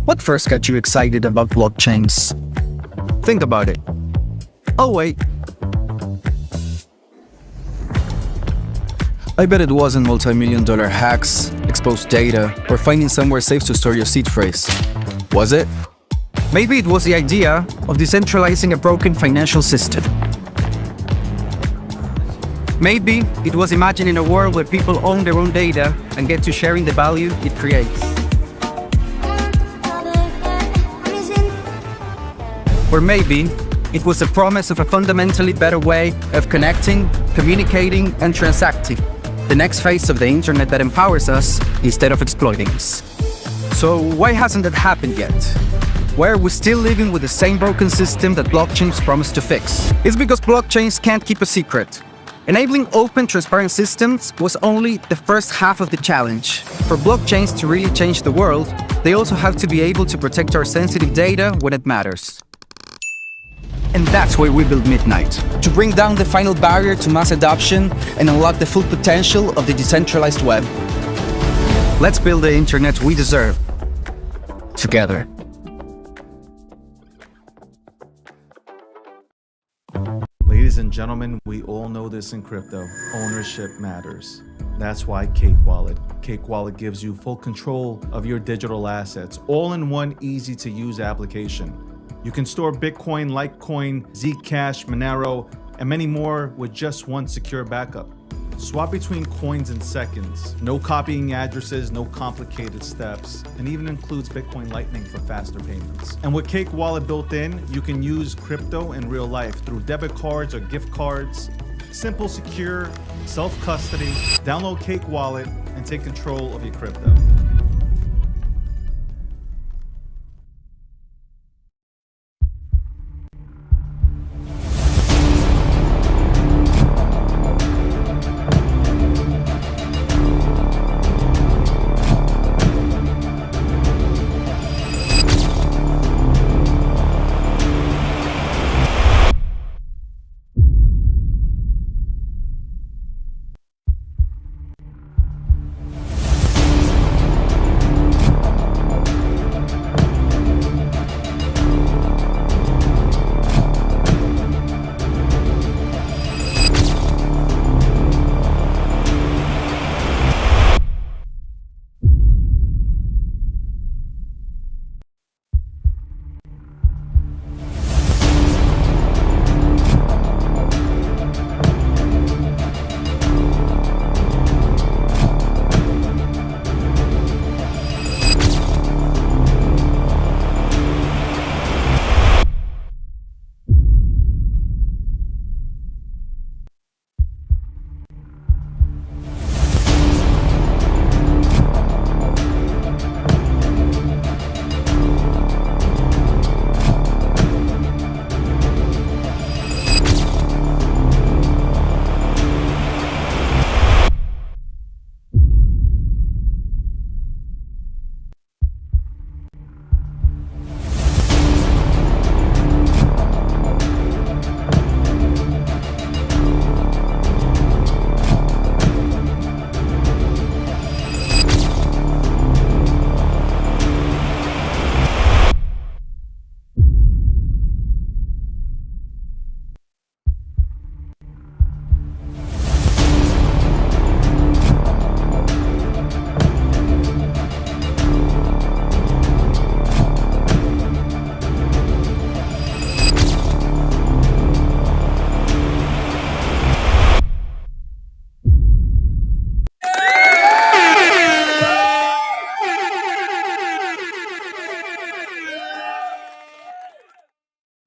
What first got you excited about blockchains? Think about it. Oh wait. I bet it wasn't multi-million-dollar hacks, exposed data, or finding somewhere safe to store your seed phrase. Was it? Maybe it was the idea of decentralizing a broken financial system. Maybe it was imagining a world where people own their own data and get to sharing the value it creates. Or maybe it was the promise of a fundamentally better way of connecting, communicating, and transacting. The next phase of the internet that empowers us instead of exploiting us. So why hasn't that happened yet? Why are we still living with the same broken system that blockchains promise to fix? It's because blockchains can't keep a secret. Enabling open, transparent systems was only the first half of the challenge. For blockchains to really change the world, they also have to be able to protect our sensitive data when it matters. And that's why we built Midnight, to bring down the final barrier to mass adoption and unlock the full potential of the decentralized web. Let's build the internet we deserve, together. Ladies and gentlemen, we all know this in crypto. Ownership matters. That's why Cake Wallet. Cake Wallet gives you full control of your digital assets, all in one easy-to-use application. You can store Bitcoin, Litecoin, Zcash, Monero, and many more with just one secure backup. Swap between coins in seconds. No copying addresses, no complicated steps, and even includes Bitcoin Lightning for faster payments. And with Cake Wallet built in, you can use crypto in real life through debit cards or gift cards. Simple, secure, self-custody. Download Cake Wallet and take control of your crypto.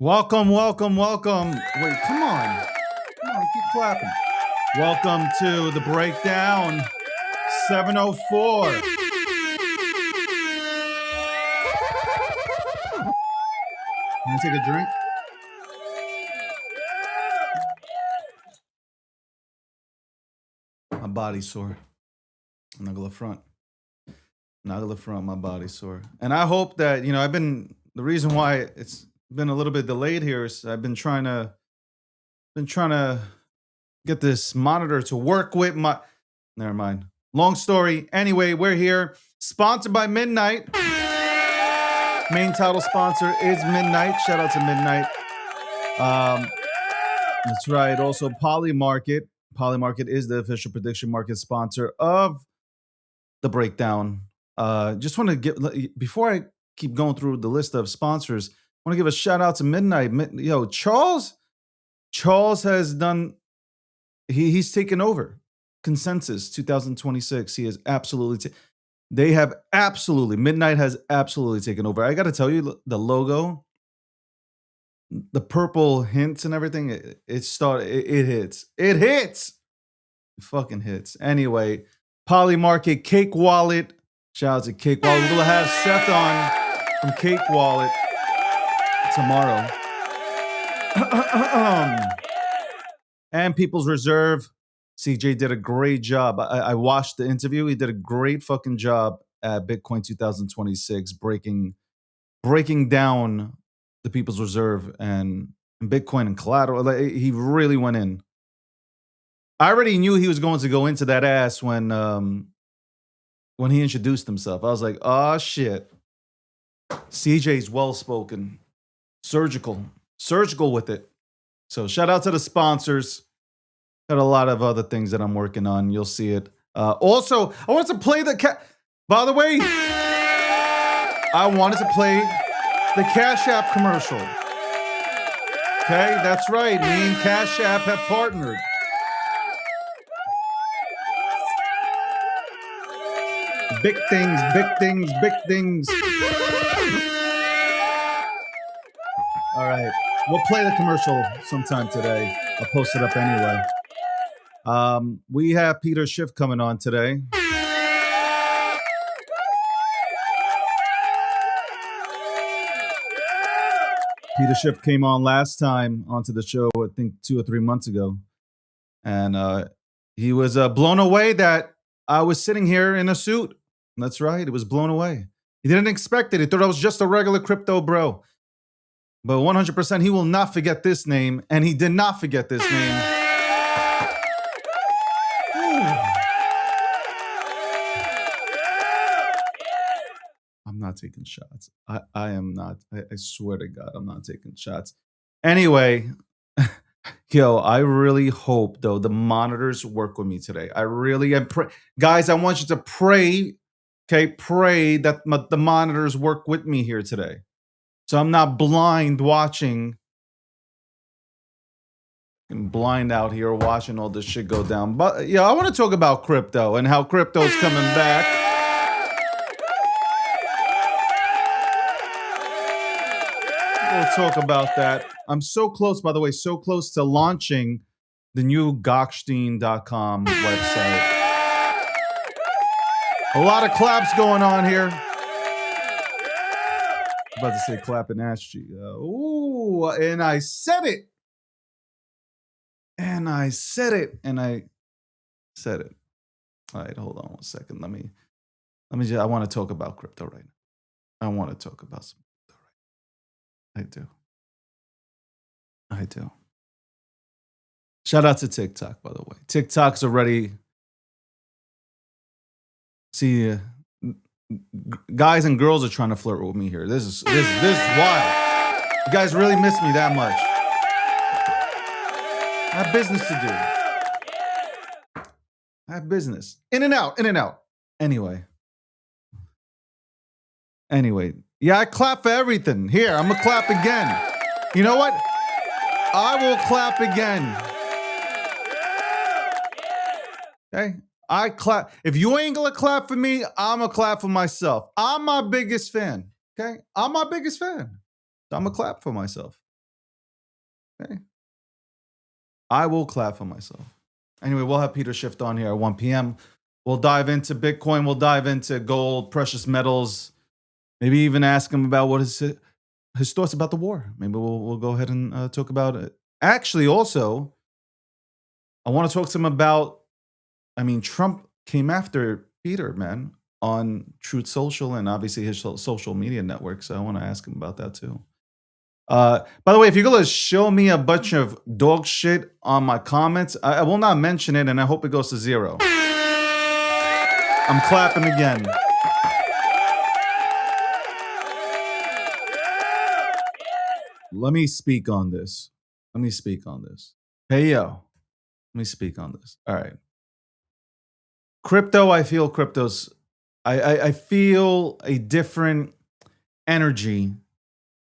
Welcome. Wait, come on, keep clapping. Welcome to the breakdown, 704. Can I take a drink? My body's sore. I'm not gonna front. My body's sore. And I hope that, the reason why it's been a little bit delayed here is I've been trying to get this monitor to work with my, never mind. Long story. Anyway, we're here, sponsored by Midnight. Main title sponsor is Midnight. Shout out to Midnight. That's right. Also, Polymarket. Polymarket is the official prediction market sponsor of the breakdown. Just want to get, before I keep going through the list of sponsors, I want to give a shout out to Midnight. Yo, Charles has done, he's taken over Consensus 2026. He is absolutely, Midnight has absolutely taken over. I got to tell you, the logo, the purple hints and everything, it hits. It hits. It fucking hits. Anyway, Polymarket, Cake Wallet. Shout out to Cake Wallet. We're going to have Seth on from Cake Wallet tomorrow. And People's Reserve. CJ did a great job. I watched the interview. He did a great fucking job at Bitcoin 2026, breaking down the People's Reserve and Bitcoin and collateral. He really went in. I already knew he was going to go into that ass when he introduced himself. I was like, oh shit. CJ's well-spoken, surgical with it. So shout out to the sponsors. Got a lot of other things that I'm working on. You'll see it. Also, I wanted to play by the way, I wanted to play the Cash App commercial. Okay, that's right. Me and Cash App have partnered. Big things, big things, big things. All right. We'll play the commercial sometime today. I'll post it up anyway. We have Peter Schiff coming on today. Peter Schiff came on last time onto the show, I think 2 or 3 months ago. And he was blown away that I was sitting here in a suit. That's right. It was blown away. He didn't expect it. He thought I was just a regular crypto bro. But 100%, he will not forget this name. And he did not forget this name. I'm not taking shots. I am not. I swear to God, I'm not taking shots. Anyway, yo, I really hope, though, the monitors work with me today. I really am. Guys, I want you to pray. Okay, pray that the monitors work with me here today. So I'm not blind watching. I'm blind out here watching all this shit go down. But yeah, I want to talk about crypto and how crypto's coming back. We'll talk about that. I'm so close, by the way, so close to launching the new Gokhstein.com website. A lot of claps going on here. About to say clap and ass cheek. Ooh, and I said it. And I said it. And I said it. All right, hold on one second. Let me just, I want to talk about crypto right now. I want to talk about some crypto right now. I do. Shout out to TikTok, by the way. TikTok's already, see, guys and girls are trying to flirt with me here. This is wild. You guys really miss me that much. I have business to do. I have business. In and out, in and out. Anyway. Yeah, I clap for everything. Here, I'm gonna clap again. You know what? I will clap again. Okay? I clap. If you ain't gonna clap for me, I'm gonna clap for myself. I'm my biggest fan. Okay? I'm my biggest fan. So I'm gonna clap for myself. Okay? I will clap for myself. Anyway, we'll have Peter Schiff on here at 1 p.m. We'll dive into Bitcoin. We'll dive into gold, precious metals. Maybe even ask him about what his thoughts about the war. Maybe we'll go ahead and talk about it. Actually, also, I want to talk to him about, Trump came after Peter, man, on Truth Social and obviously his social media network. So I want to ask him about that too. By the way, if you're going to show me a bunch of dog shit on my comments, I will not mention it, and I hope it goes to 0. I'm clapping again. let me speak on this. Let me speak on this. Hey, yo, let me speak on this. All right. Crypto, I feel crypto's, I feel a different energy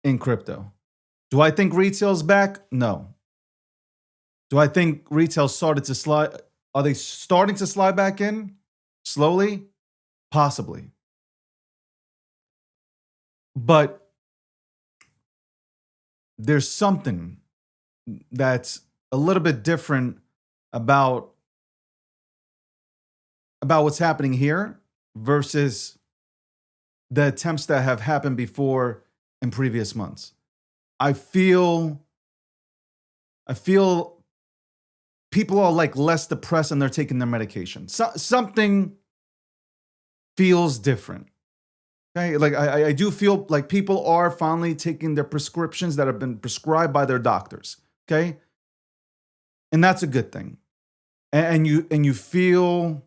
in crypto. Do I think retail's back? No. Do I think retail started to slide? Are they starting to slide back in slowly? Possibly. But there's something that's a little bit different about what's happening here versus the attempts that have happened before in previous months. I feel people are like less depressed and they're taking their medication. Something feels different. Okay, like I do feel like people are finally taking their prescriptions that have been prescribed by their doctors. Okay, and that's a good thing. And you feel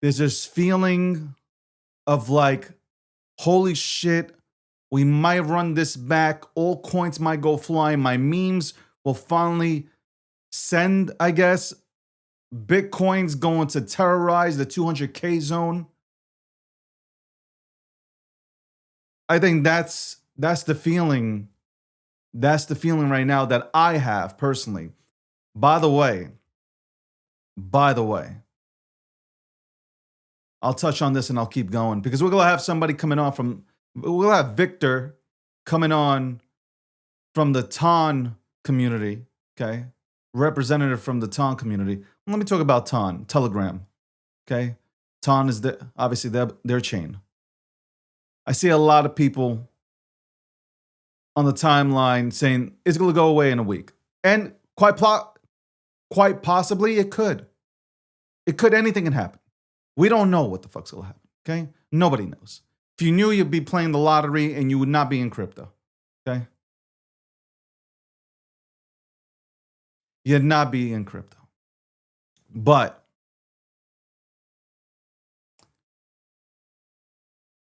there's this feeling of like, holy shit, we might run this back. All coins might go flying. My memes will finally send, I guess. Bitcoin's going to terrorize the 200K zone. I think that's the feeling. That's the feeling right now that I have personally. By the way, I'll touch on this and I'll keep going because we're gonna have somebody coming on we'll have Victor coming on from the TON community, okay? Representative from the TON community. Let me talk about TON, Telegram, okay? TON is obviously their chain. I see a lot of people on the timeline saying it's going to go away in a week. And quite possibly it could. It could, anything can happen. We don't know what the fuck's going to happen, okay? Nobody knows. If you knew, you'd be playing the lottery and you would not be in crypto, okay? You'd not be in crypto. But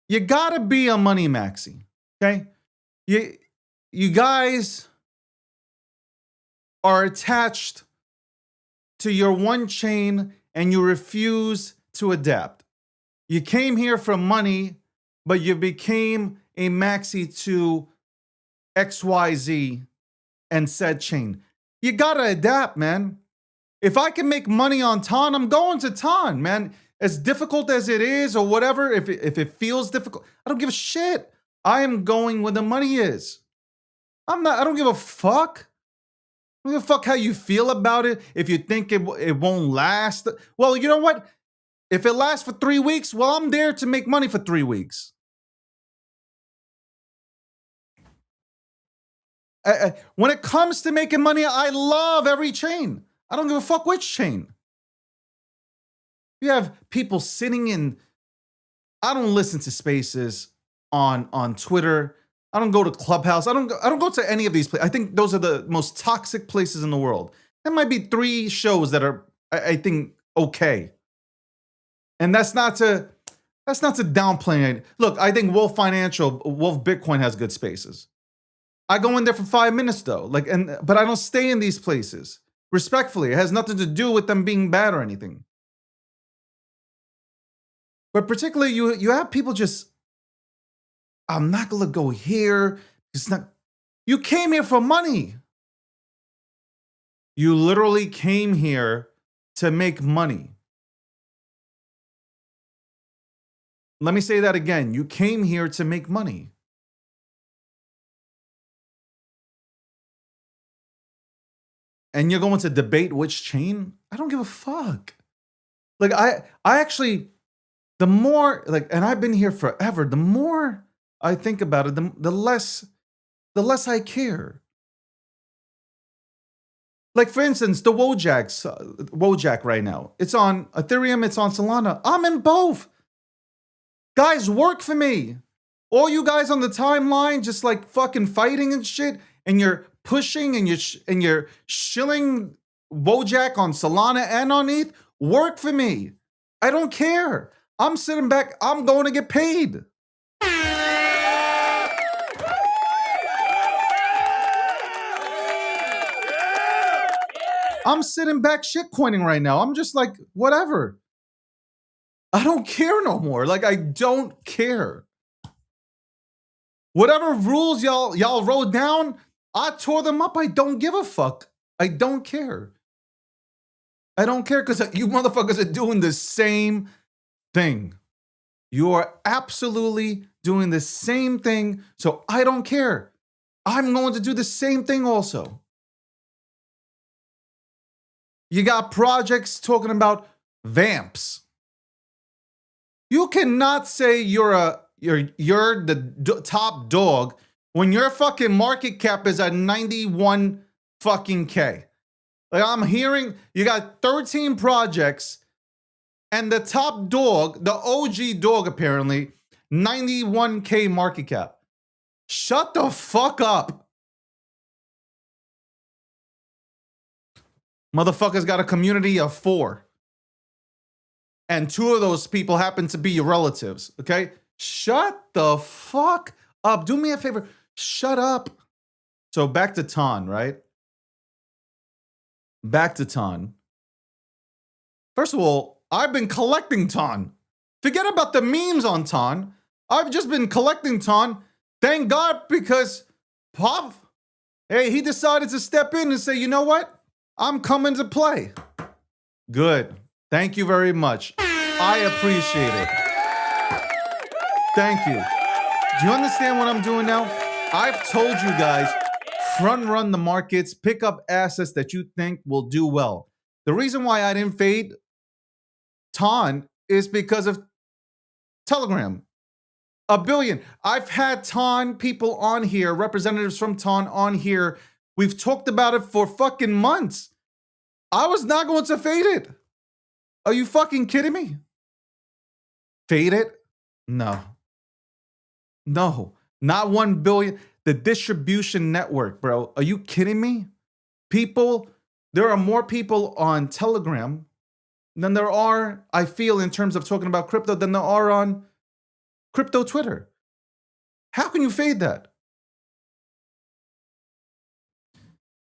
you gotta be a money maxi, okay? You guys are attached to your one chain and you refuse to adapt. You came here for money, but you became a maxi to XYZ and said chain. You gotta adapt, man. If I can make money on TON, I'm going to TON, man. As difficult as it is or whatever, if it feels difficult, I don't give a shit. I am going where the money is. I don't give a fuck. I don't give a fuck how you feel about it. If you think it won't last. Well, you know what? If it lasts for 3 weeks, well, I'm there to make money for 3 weeks. When it comes to making money, I love every chain. I don't give a fuck which chain. You have people sitting in. I don't listen to spaces on Twitter. I don't go to Clubhouse. I don't go to any of these places. I think those are the most toxic places in the world. There might be 3 shows that are, I think, okay. And that's not to downplay it. Look, I think Wolf Bitcoin has good spaces. I go in there for 5 minutes though. But I don't stay in these places. Respectfully, it has nothing to do with them being bad or anything. But particularly, you have people just, I'm not gonna go here. It's not. You came here for money. You literally came here to make money. Let me say that again. You came here to make money. And you're going to debate which chain? I don't give a fuck. Like I actually, the more and I've been here forever, the more I think about it, the less I care. Like for instance, the Wojak right now. It's on Ethereum, it's on Solana. I'm in both. Guys, work for me. All you guys on the timeline just like fucking fighting and shit, and you're pushing and you're shilling Wojak on Solana and on ETH, work for me. I don't care. I'm sitting back, I'm going to get paid. I'm sitting back shitcoining right now. I'm just like, whatever. I don't care no more. Like, I don't care. Whatever rules y'all wrote down, I tore them up. I don't give a fuck. I don't care. I don't care because you motherfuckers are doing the same thing. You are absolutely doing the same thing. So I don't care. I'm going to do the same thing also. You got projects talking about vamps. You cannot say you're the top dog when your fucking market cap is at 91 fucking K. Like, I'm hearing you got 13 projects and the top dog, the OG dog apparently, 91K market cap. Shut the fuck up. Motherfuckers got a community of 4. And 2 of those people happen to be your relatives, okay? Shut the fuck up. Do me a favor. Shut up. So back to Ton, right? Back to Ton. First of all, I've been collecting Ton. Forget about the memes on Ton. I've just been collecting Ton. Thank God, because Pop, hey, he decided to step in and say, you know what? I'm coming to play. Good. Thank you very much. I appreciate it. Thank you. Do you understand what I'm doing now? I've told you guys, front run the markets, pick up assets that you think will do well. The reason why I didn't fade Ton is because of Telegram. $1 billion. I've had Ton people on here, representatives from Ton on here. We've talked about it for fucking months. I was not going to fade it. Are you fucking kidding me? Fade it? No. No. Not 1 billion. The distribution network, bro. Are you kidding me? People, there are more people on Telegram than there are, I feel, in terms of talking about crypto, than there are on crypto Twitter. How can you fade that?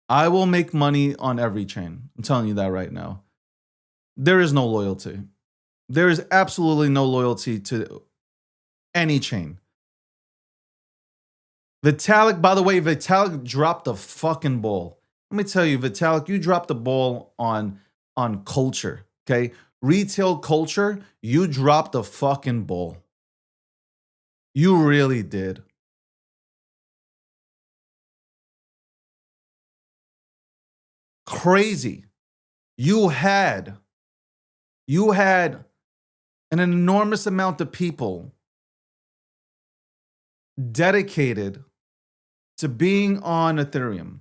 I will make money on every chain. I'm telling you that right now. There is no loyalty. There is absolutely no loyalty to any chain. Vitalik, by the way, Vitalik dropped the fucking ball. Let me tell you, Vitalik, you dropped the ball on culture, okay? Retail culture, you dropped the fucking ball. You really did. Crazy. You had an enormous amount of people dedicated to being on Ethereum.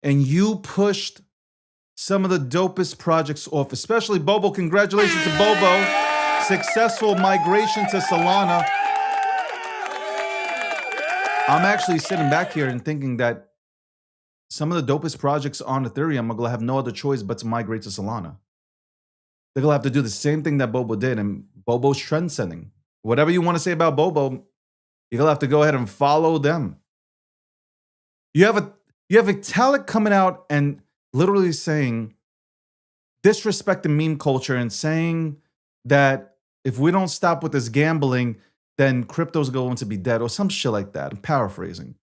And you pushed some of the dopest projects off, especially Bobo. Congratulations to Bobo. Successful migration to Solana. I'm actually sitting back here and thinking that some of the dopest projects on Ethereum are going to have no other choice but to migrate to Solana. They're going to have to do the same thing that Bobo did, and Bobo's trend setting. Whatever you want to say about Bobo, you're going to have to go ahead and follow them. You have Vitalik coming out and literally saying, disrespecting meme culture and saying that if we don't stop with this gambling, then crypto's going to be dead or some shit like that. I'm paraphrasing.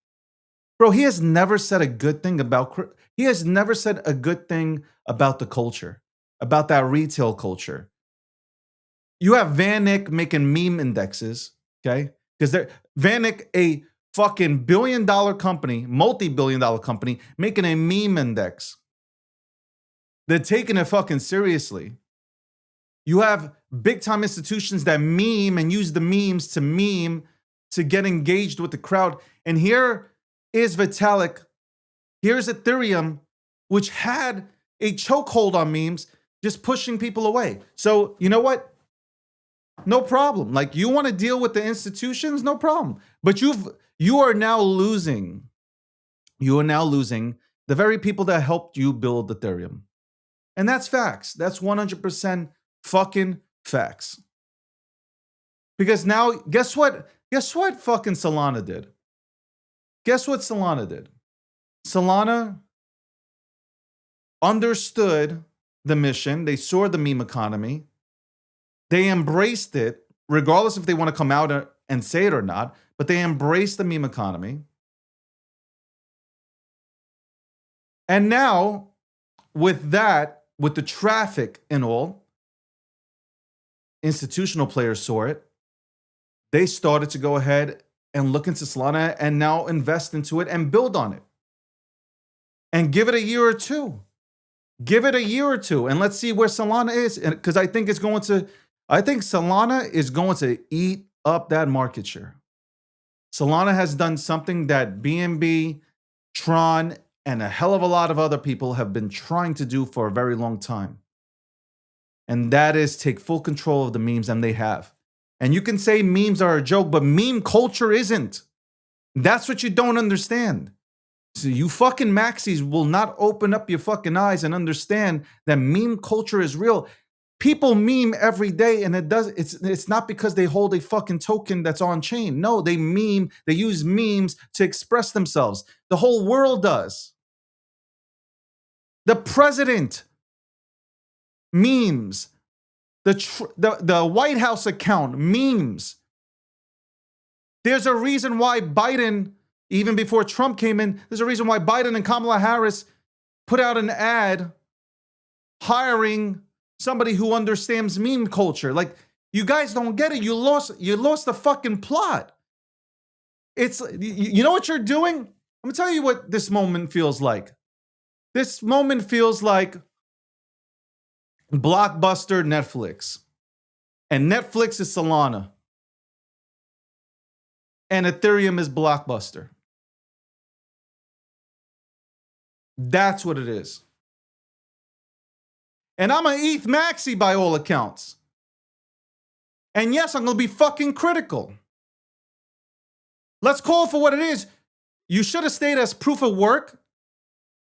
Bro, he has never said a good thing about he has never said a good thing about the culture, about that retail culture. You have VanEck making meme indexes, okay? Because VanEck, a fucking billion-dollar company, multi-billion-dollar company, making a meme index. They're taking it fucking seriously. You have big-time institutions that meme and use the memes to meme to get engaged with the crowd. And here is Vitalik. Here's Ethereum, which had a chokehold on memes, just pushing people away. So, you know what? No problem. Like, you want to deal with the institutions? No problem. But you are now losing. You are now losing the very people that helped you build Ethereum. And that's facts. That's 100% fucking facts. Because now, guess what? Guess what fucking Solana did? Guess what Solana did? Solana understood the mission. They saw the meme economy. They embraced it, regardless if they want to come out and say it or not, but they embraced the meme economy. And now, with that, with the traffic and all, institutional players saw it. They started to go ahead and look into Solana and now invest into it and build on it. And give it a year or two. Give it a year or two and let's see where Solana is. Because I think Solana is going to eat up that market share. Solana has done something that BNB, Tron, and a hell of a lot of other people have been trying to do for a very long time. And that is take full control of the memes, and they have. And you can say memes are a joke, but meme culture isn't. That's what you don't understand. So you fucking maxis will not open up your fucking eyes and understand that meme culture is real. People meme every day, and it's not because they hold a fucking token that's on chain. No, they meme, they use memes to express themselves. The whole world does. The president memes. The White House account memes. There's a reason why Biden, even before Trump came in, there's a reason why Biden and Kamala Harris put out an ad hiring somebody who understands meme culture. Like, you guys don't get it. You lost the fucking plot. It's, you know what you're doing? I'm gonna tell you what this moment feels like. This moment feels like Blockbuster Netflix. And Netflix is Solana. And Ethereum is Blockbuster. That's what it is. And I'm an ETH maxi by all accounts. And yes, I'm going to be fucking critical. Let's call it for what it is. You should have stayed as proof of work.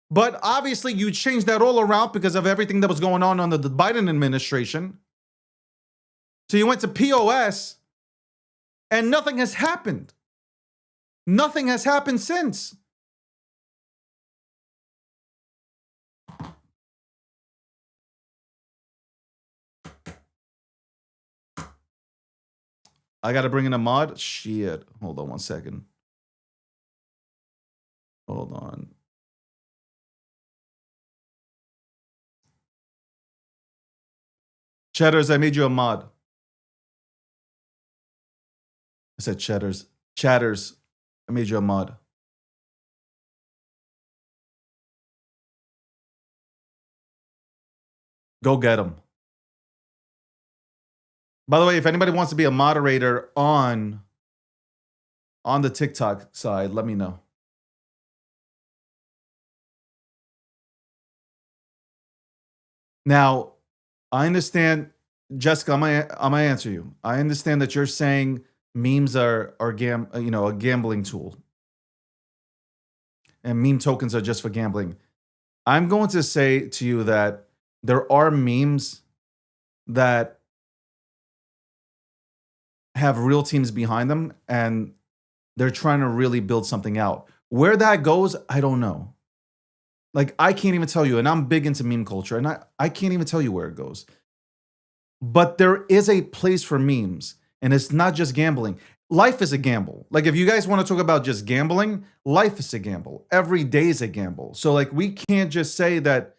But obviously, you changed that all around because of everything that was going on under the Biden administration. So you went to POS, and nothing has happened. Nothing has happened since. I got to bring in a mod? Shit. Hold on one second. Hold on. Cheddars, I made you a mod. I said Cheddars. Chatters, I made you a mod. Go get them. By the way, if anybody wants to be a moderator on the TikTok side, let me know. Now, I understand, Jessica, I'm gonna answer you. I understand that you're saying memes are a gambling tool. And meme tokens are just for gambling. I'm going to say to you that there are memes that have real teams behind them, and they're trying to really build something out. Where that goes, I don't know. Like, I can't even tell you, and I'm big into meme culture, and I can't even tell you where it goes. But there is a place for memes, and it's not just gambling. Life is a gamble. Like, if you guys want to talk about just gambling, life is a gamble. Every day is a gamble. So, like, we can't just say that,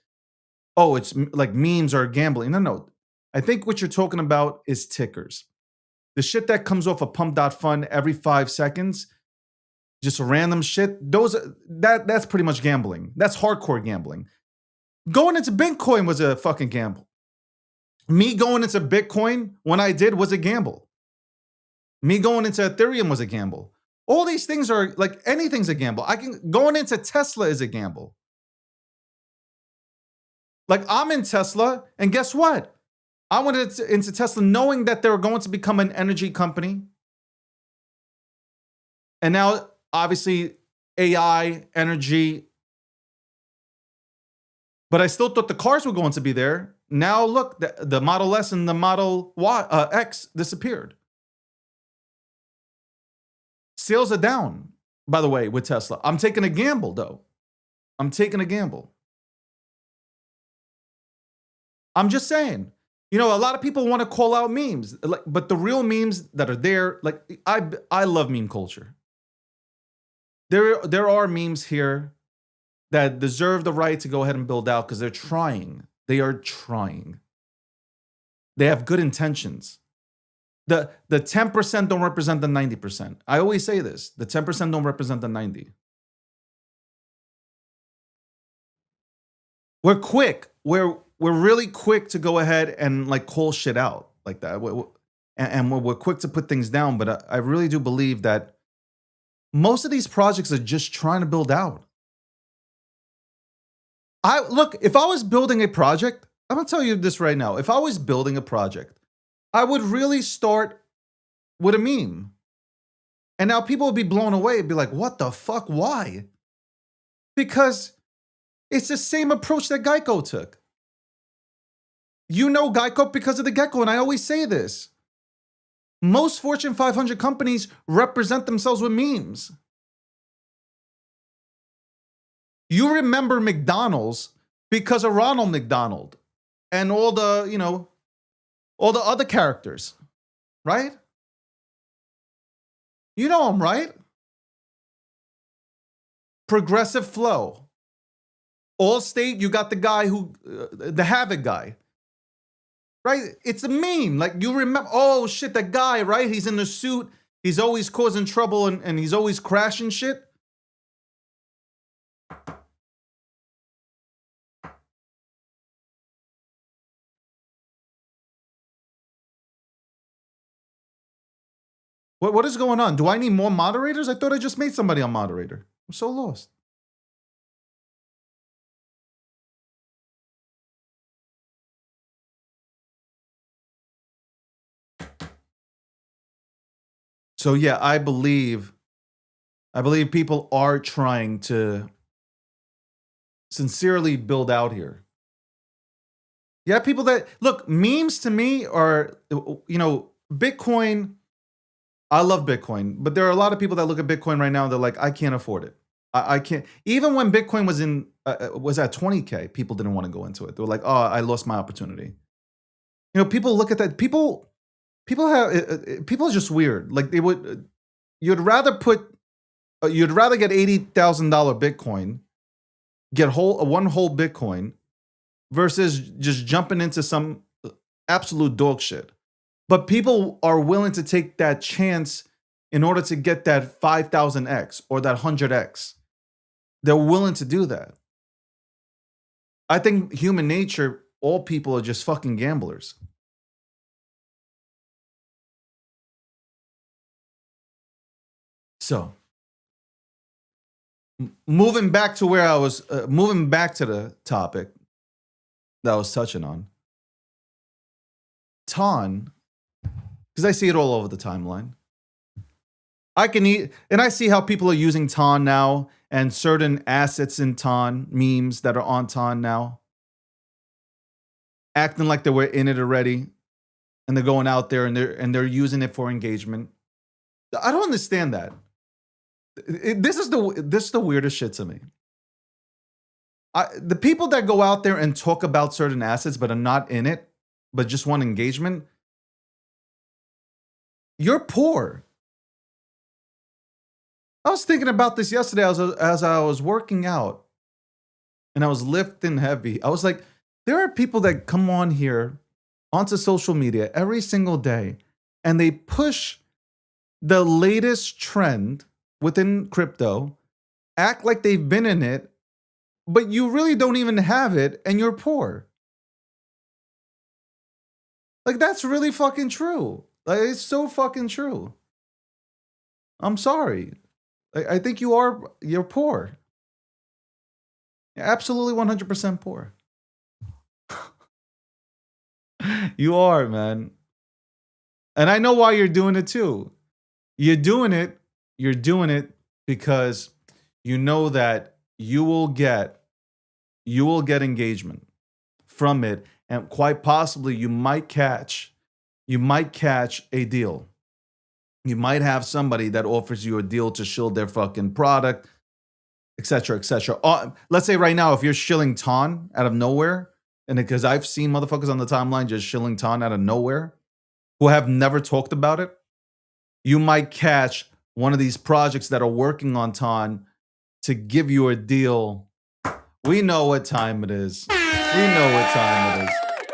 oh, it's like memes are gambling. No. I think what you're talking about is tickers. The shit that comes off of pump.fun every 5 seconds, just random shit, that's pretty much gambling. That's hardcore gambling. Going into Bitcoin was a fucking gamble. Me going into Bitcoin when I did was a gamble. Me going into Ethereum was a gamble. All these things are like, anything's a gamble. Going into Tesla is a gamble. Like, I'm in Tesla, and guess what? I went into Tesla knowing that they were going to become an energy company. And now, obviously, AI, energy. But I still thought the cars were going to be there. Now, look, the Model S and the Model X disappeared. Sales are down, by the way, with Tesla. I'm taking a gamble, though. I'm taking a gamble. I'm just saying. You know, a lot of people want to call out memes, like, but the real memes that are there, like I love meme culture. There are memes here that deserve the right to go ahead and build out because they're trying. They are trying. They have good intentions. The 10% don't represent the 90%. I always say this. The 10% don't represent the 90. We're quick. We're really quick to go ahead and like call shit out like that. We're quick to put things down, but I really do believe that most of these projects are just trying to build out. Look, if I was building a project, I'm gonna tell you this right now. If I was building a project, I would really start with a meme. And now people would be blown away, be like, what the fuck? Why? Because it's the same approach that Geico took. You know Geico because of the gecko, and I always say this. Most Fortune 500 companies represent themselves with memes. You remember McDonald's because of Ronald McDonald and all the, you know, all the other characters, right? You know them, right? Progressive Flow. Allstate, you got the guy who, the Havoc guy, right? It's a meme. Like you remember, oh shit, that guy, right? He's in the suit. He's always causing trouble and he's always crashing shit. What is going on? Do I need more moderators? I thought I just made somebody a moderator. I'm so lost. So yeah, I believe people are trying to sincerely build out here. Yeah, people that look, memes to me are, you know, Bitcoin. I love Bitcoin, but there are a lot of people that look at Bitcoin right now and they're like, I can't afford it. I can't. Even when Bitcoin was at 20K, people didn't want to go into it. They were like, oh, I lost my opportunity. You know, people look at that. People are just weird. Like you'd rather get $80,000 Bitcoin, get one whole Bitcoin, versus just jumping into some absolute dog shit. But people are willing to take that chance in order to get that 5,000x or that 100x. They're willing to do that. I think human nature, all people are just fucking gamblers. So, moving back to where I was, moving back to the topic that I was touching on. Ton, because I see it all over the timeline. And I see how people are using Ton now and certain assets in Ton, memes that are on Ton now, acting like they were in it already, and they're going out there and they're using it for engagement. I don't understand that. This is the weirdest shit to me. The people that go out there and talk about certain assets but are not in it, but just want engagement, you're poor. I was thinking about this yesterday as I was working out and I was lifting heavy. I was like, there are people that come on here onto social media every single day and they push the latest trend within crypto, act like they've been in it, but you really don't even have it and you're poor. Like, that's really fucking true. Like, it's so fucking true. I'm sorry. I think you're poor. You're absolutely 100% poor. You are, man. And I know why you're doing it too. You're doing it because you know that you will get engagement from it, and quite possibly you might catch a deal. You might have somebody that offers you a deal to shield their fucking product, etc., etc. Let's say right now, if you're shilling Ton out of nowhere, and because I've seen motherfuckers on the timeline just shilling Ton out of nowhere who have never talked about it, you might catch one of these projects that are working on Ton to give you a deal. We know what time it is. We know what time it is.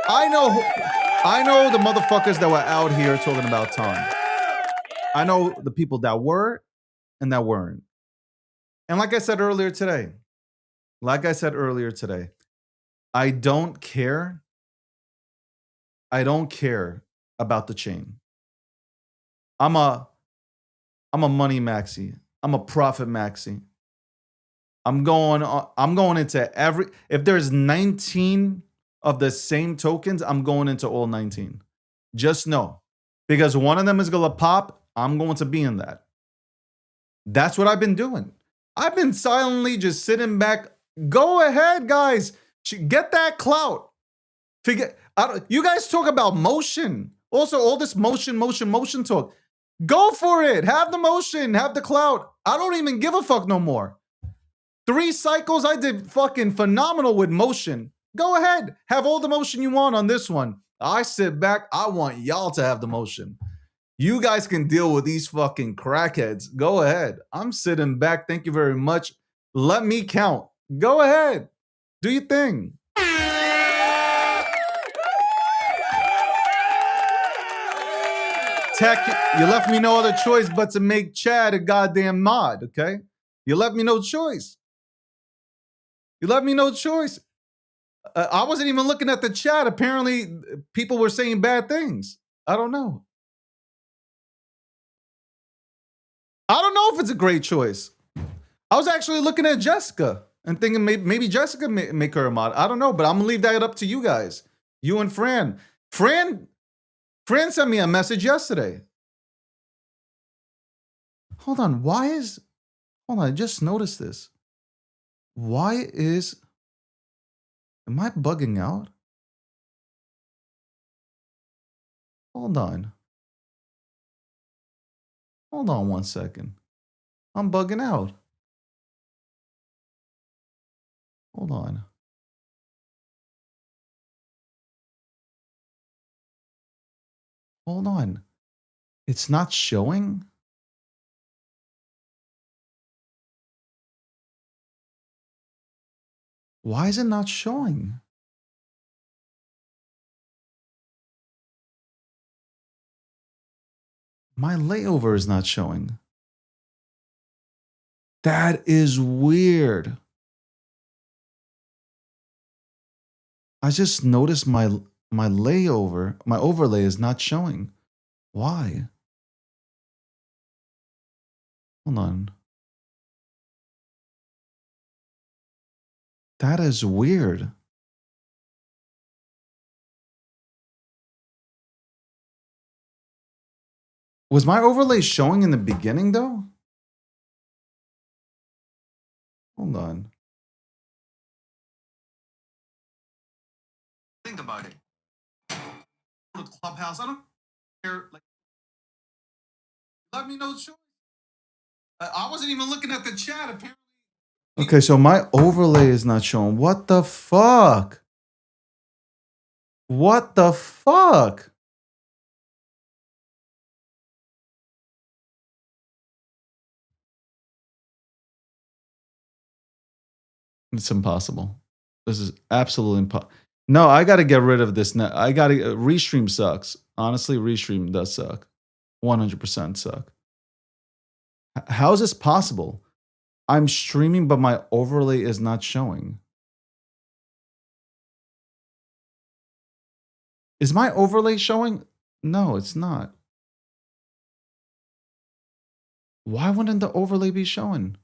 I know the motherfuckers that were out here talking about Ton. I know the people that were and that weren't. And like I said earlier today, I don't care. I don't care about the chain. I'm a money maxi. I'm a profit maxi. I'm going into every, if there's 19 of the same tokens, I'm going into all 19. Just know, because one of them is gonna pop, I'm going to be in that. That's what I've been doing. I've been silently just sitting back. Go ahead, guys. Get that clout. You guys talk about motion. Also, all this motion talk. Go for it. Have the motion. Have the clout. I don't even give a fuck no more. 3 cycles, I did fucking phenomenal with motion. Go ahead. Have all the motion you want on this one. I sit back. I want y'all to have the motion. You guys can deal with these fucking crackheads. Go ahead. I'm sitting back. Thank you very much. Let me count. Go ahead. Do your thing. Tech, you left me no other choice but to make Chad a goddamn mod, okay? You left me no choice. You left me no choice. I wasn't even looking at the chat. Apparently, people were saying bad things. I don't know. I don't know if it's a great choice. I was actually looking at Jessica and thinking maybe Jessica make her a mod. I don't know, but I'm going to leave that up to you guys. You and Fran. Fran sent me a message yesterday. Hold on. Hold on. I just noticed this. Am I bugging out? Hold on. Hold on 1 second. I'm bugging out. Hold on. Hold on. It's not showing? Why is it not showing? My layover is not showing. That is weird. I just noticed my layover, my overlay is not showing. Why? Hold on. That is weird. Was my overlay showing in the beginning though? Hold on. Think about it. Go to Clubhouse. I don't care. Like, let me know. I wasn't even looking at the chat. Apparently. Okay, so my overlay is not showing. What the fuck? What the fuck? It's impossible. This is absolutely impossible. No, I got to get rid of this. I got to restream sucks. Honestly, restream does suck. 100% suck. How is this possible? I'm streaming, but my overlay is not showing. Is my overlay showing? No, it's not. Why wouldn't the overlay be showing?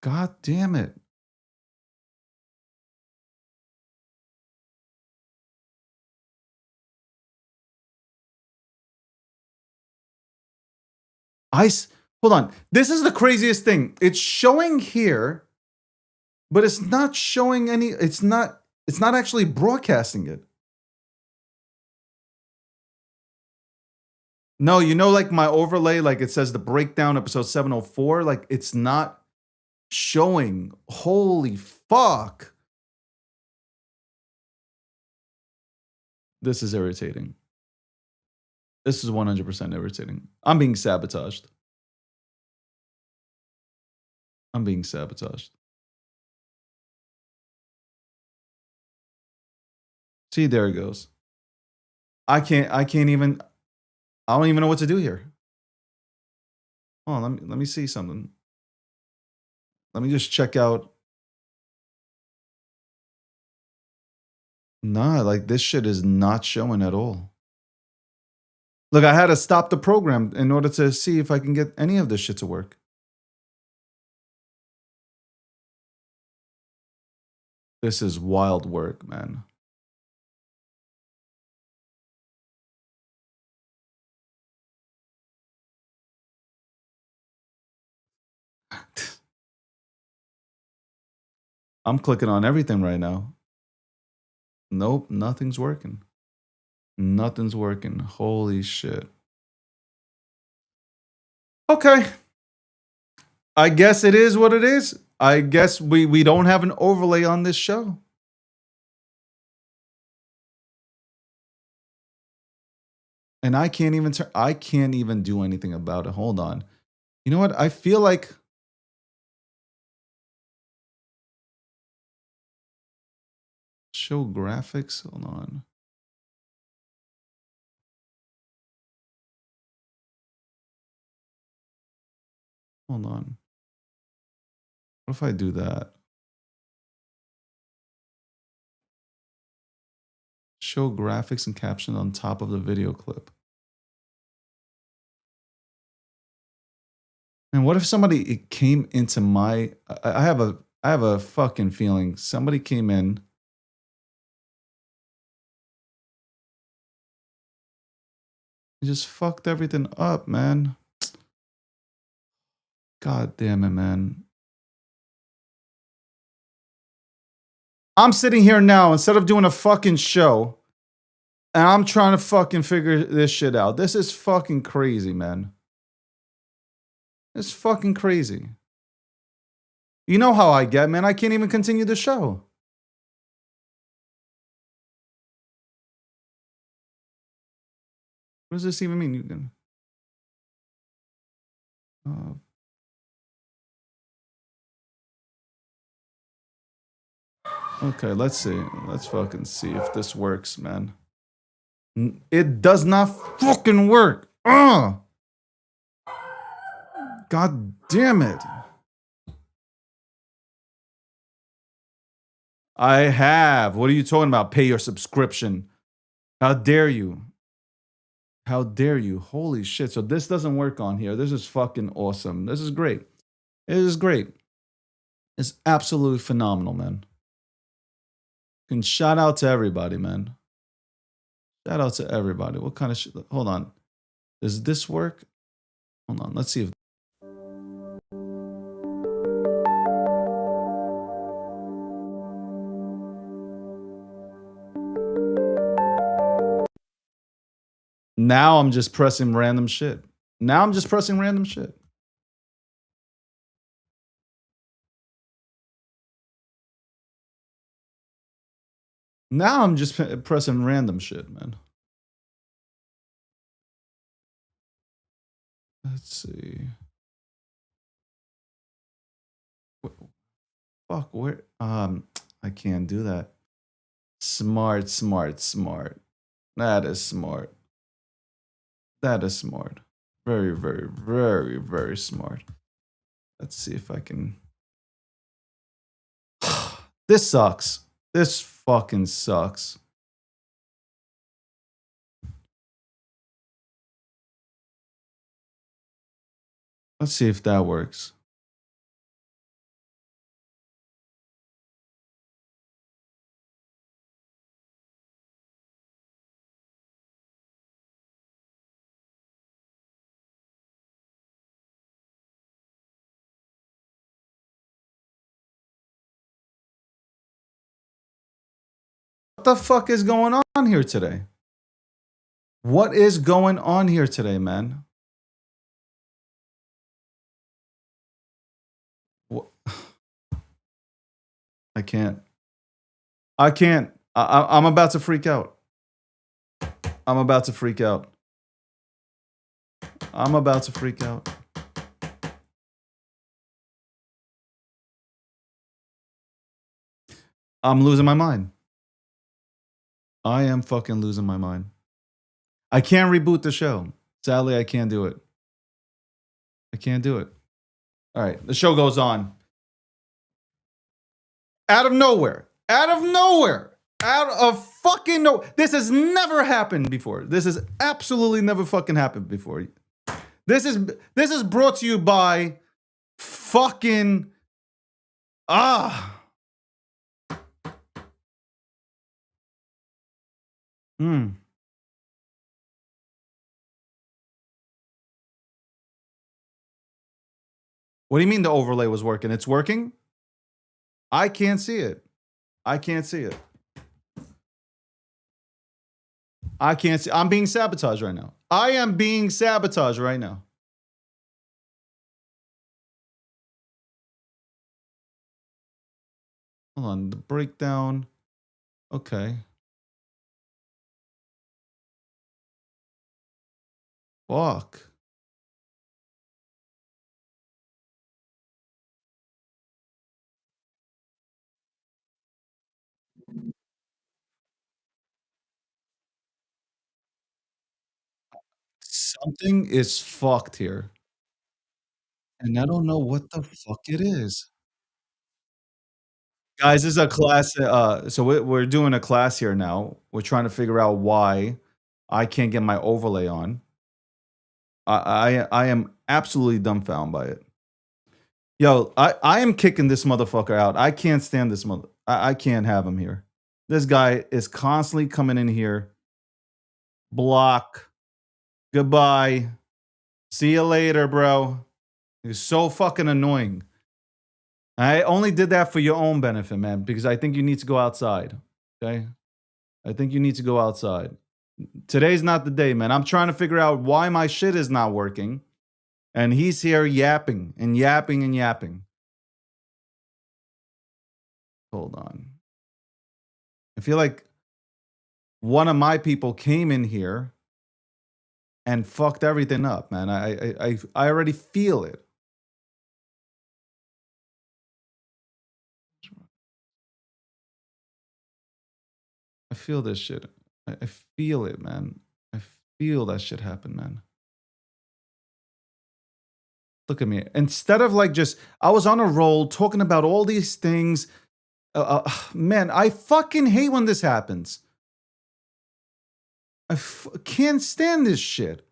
God damn it. Hold on. This is the craziest thing. It's showing here, but it's not showing any, it's not actually broadcasting it. No, you know, like my overlay, like it says the breakdown episode 704, like it's not showing. Holy fuck. This is irritating. This is 100% irritating. I'm being sabotaged. I'm being sabotaged. See, there it goes. I don't even know what to do here. Oh, let me see something. Let me just check out. Nah, like this shit is not showing at all. Look, I had to stop the program in order to see if I can get any of this shit to work. This is wild work, man. I'm clicking on everything right now. Nope, nothing's working. Nothing's working. Holy shit. Okay. I guess it is what it is. I guess we don't have an overlay on this show. And I can't even do anything about it. Hold on. You know what? I feel like show graphics. Hold on. Hold on. What if I do that? Show graphics and captions on top of the video clip. And what if somebody came into my I have a fucking feeling somebody came in and just fucked everything up, man. God damn it, man. I'm sitting here now instead of doing a fucking show and I'm trying to fucking figure this shit out. This is fucking crazy, man. It's fucking crazy. You know how I get, man. I can't even continue the show. What does this even mean? You can. Okay, let's see. Let's fucking see if this works, man. It does not fucking work. Ugh. God damn it. I have. What are you talking about? Pay your subscription. How dare you? How dare you? Holy shit. So this doesn't work on here. This is fucking awesome. This is great. It is great. It's absolutely phenomenal, man. And shout out to everybody, man. Shout out to everybody. What kind of shit? Hold on. Does this work? Hold on. Let's see if. Now I'm just pressing random shit. Now I'm just pressing random shit. Now I'm just pressing random shit, man. Let's see. Fuck, where? I can't do that. Smart, smart, smart. That is smart. That is smart. Very, very, very, very smart. Let's see if I can. This sucks. This fucking sucks. Let's see if that works. What the fuck is going on here today? What is going on here today, man? Wha- I can't. I can't. I'm about to freak out. I'm about to freak out. I'm about to freak out. I'm losing my mind. I am fucking losing my mind. I can't reboot the show. Sadly, I can't do it. I can't do it. All right, the show goes on. Out of nowhere. Out of nowhere. Out of fucking no. This has never happened before. This has absolutely never fucking happened before. This is brought to you by fucking What do you mean the overlay was working? It's working? I can't see it. I can't see it. I can't see. I'm being sabotaged right now. I am being sabotaged right now. Hold on. The breakdown. Okay. Fuck. Something is fucked here. And I don't know what the fuck it is. Guys, this is a class. So we're doing a class here now. We're trying to figure out why I can't get my overlay on. I am absolutely dumbfounded by it. Yo, I am kicking this motherfucker out. I can't stand this mother. I can't have him here. This guy is constantly coming in here. Block. Goodbye. See you later, bro. He's so fucking annoying. I only did that for your own benefit, man, because I think you need to go outside. Okay? I think you need to go outside. Today's not the day, man. I'm trying to figure out why my shit is not working. And he's here yapping and yapping and yapping. Hold on. I feel like one of my people came in here and fucked everything up, man. I already feel it. I feel this shit. I feel it, man. I feel that shit happen, man. Look at me. Instead of like just, I was on a roll talking about all these things. Man, I fucking hate when this happens. I can't stand this shit.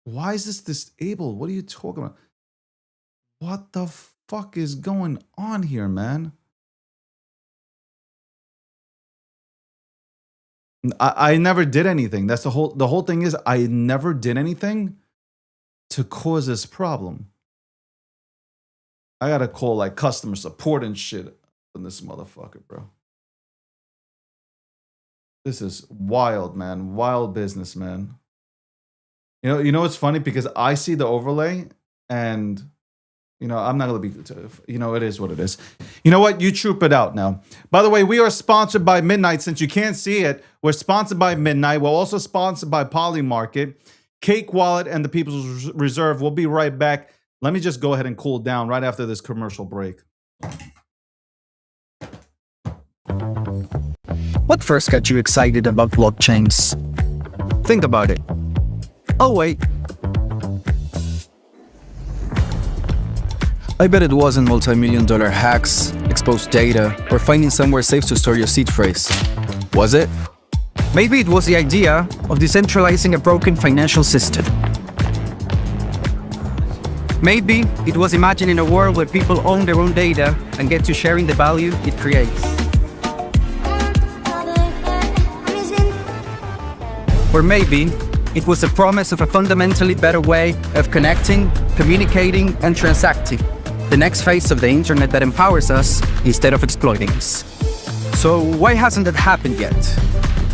Why is this disabled? What are you talking about? What the fuck is going on here, man? I never did anything. That's the whole thing is I never did anything to cause this problem. I gotta call like customer support and shit on this motherfucker, bro. This is wild, man. Wild business, man. You know what's funny? Because I see the overlay and I'm not gonna be, it is what it is. You know what? You troop it out now. By the way, we are sponsored by Midnight. Since you can't see it, we're sponsored by Midnight. We're also sponsored by Poly Market, Cake Wallet, and the People's Reserve. We'll be right back. Let me just go ahead and cool down right after this commercial break. What first got you excited about blockchains? Think about it. Oh, wait. I bet it wasn't multi-million-dollar hacks, exposed data, or finding somewhere safe to store your seed phrase. Was it? Maybe it was the idea of decentralizing a broken financial system. Maybe it was imagining a world where people own their own data and get to sharing the value it creates. Or maybe it was the promise of a fundamentally better way of connecting, communicating, and transacting. The next phase of the internet that empowers us instead of exploiting us. So why hasn't that happened yet?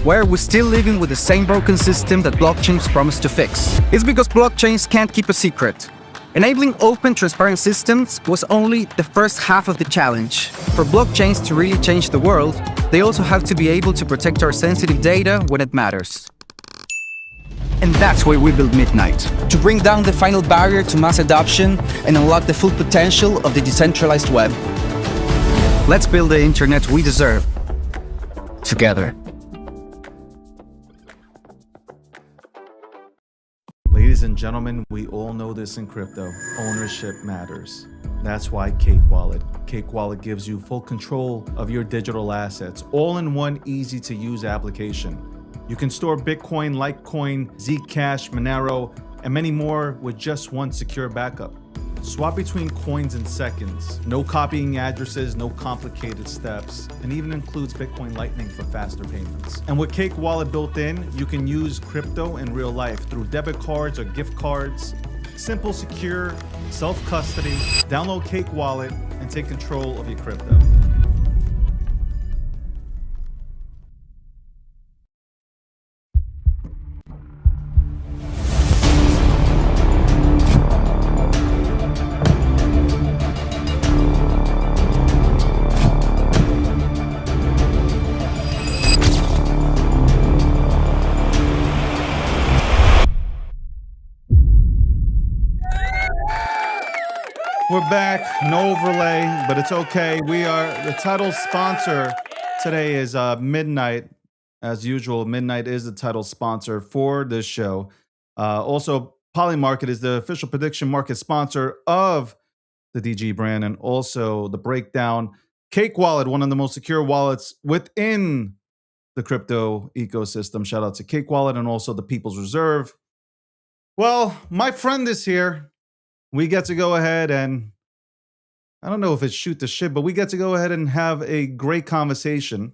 Why are we still living with the same broken system that blockchains promised to fix? It's because blockchains can't keep a secret. Enabling open, transparent systems was only the first half of the challenge. For blockchains to really change the world, they also have to be able to protect our sensitive data when it matters. And that's why we built Midnight, to bring down the final barrier to mass adoption and unlock the full potential of the decentralized web. Let's build the internet we deserve, together. Ladies and gentlemen, we all know this in crypto. Ownership matters. That's why Cake Wallet. Cake Wallet gives you full control of your digital assets, all in one easy-to-use application. You can store Bitcoin, Litecoin, Zcash, Monero, and many more with just one secure backup. Swap between coins in seconds. No copying addresses, no complicated steps, and even includes Bitcoin Lightning for faster payments. And with Cake Wallet built in, you can use crypto in real life through debit cards or gift cards. Simple, secure, self-custody. Download Cake Wallet and take control of your crypto. We're back, no overlay, but it's okay. The title sponsor today is Midnight. As usual, Midnight is the title sponsor for this show. Also, Polymarket is the official prediction market sponsor of the DG brand, and also the breakdown. Cake Wallet, one of the most secure wallets within the crypto ecosystem. Shout out to Cake Wallet and also the People's Reserve. Well, my friend is here. We get to go ahead and, I don't know if it's shoot the shit, but we get to go ahead and have a great conversation.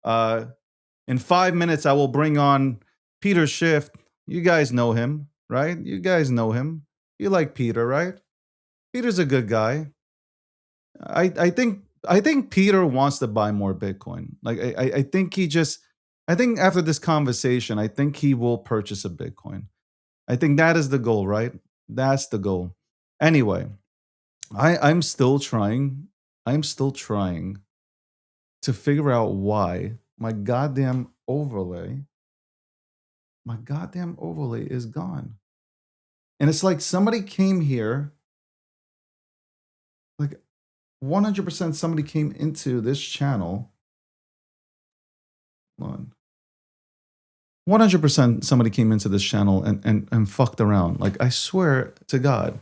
In 5 minutes, I will bring on Peter Schiff. You guys know him, right? You guys know him. You like Peter, right? Peter's a good guy. I think Peter wants to buy more Bitcoin. Like I think after this conversation, I think he will purchase a Bitcoin. I think that is the goal, right? That's the goal. Anyway, I'm still trying to figure out why my goddamn overlay is gone. And it's like somebody came here, like 100% somebody came into this channel. Hold on. 100% somebody came into this channel and fucked around. Like, I swear to God.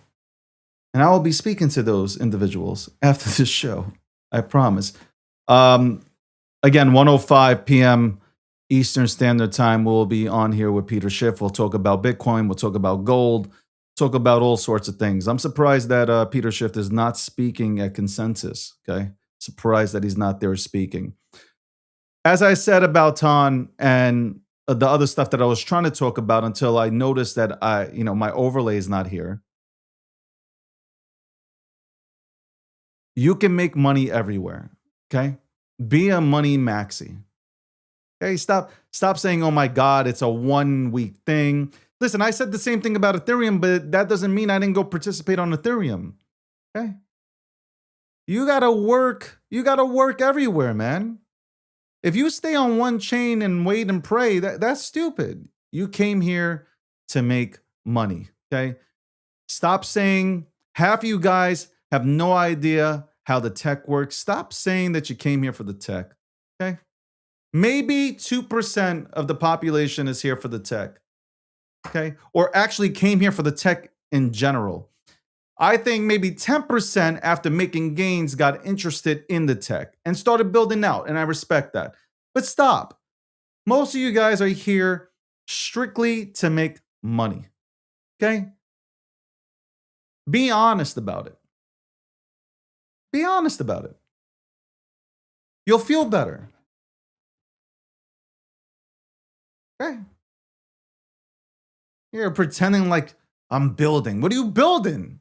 And I will be speaking to those individuals after this show. I promise. Again, 1:05 p.m. Eastern Standard Time, we'll be on here with Peter Schiff. We'll talk about Bitcoin. We'll talk about gold. Talk about all sorts of things. I'm surprised that Peter Schiff is not speaking at Consensus. Okay, surprised that he's not there speaking. As I said about Ton and the other stuff that I was trying to talk about until I noticed that my overlay is not here. You can make money everywhere, okay? Be a money maxi. Okay, stop saying, oh my God, it's a 1 week thing. Listen, I said the same thing about Ethereum, but that doesn't mean I didn't go participate on Ethereum, okay? You gotta work everywhere, man. If you stay on one chain and wait and pray, that's stupid. You came here to make money, okay? Stop saying, half of you guys have no idea how the tech works. Stop saying that you came here for the tech, okay? Maybe 2% of the population is here for the tech, okay? Or actually came here for the tech in general. I think maybe 10% after making gains got interested in the tech and started building out, and I respect that. But stop. Most of you guys are here strictly to make money, okay? Be honest about it. Be honest about it. You'll feel better. Okay? You're pretending like I'm building. What are you building?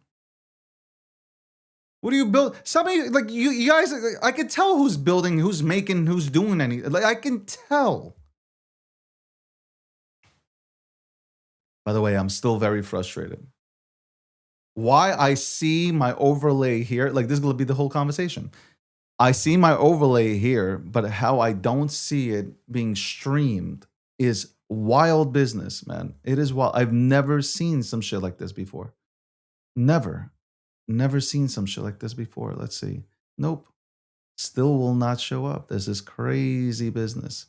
What do you build? Somebody like you guys, I can tell who's building, who's making, who's doing anything. Like I can tell. By the way, I'm still very frustrated. Why I see my overlay here, like this is gonna be the whole conversation. I see my overlay here, but how I don't see it being streamed is wild business, man. It is wild. I've never seen some shit like this before. Never. Never seen some shit like this before. Let's see. Nope. Still will not show up. This is crazy business.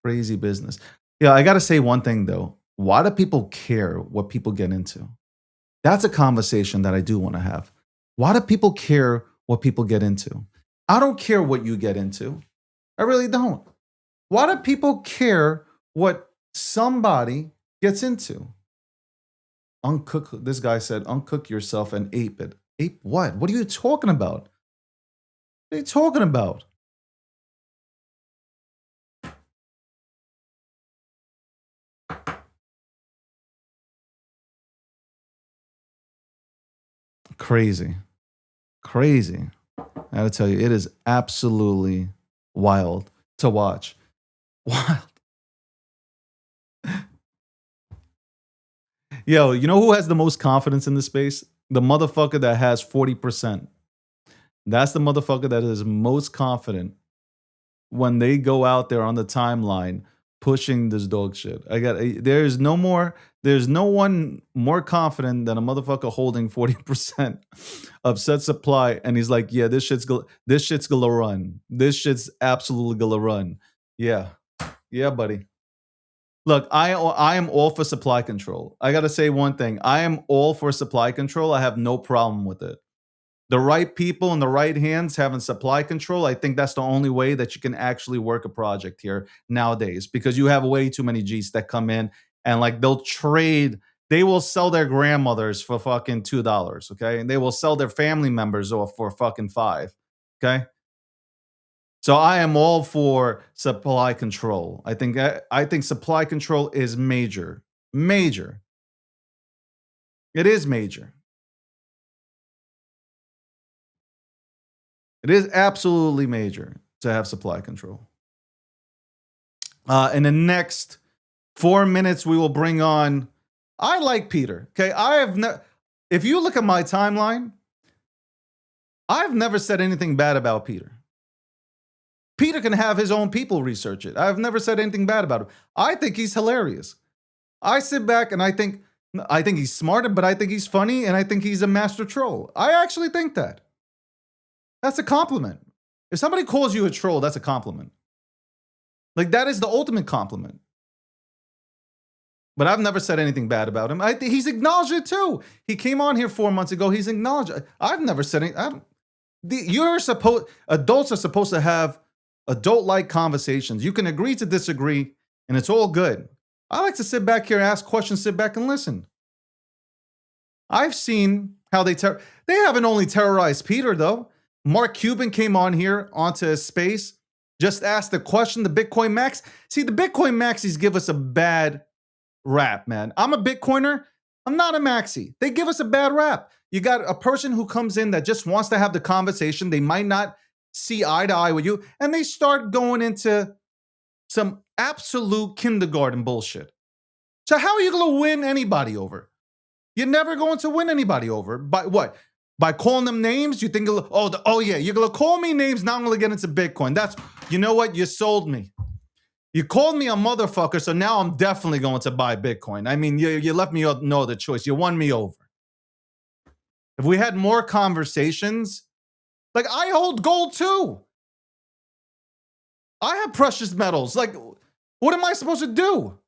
Crazy business. Yeah, I gotta say one thing though. Why do people care what people get into? That's a conversation that I do want to have. Why do people care what people get into? I don't care what you get into. I really don't. Why do people care what somebody gets into? Uncook, this guy said, uncook yourself and ape it. Ape what? What are you talking about? What are you talking about? Crazy. Crazy. I gotta tell you, it is absolutely wild to watch. Wild. Yo, you know who has the most confidence in this space? The motherfucker that has 40%. That's the motherfucker that is most confident when they go out there on the timeline pushing this dog shit. There's no one more confident than a motherfucker holding 40% of set supply, and he's like, yeah, this shit's gonna run. This shit's absolutely gonna run. Yeah, buddy. Look, I am all for supply control. I gotta say one thing. I am all for supply control. I have no problem with it. The right people in the right hands having supply control, I think that's the only way that you can actually work a project here nowadays, because you have way too many G's that come in and like they will sell their grandmothers for fucking $2, okay? And they will sell their family members off for fucking $5, okay? So I am all for supply control. I think supply control is major. Major. It is major. It is absolutely major to have supply control. In the next 4 minutes, we will bring on. I like Peter. Okay, if you look at my timeline, I've never said anything bad about Peter. Peter can have his own people research it. I've never said anything bad about him. I think he's hilarious. I sit back and I think he's smart, but I think he's funny, and I think he's a master troll. I actually think that. That's a compliment. If somebody calls you a troll, that's a compliment. Like, that is the ultimate compliment. But I've never said anything bad about him. He's acknowledged it too. He came on here 4 months ago. He's acknowledged it. I've never said anything. Adults are supposed to have adult-like conversations. You can agree to disagree, and it's all good. I like to sit back here, ask questions, sit back and listen. I've seen how they haven't only terrorized Peter, though. Mark Cuban came on here onto his space, just asked the question, the Bitcoin Max. See, the Bitcoin Maxis give us a bad rap, man. I'm a Bitcoiner. I'm not a Maxi. They give us a bad rap. You got a person who comes in that just wants to have the conversation. They might not see eye to eye with you, and they start going into some absolute kindergarten bullshit. So how are you going to win anybody over? You're never going to win anybody over. By what? By calling them names? You think, oh yeah, you're going to call me names, now I'm going to get into Bitcoin. You know what? You sold me. You called me a motherfucker, so now I'm definitely going to buy Bitcoin. I mean, you left me no other choice. You won me over. If we had more conversations, like, I hold gold too. I have precious metals. Like, what am I supposed to do?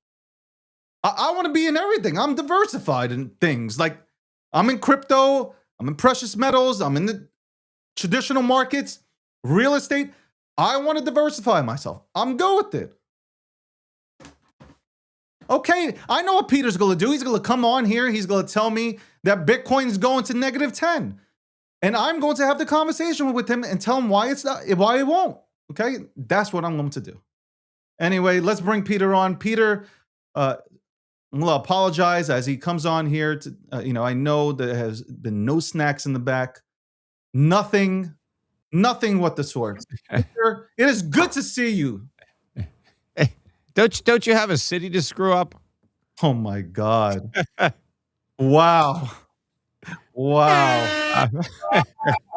I want to be in everything. I'm diversified in things. Like, I'm in crypto, I'm in precious metals, I'm in the traditional markets, real estate. I want to diversify myself. I'm good with it. Okay, I know what Peter's going to do. He's going to come on here. He's going to tell me that Bitcoin's going to -10. And I'm going to have the conversation with him and tell him why it won't. Okay, that's what I'm going to do. Anyway, let's bring Peter on. Peter, I'm going to apologize as he comes on here. I know there has been no snacks in the back. Nothing what the sort. Peter, it is good to see you. Hey, don't you have a city to screw up? Oh my God. Wow. Wow. Uh,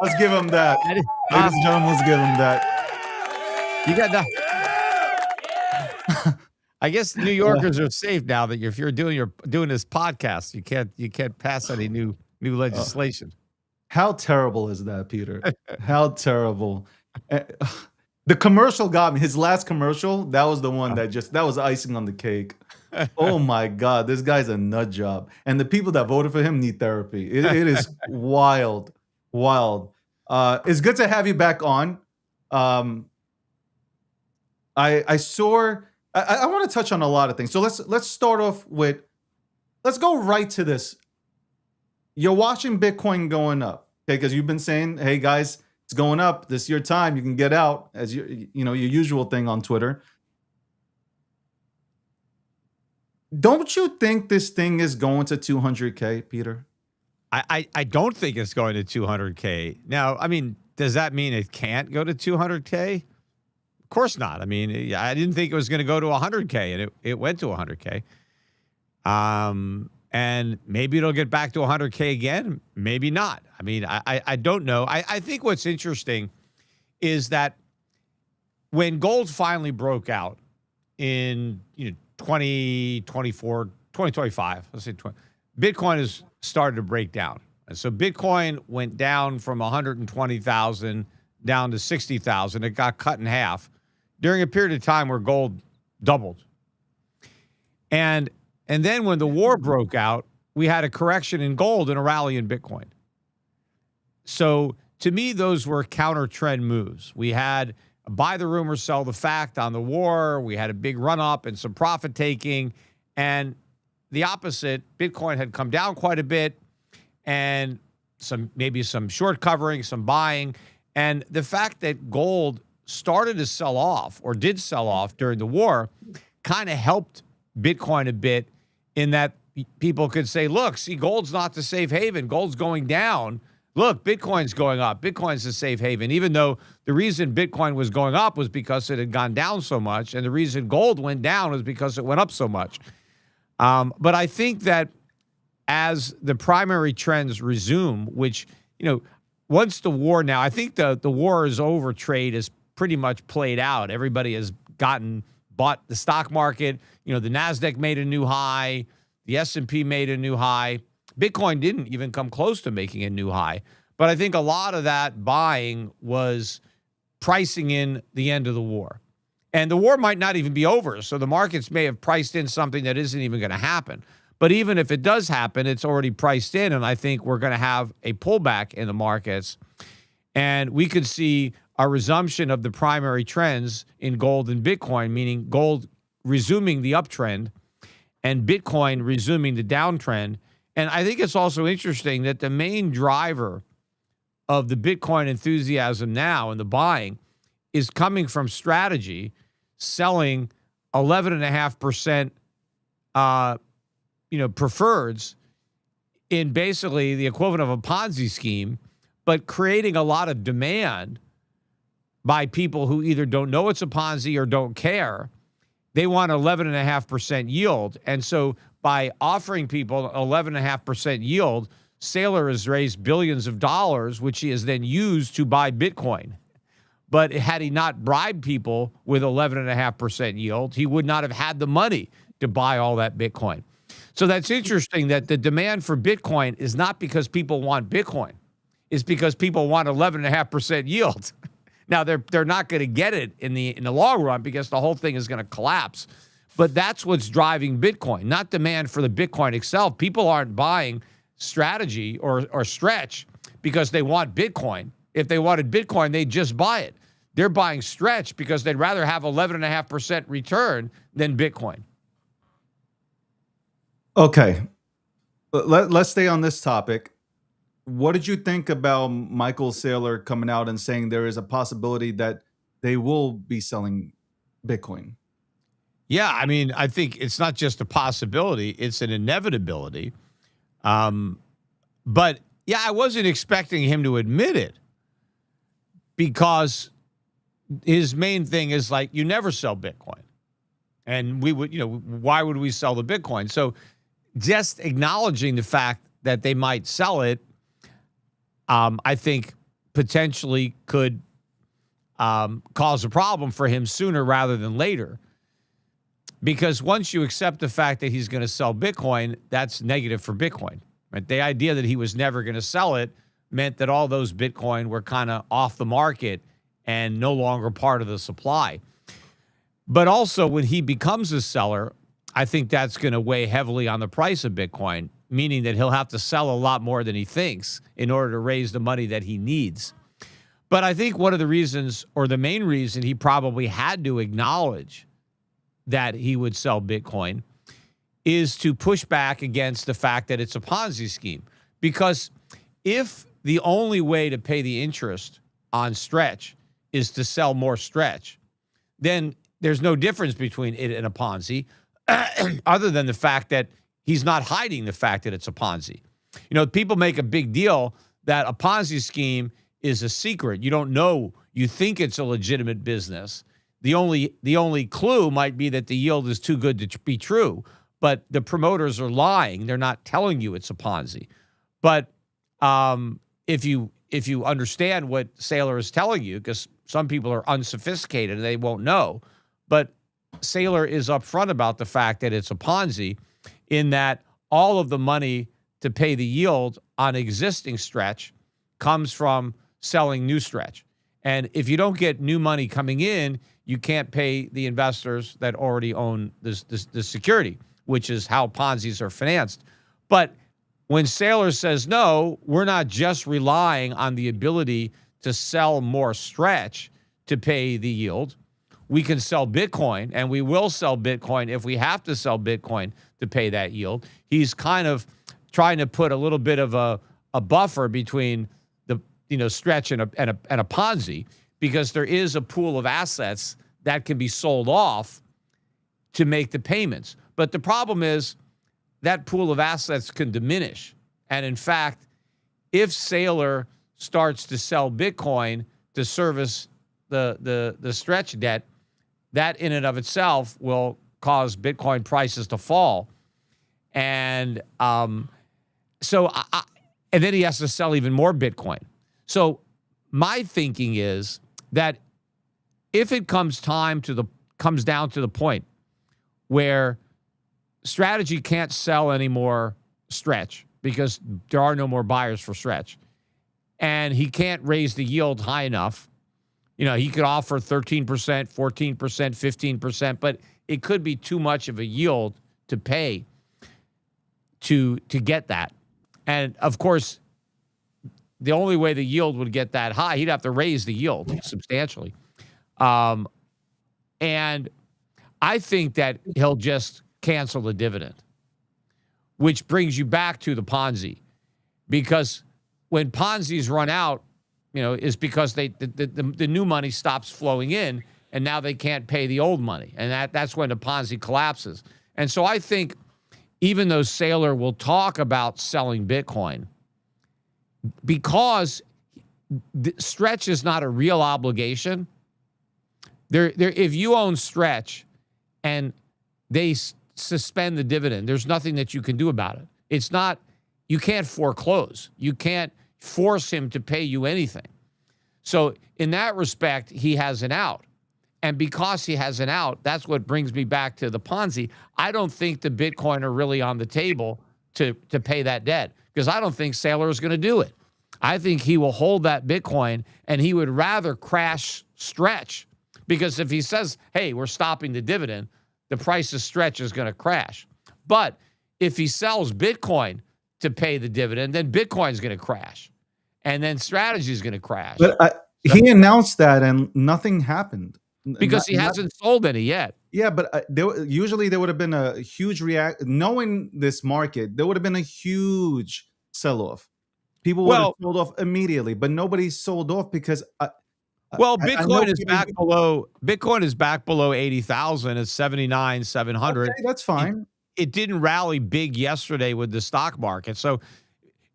Let's give him that. that is- Ladies and gentlemen, let's give him that. you got the. I guess New Yeah. Yorkers are safe now that if you're doing this podcast, you can't pass any new legislation. How terrible is that, Peter? How terrible. Eh, The commercial got me. His last commercial, that was the one that was icing on the cake. Oh my God, this guy's a nut job. And the people that voted for him need therapy. It is wild, wild. It's good to have you back on. Um, I saw. I want to touch on a lot of things. So let's start off with. Let's go right to this. You're watching Bitcoin going up, okay? Because you've been saying, "Hey guys, it's going up. This is your time. You can get out," as your your usual thing on Twitter. Don't you think this thing is going to 200K, Peter? I don't think it's going to 200K. Now, I mean, does that mean it can't go to 200K? Of course not. I mean, I didn't think it was going to go to 100K, and it went to 100K. And maybe it'll get back to 100K again. Maybe not. I mean, I don't know. I think what's interesting is that when gold finally broke out in 2024, 2025, let's say 20, Bitcoin has started to break down. And so Bitcoin went down from 120,000 down to 60,000. It got cut in half during a period of time where gold doubled. And then when the war broke out, we had a correction in gold and a rally in Bitcoin. So to me, those were counter trend moves. We had a buy the rumor, sell the fact on the war. We had a big run up and some profit taking. And the opposite, Bitcoin had come down quite a bit and maybe some short covering, some buying. And the fact that gold started to sell off or did sell off during the war kind of helped Bitcoin a bit in that people could say, look, see, gold's not the safe haven. Gold's going down. Look, Bitcoin's going up. Bitcoin's the safe haven, even though the reason Bitcoin was going up was because it had gone down so much. And the reason gold went down was because it went up so much. But I think that as the primary trends resume, which, once the war now, I think the war is over, trade is pretty much played out. Everybody has bought the stock market. The NASDAQ made a new high. The S&P made a new high. Bitcoin didn't even come close to making a new high. But I think a lot of that buying was pricing in the end of the war. And the war might not even be over. So the markets may have priced in something that isn't even going to happen. But even if it does happen, it's already priced in. And I think we're going to have a pullback in the markets. And we could see a resumption of the primary trends in gold and Bitcoin, meaning gold resuming the uptrend and Bitcoin resuming the downtrend. And I think it's also interesting that the main driver of the Bitcoin enthusiasm now and the buying is coming from strategy, selling 11.5%, preferreds in basically the equivalent of a Ponzi scheme, but creating a lot of demand by people who either don't know it's a Ponzi or don't care. They want 11.5% yield. And so by offering people 11.5% yield, Saylor has raised billions of dollars, which he has then used to buy Bitcoin. But had he not bribed people with 11.5% yield, he would not have had the money to buy all that Bitcoin. So that's interesting that the demand for Bitcoin is not because people want Bitcoin. It's because people want 11.5% yield. Now, they're not going to get it in the long run because the whole thing is going to collapse. But that's what's driving Bitcoin, not demand for the Bitcoin itself. People aren't buying strategy or stretch because they want Bitcoin. If they wanted Bitcoin, they'd just buy it. They're buying stretch because they'd rather have 11.5% return than Bitcoin. Okay. Let's stay on this topic. What did you think about Michael Saylor coming out and saying there is a possibility that they will be selling Bitcoin? Yeah, I mean, I think it's not just a possibility, it's an inevitability. But yeah, I wasn't expecting him to admit it because his main thing is like, you never sell Bitcoin. And we would, why would we sell the Bitcoin? So just acknowledging the fact that they might sell it, I think potentially could cause a problem for him sooner rather than later. Because once you accept the fact that he's going to sell Bitcoin, that's negative for Bitcoin. Right? The idea that he was never going to sell it meant that all those Bitcoin were kind of off the market and no longer part of the supply. But also, when he becomes a seller, I think that's going to weigh heavily on the price of Bitcoin, meaning that he'll have to sell a lot more than he thinks in order to raise the money that he needs. But I think one of the reasons, or the main reason, he probably had to acknowledge that he would sell Bitcoin is to push back against the fact that it's a Ponzi scheme. Because if the only way to pay the interest on Stretch is to sell more Stretch, then there's no difference between it and a Ponzi other than the fact that he's not hiding the fact that it's a Ponzi. People make a big deal that a Ponzi scheme is a secret. You don't know. You think it's a legitimate business. The only clue might be that the yield is too good to be true, but the promoters are lying. They're not telling you it's a Ponzi. But if you understand what Saylor is telling you, because some people are unsophisticated and they won't know, but Saylor is upfront about the fact that it's a Ponzi, in that all of the money to pay the yield on existing Stretch comes from selling new Stretch. And if you don't get new money coming in, you can't pay the investors that already own this security, which is how Ponzi's are financed. But when Saylor says, no, we're not just relying on the ability to sell more Stretch to pay the yield. We can sell Bitcoin, and we will sell Bitcoin if we have to sell Bitcoin to pay that yield. He's kind of trying to put a little bit of a buffer between the Stretch and a Ponzi, because there is a pool of assets that can be sold off to make the payments. But the problem is that pool of assets can diminish. And in fact, if Saylor starts to sell Bitcoin to service the Stretch debt, that in and of itself will cause Bitcoin prices to fall. And and then he has to sell even more Bitcoin. So my thinking is that if it comes down to the point where Strategy can't sell any more Stretch because there are no more buyers for Stretch, and he can't raise the yield high enough, he could offer 13%, 14%, 15%, but it could be too much of a yield to pay to get that. And of course, the only way the yield would get that high, he'd have to raise the yield substantially. And I think that he'll just cancel the dividend, which brings you back to the Ponzi. Because when Ponzi's run out, is because the new money stops flowing in, and now they can't pay the old money. And that's when the Ponzi collapses. And so I think even though Saylor will talk about selling Bitcoin, because Stretch is not a real obligation, if you own Stretch and they suspend the dividend, there's nothing that you can do about it. It's not, you can't foreclose. You can't force him to pay you anything. So in that respect, he has an out. And because he has an out, that's what brings me back to the Ponzi. I don't think the Bitcoin are really on the table to pay that debt, because I don't think Saylor is going to do it. I think he will hold that Bitcoin, and he would rather crash Stretch, because if he says, hey, we're stopping the dividend, the price of Stretch is going to crash. But if he sells Bitcoin to pay the dividend, then Bitcoin's going to crash, and then Strategy is going to crash. But he announced that, and nothing happened. Because he hasn't sold any yet. Yeah, but usually there would have been a huge knowing this market, there would have been a huge sell-off. People would have sold off immediately, but nobody sold off because Bitcoin is back below. Bitcoin is back below 80,000. It's 79,700. Okay, that's fine. It didn't rally big yesterday with the stock market. So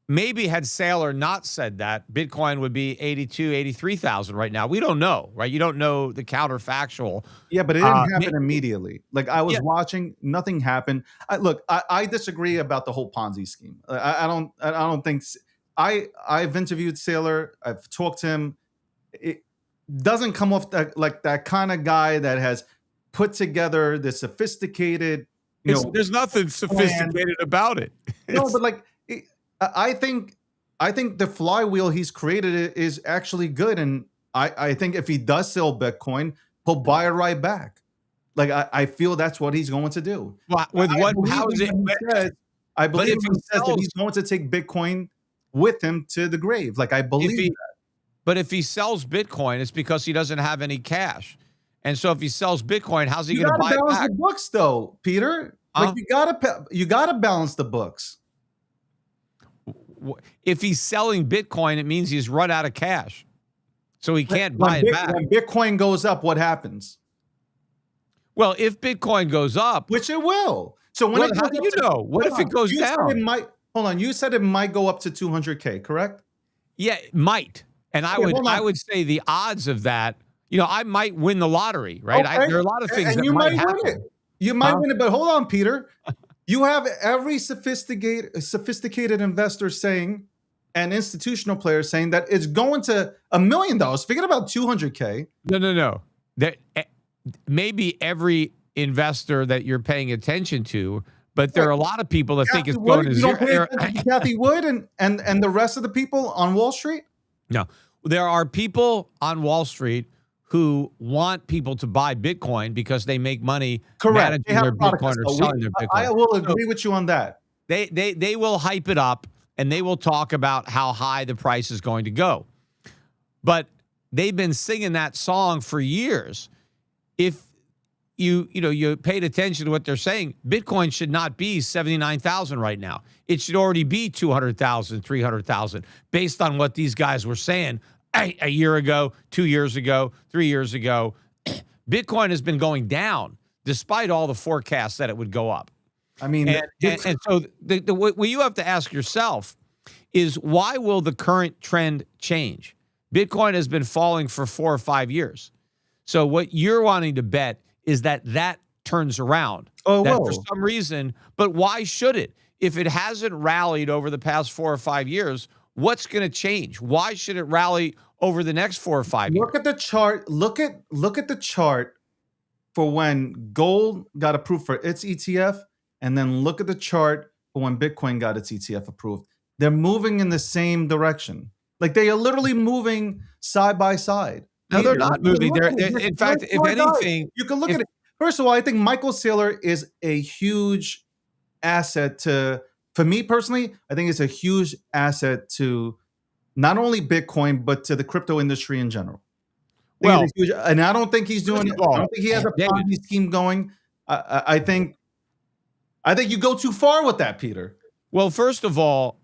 maybe had Saylor not said that, Bitcoin would be 82, 83,000 right now. We don't know, right? You don't know the counterfactual. Yeah, but it didn't happen immediately. Like I was Yeah. watching, nothing happened. Look, I disagree about the whole Ponzi scheme. I don't think. I've interviewed Saylor. I've talked to him. It doesn't come off like that kind of guy that has put together this sophisticated. There's nothing sophisticated about it. No, but like I think the flywheel he's created is actually good, and I think if he does sell Bitcoin, he'll buy it right back. Like I feel that's what he's going to do. Well, with what? How is it? I believe if he says that he's going to take Bitcoin with him to the grave. Like I believe that. But if he sells Bitcoin, it's because he doesn't have any cash. And so if he sells Bitcoin, how's he going to buy it back? The books, though, Peter. Like you gotta balance the books. If he's selling Bitcoin, it means he's run out of cash, so he can't buy it back. When Bitcoin goes up, what happens? Well, if Bitcoin goes up, which it will. So when how do you know? What if it goes down? Hold on. You said it might go up to 200K, correct? Yeah, it might. And I would say the odds of that, I might win the lottery, right? Okay. There are a lot of things and that you might win happen. it. You might win it, but hold on, Peter. You have every sophisticated investor saying, and institutional players saying that it's going to $1 million. Forget about 200K. No. Maybe every investor that you're paying attention to, but there are a lot of people that think it's going to zero. Kathy Wood and the rest of the people on Wall Street? No, there are people on Wall Street who want people to buy Bitcoin because they make money managing their Bitcoin or selling their Bitcoin. I will agree with you on that. They will hype it up and they will talk about how high the price is going to go. But they've been singing that song for years. If you paid attention to what they're saying, Bitcoin should not be 79,000 right now. It should already be 200,000, 300,000 based on what these guys were saying a year ago, 2 years ago, 3 years ago. Bitcoin has been going down despite all the forecasts that it would go up. I mean, and so what you have to ask yourself is, why will the current trend change? Bitcoin has been falling for 4 or 5 years. So what you're wanting to bet is that turns around. For some reason, but why should it? If it hasn't rallied over the past 4 or 5 years, what's going to change? Why should it rally over the next 4 or 5 years? Look at the chart. Look at the chart for when gold got approved for its ETF, and then look at the chart for when Bitcoin got its ETF approved. They're moving in the same direction. Like they are literally moving side by side. No, they're not moving. In fact, if anything, you can look at it. First of all, I think Michael Saylor is a huge asset for me personally. I think it's a huge asset to not only Bitcoin, but to the crypto industry in general. And I don't think he's doing it. I don't think he has a Ponzi scheme going. I think you go too far with that, Peter. Well, first of all,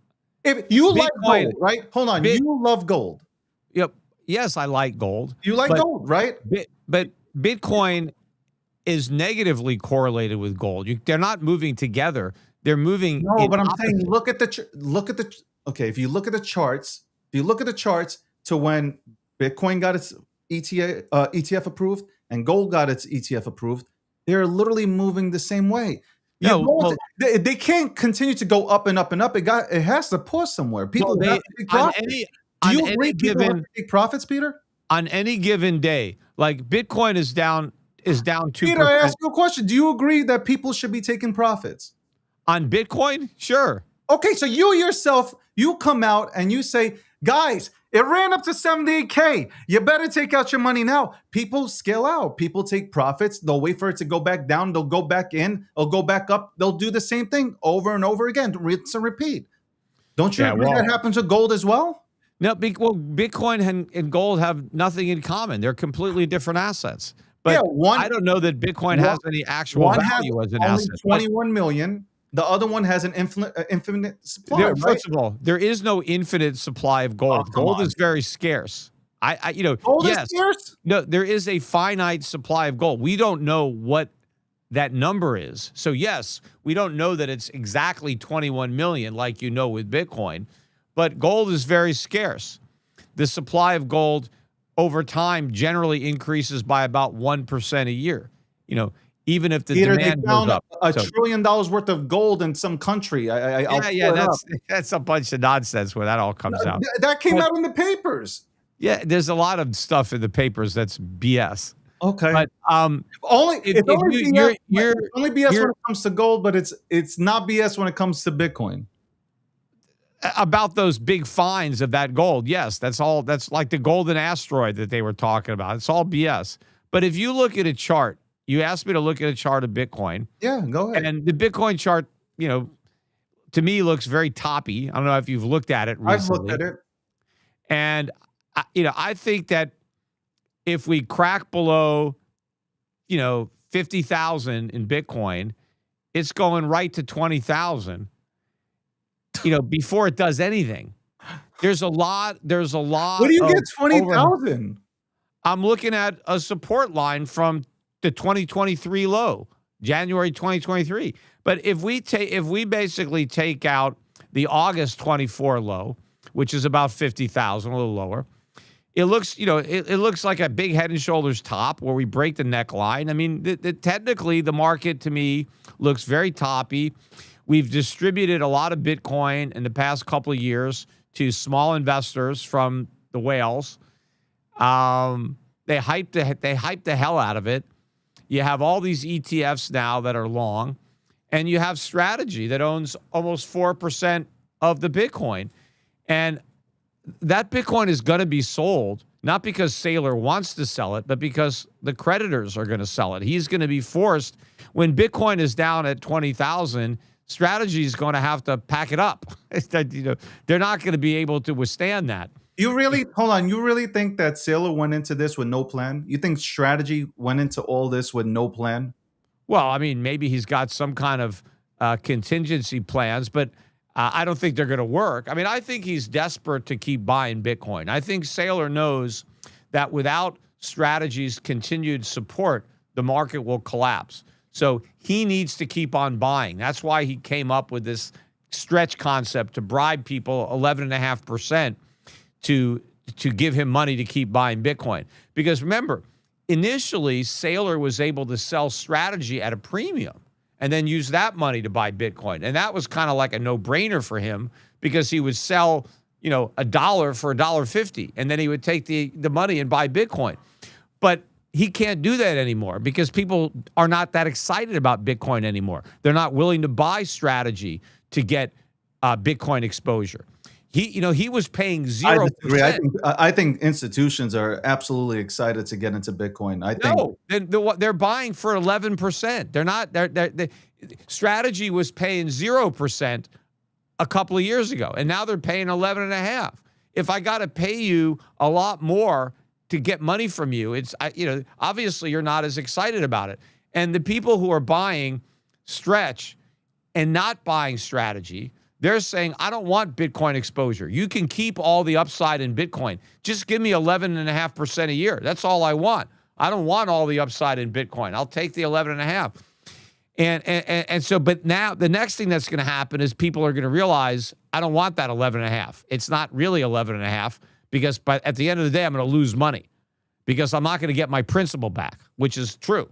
if you like gold, right? Hold on. You love gold. Yep. Yes, I like gold. You like gold, right? But Bitcoin is negatively correlated with gold. They're not moving together. They're moving. No, but I'm saying look at the okay. If you look at the charts, to when Bitcoin got its ETF approved and gold got its ETF approved, they're literally moving the same way. They can't continue to go up and up and up. It has to pause somewhere. People have to take profits. Do you agree people have to take profits, Peter? On any given day, like Bitcoin is down 2%. Peter, I ask you a question. Do you agree that people should be taking profits? On Bitcoin? Sure. Okay, so you yourself, you come out and you say, guys, it ran up to 78K. You better take out your money now. People scale out. People take profits. They'll wait for it to go back down. They'll go back in. They'll go back up. They'll do the same thing over and over again. Rinse and repeat. Don't you agree that happens with gold as well? No, Bitcoin and gold have nothing in common. They're completely different assets. But I don't know that Bitcoin has any actual value as an asset. 21 million. The other one has an infinite supply. First of all, there is no infinite supply of gold. Gold is very scarce. Gold is scarce? No, there is a finite supply of gold. We don't know what that number is. So yes, we don't know that it's exactly 21 million like with Bitcoin. but gold is very scarce. The supply of gold over time generally increases by about 1% a year. Even if the Peter, they demand goes found up. a So, $1 trillion worth of gold in some country. I'll yeah, pull it up. that's a bunch of nonsense where that all comes out. That came But out in the papers. yeah, there's a lot of stuff in the papers that's BS. Okay. But Only if, it's if only you BS. you're It's only BS you're when it comes to gold, but it's not BS when it comes to Bitcoin. about those big finds of that gold, yes, that's all. That's like the golden asteroid that they were talking about. It's all BS. But if you look at a chart, you asked me to look at a chart of Bitcoin, Yeah, go ahead. and the Bitcoin chart, to me looks very toppy. I don't know if you've looked at it recently. I've looked at it. And I think that if we crack below, 50,000 in Bitcoin, it's going right to 20,000. Before it does anything. There's a lot. Where do you get 20,000? I'm looking at a support line from the 2023 low, January 2023. But if we basically take out the August 24 low, which is about 50,000, a little lower, it looks, it looks like a big head and shoulders top where we break the neckline. I mean, technically the market to me looks very toppy. We've distributed a lot of Bitcoin in the past couple of years to small investors from the whales. They hyped the hell out of it. You have all these ETFs now that are long, and you have Strategy that owns almost 4% of the Bitcoin. And that Bitcoin is going to be sold, not because Saylor wants to sell it, but because the creditors are going to sell it. He's going to be forced. When Bitcoin is down at 20,000, Strategy is going to have to pack it up. They're not going to be able to withstand that. You really think that Saylor went into this with no plan? You think Strategy went into all this with no plan? Well, I mean, maybe he's got some kind of contingency plans, but I don't think they're going to work. I mean, I think he's desperate to keep buying Bitcoin. I think Saylor knows that without Strategy's continued support, the market will collapse. So he needs to keep on buying. That's why he came up with this stretch concept to bribe people 11.5% to give him money to keep buying Bitcoin. Because remember, initially, Saylor was able to sell Strategy at a premium and then use that money to buy Bitcoin. And that was kind of like a no-brainer for him because he would sell, $1 for $1.50, and then he would take the money and buy Bitcoin. But he can't do that anymore because people are not that excited about Bitcoin anymore. They're not willing to buy Strategy to get Bitcoin exposure. He was paying 0%. I disagree. I think institutions are absolutely excited to get into Bitcoin. They're buying for 11%. They're not. Strategy was paying 0% a couple of years ago, and now they're paying 11.5%. If I got to pay you a lot more to get money from you, obviously you're not as excited about it. And the people who are buying Stretch and not buying Strategy, they're saying, I don't want Bitcoin exposure. You can keep all the upside in Bitcoin. Just give me 11.5% a year. That's all I want. I don't want all the upside in Bitcoin. I'll take the 11.5. And so, but now the next thing that's going to happen is people are going to realize, I don't want that 11.5. It's not really 11.5 because at the end of the day, I'm going to lose money because I'm not going to get my principal back, which is true.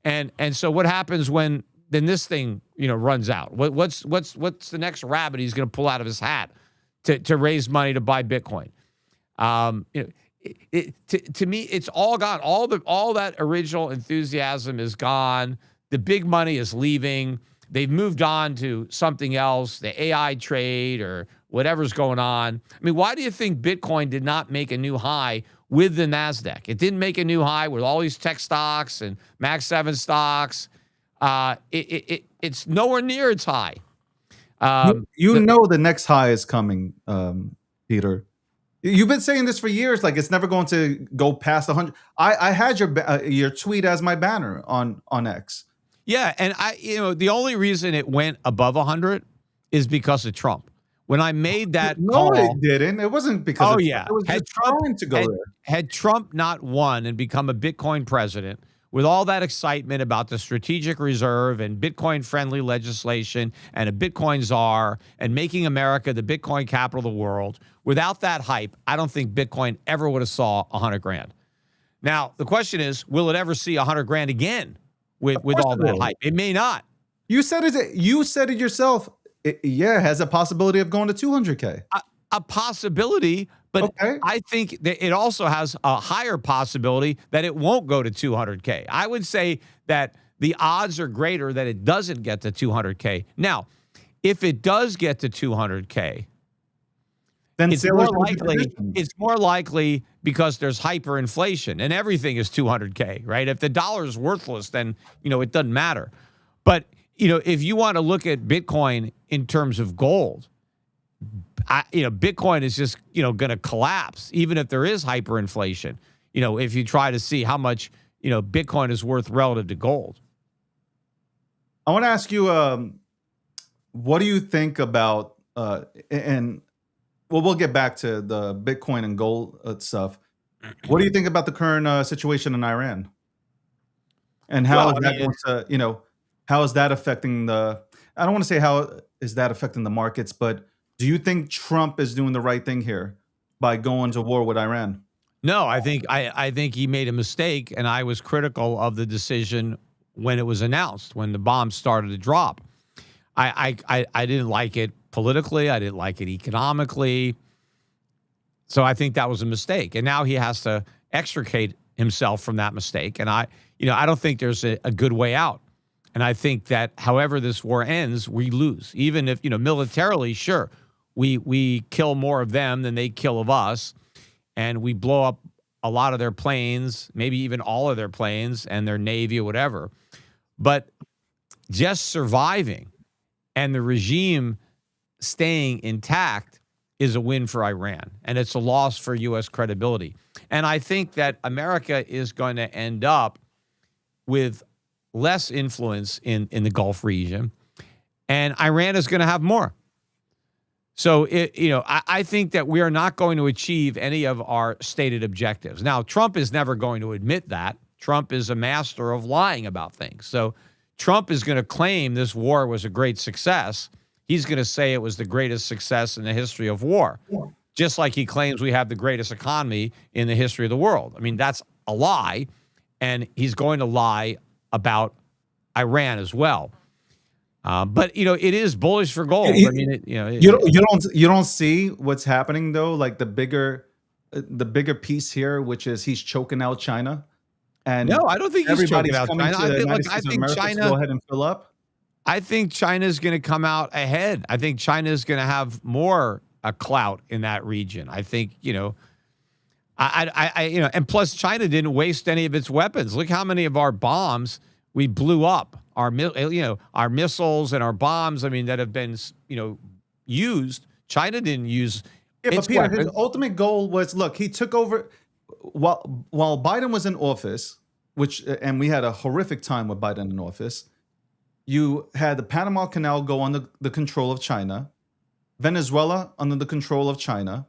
And so what happens when then this thing, runs out? What's the next rabbit he's going to pull out of his hat to raise money to buy Bitcoin? To me, it's all gone. All that original enthusiasm is gone. The big money is leaving. They've moved on to something else, the AI trade or whatever's going on. I mean, why do you think Bitcoin did not make a new high with the NASDAQ? It didn't make a new high with all these tech stocks and Mag 7 stocks. It's nowhere near its high. The next high is coming, Peter. You've been saying this for years, like it's never going to go past 100. I had your tweet as my banner on X. Yeah, and the only reason it went above 100 is because of Trump. When I made that call, it didn't. It wasn't because. Oh of yeah, Trump. It was just trying to go there. Had Trump not won and become a Bitcoin president, with all that excitement about the strategic reserve and Bitcoin-friendly legislation and a Bitcoin czar and making America the Bitcoin capital of the world, without that hype, I don't think Bitcoin ever would have saw 100 grand. Now, the question is, will it ever see 100 grand again with all that hype? It may not. You said it. You said it yourself. It has a possibility of going to 200K. A possibility, but Okay. I think that it also has a higher possibility that it won't go to 200K. I would say that the odds are greater that it doesn't get to 200K. Now, if it does get to 200K, Then it's more likely because there's hyperinflation and everything is 200K, right? If the dollar is worthless, then, it doesn't matter. But, if you want to look at Bitcoin in terms of gold, Bitcoin is just, going to collapse, even if there is hyperinflation, if you try to see how much, Bitcoin is worth relative to gold. I want to ask you, what do you think about, we'll get back to the Bitcoin and gold stuff. What do you think about the current situation in Iran? And how how is that affecting I don't want to say how is that affecting the markets, but do you think Trump is doing the right thing here by going to war with Iran? No, I think he made a mistake, and I was critical of the decision when it was announced, when the bombs started to drop. I didn't like it politically. I didn't like it economically. So I think that was a mistake. And now he has to extricate himself from that mistake. And I don't think there's a good way out. And I think that however this war ends, we lose. Even if, militarily, sure, we kill more of them than they kill of us. And we blow up a lot of their planes, maybe even all of their planes and their Navy or whatever. But just surviving and the regime staying intact is a win for Iran. And it's a loss for U.S. credibility. And I think that America is going to end up with less influence in the Gulf region, and Iran is going to have more. So, I think that we are not going to achieve any of our stated objectives. Now, Trump is never going to admit that. Trump is a master of lying about things. So Trump is going to claim this war was a great success. He's going to say it was the greatest success in the history of war, just like he claims we have the greatest economy in the history of the world. I mean, that's a lie, and he's going to lie about Iran as well. But it is bullish for gold. I mean, you don't see what's happening though. Like the bigger piece here, which is he's choking out China. And no, I don't think he's choking out China. I think China. Go ahead and fill up. I think China is going to come out ahead. I think China is going to have more clout in that region. I think and plus China didn't waste any of its weapons. Look how many of our bombs we blew up. Our missiles and our bombs. I mean, that have been used. China didn't use. Yeah, but Peter, his ultimate goal was he took over while Biden was in office, and we had a horrific time with Biden in office. You had the Panama Canal go under the control of China, Venezuela under the control of China.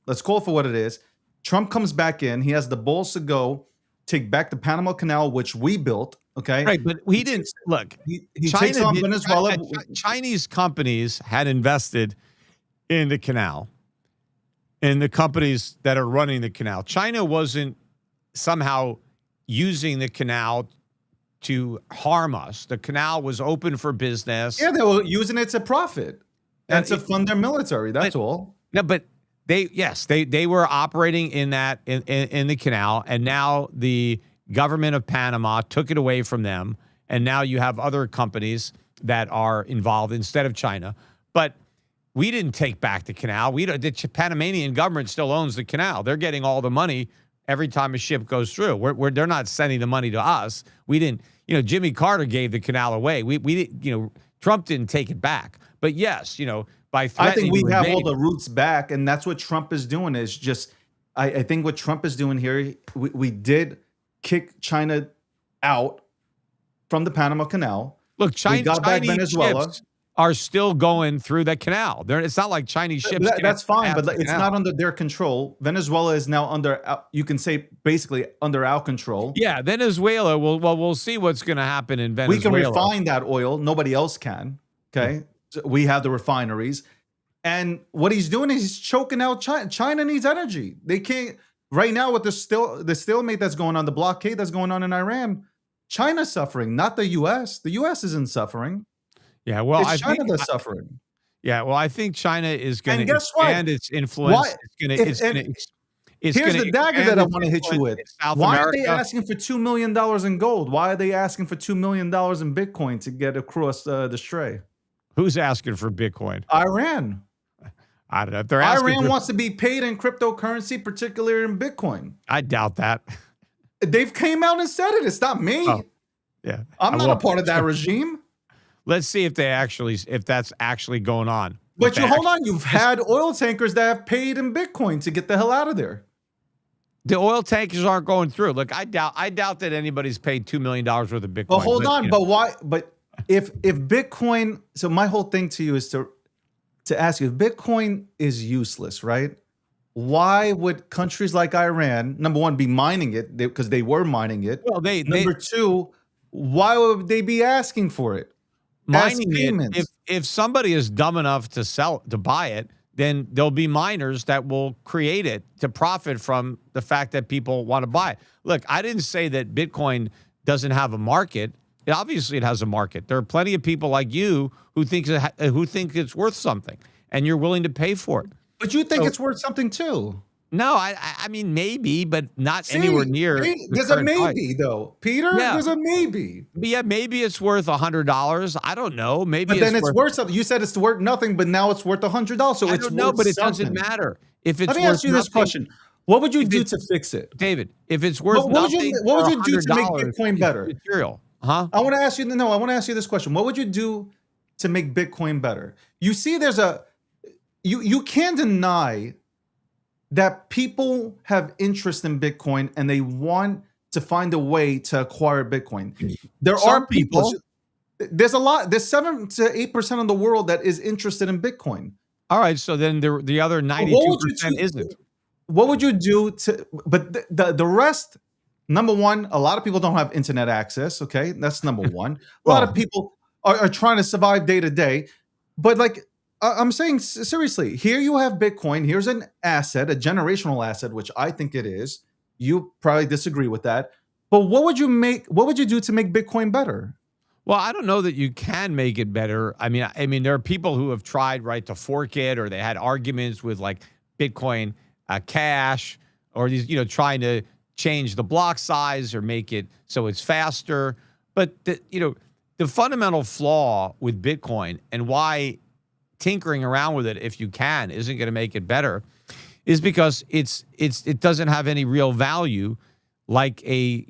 Let's call it for what it is. Trump comes back in. He has the balls to go take back the Panama Canal, which we built. Okay, right, but he didn't look. He takes on Venezuela. Chinese companies had invested in the canal, in the companies that are running the canal. China wasn't somehow using the canal to harm us. The canal was open for business. Yeah, they were using it to profit and to fund their military. That's all. No, but they were operating in that in the canal, and now the government of Panama took it away from them, and now you have other companies that are involved instead of China. But we didn't take back the canal. The Panamanian government still owns the canal. They're getting all the money every time a ship goes through. They're not sending the money to us. We didn't. Jimmy Carter gave the canal away. We didn't. Trump didn't take it back. But yes, by threatening, I think we have all the roots back, and that's what Trump is doing. Is just, I think what Trump is doing here. We did kick China out from the Panama Canal. Look, we got back Venezuela. Ships are still going through the canal. It's not like Chinese ships. That's fine, but it's canal. not under their control. Venezuela is now under, you can say, basically under our control. Yeah, Venezuela. We'll see what's going to happen in Venezuela. We can refine that oil. Nobody else can. Okay, so we have the refineries, and what he's doing is he's choking out China. China needs energy. They can't right now with the stalemate that's going on, the blockade that's going on in Iran. China's suffering, not the U.S. The U.S. isn't suffering. Yeah, well, it's China that's suffering. Yeah, well, I think China is going to expand its influence. Here's the dagger that I want to hit you with. Why are they asking for $2 million in gold? Why are they asking for $2 million in Bitcoin to get across the strait? Who's asking for Bitcoin? Iran. I don't know. If they're asking Iran wants to be paid in cryptocurrency, particularly in Bitcoin. I doubt that. They've came out and said it. It's not me. Oh, yeah, I'm not a part of that regime. Let's see if that's actually going on. But hold on, you've had oil tankers that have paid in Bitcoin to get the hell out of there. The oil tankers aren't going through. Look, I doubt that anybody's paid $2 million worth of Bitcoin. But hold on, but why? But if Bitcoin, so my whole thing to you is to ask you, if Bitcoin is useless, right? Why would countries like Iran, number one, be mining it because they were mining it? Well, number two, why would they be asking for it? Mining it. If somebody is dumb enough to buy it, then there'll be miners that will create it to profit from the fact that people want to buy it. Look, I didn't say that Bitcoin doesn't have a market. Obviously, it has a market. There are plenty of people like you who think it's worth something, and you're willing to pay for it. But you think it's worth something too? No, I mean maybe, but not anywhere near. There's a maybe though, Peter. Yeah. There's a maybe. Yeah, maybe it's worth $100. I don't know. Maybe, but then it's worth something. You said it's worth nothing, but now it's worth $100. So it's worth but it something. doesn't matter. If it's Let me ask you this question: what would you do to fix it, David? If it's worth nothing, what would you do to make Bitcoin better? Material, huh? I want to ask you. No, I want to ask you this question: what would you do to make Bitcoin better? You see, you can't deny that people have interest in Bitcoin and they want to find a way to acquire Bitcoin. There's a lot. There's 7 to 8% of the world that is interested in Bitcoin. All right, so then the other 92% isn't. What would you do to? But the rest. Number one, a lot of people don't have internet access. Okay, that's number one. A lot of people are trying to survive day to day, but like. I'm saying seriously, here you have Bitcoin. Here's an asset, a generational asset, which I think it is. You probably disagree with that. But what would you do to make Bitcoin better? Well, I don't know that you can make it better. I mean, there are people who have tried, right, to fork it, or they had arguments with like Bitcoin Cash, or these, trying to change the block size or make it so it's faster. But the fundamental flaw with Bitcoin and why tinkering around with it, if you can, isn't going to make it better, is because it doesn't have any real value like a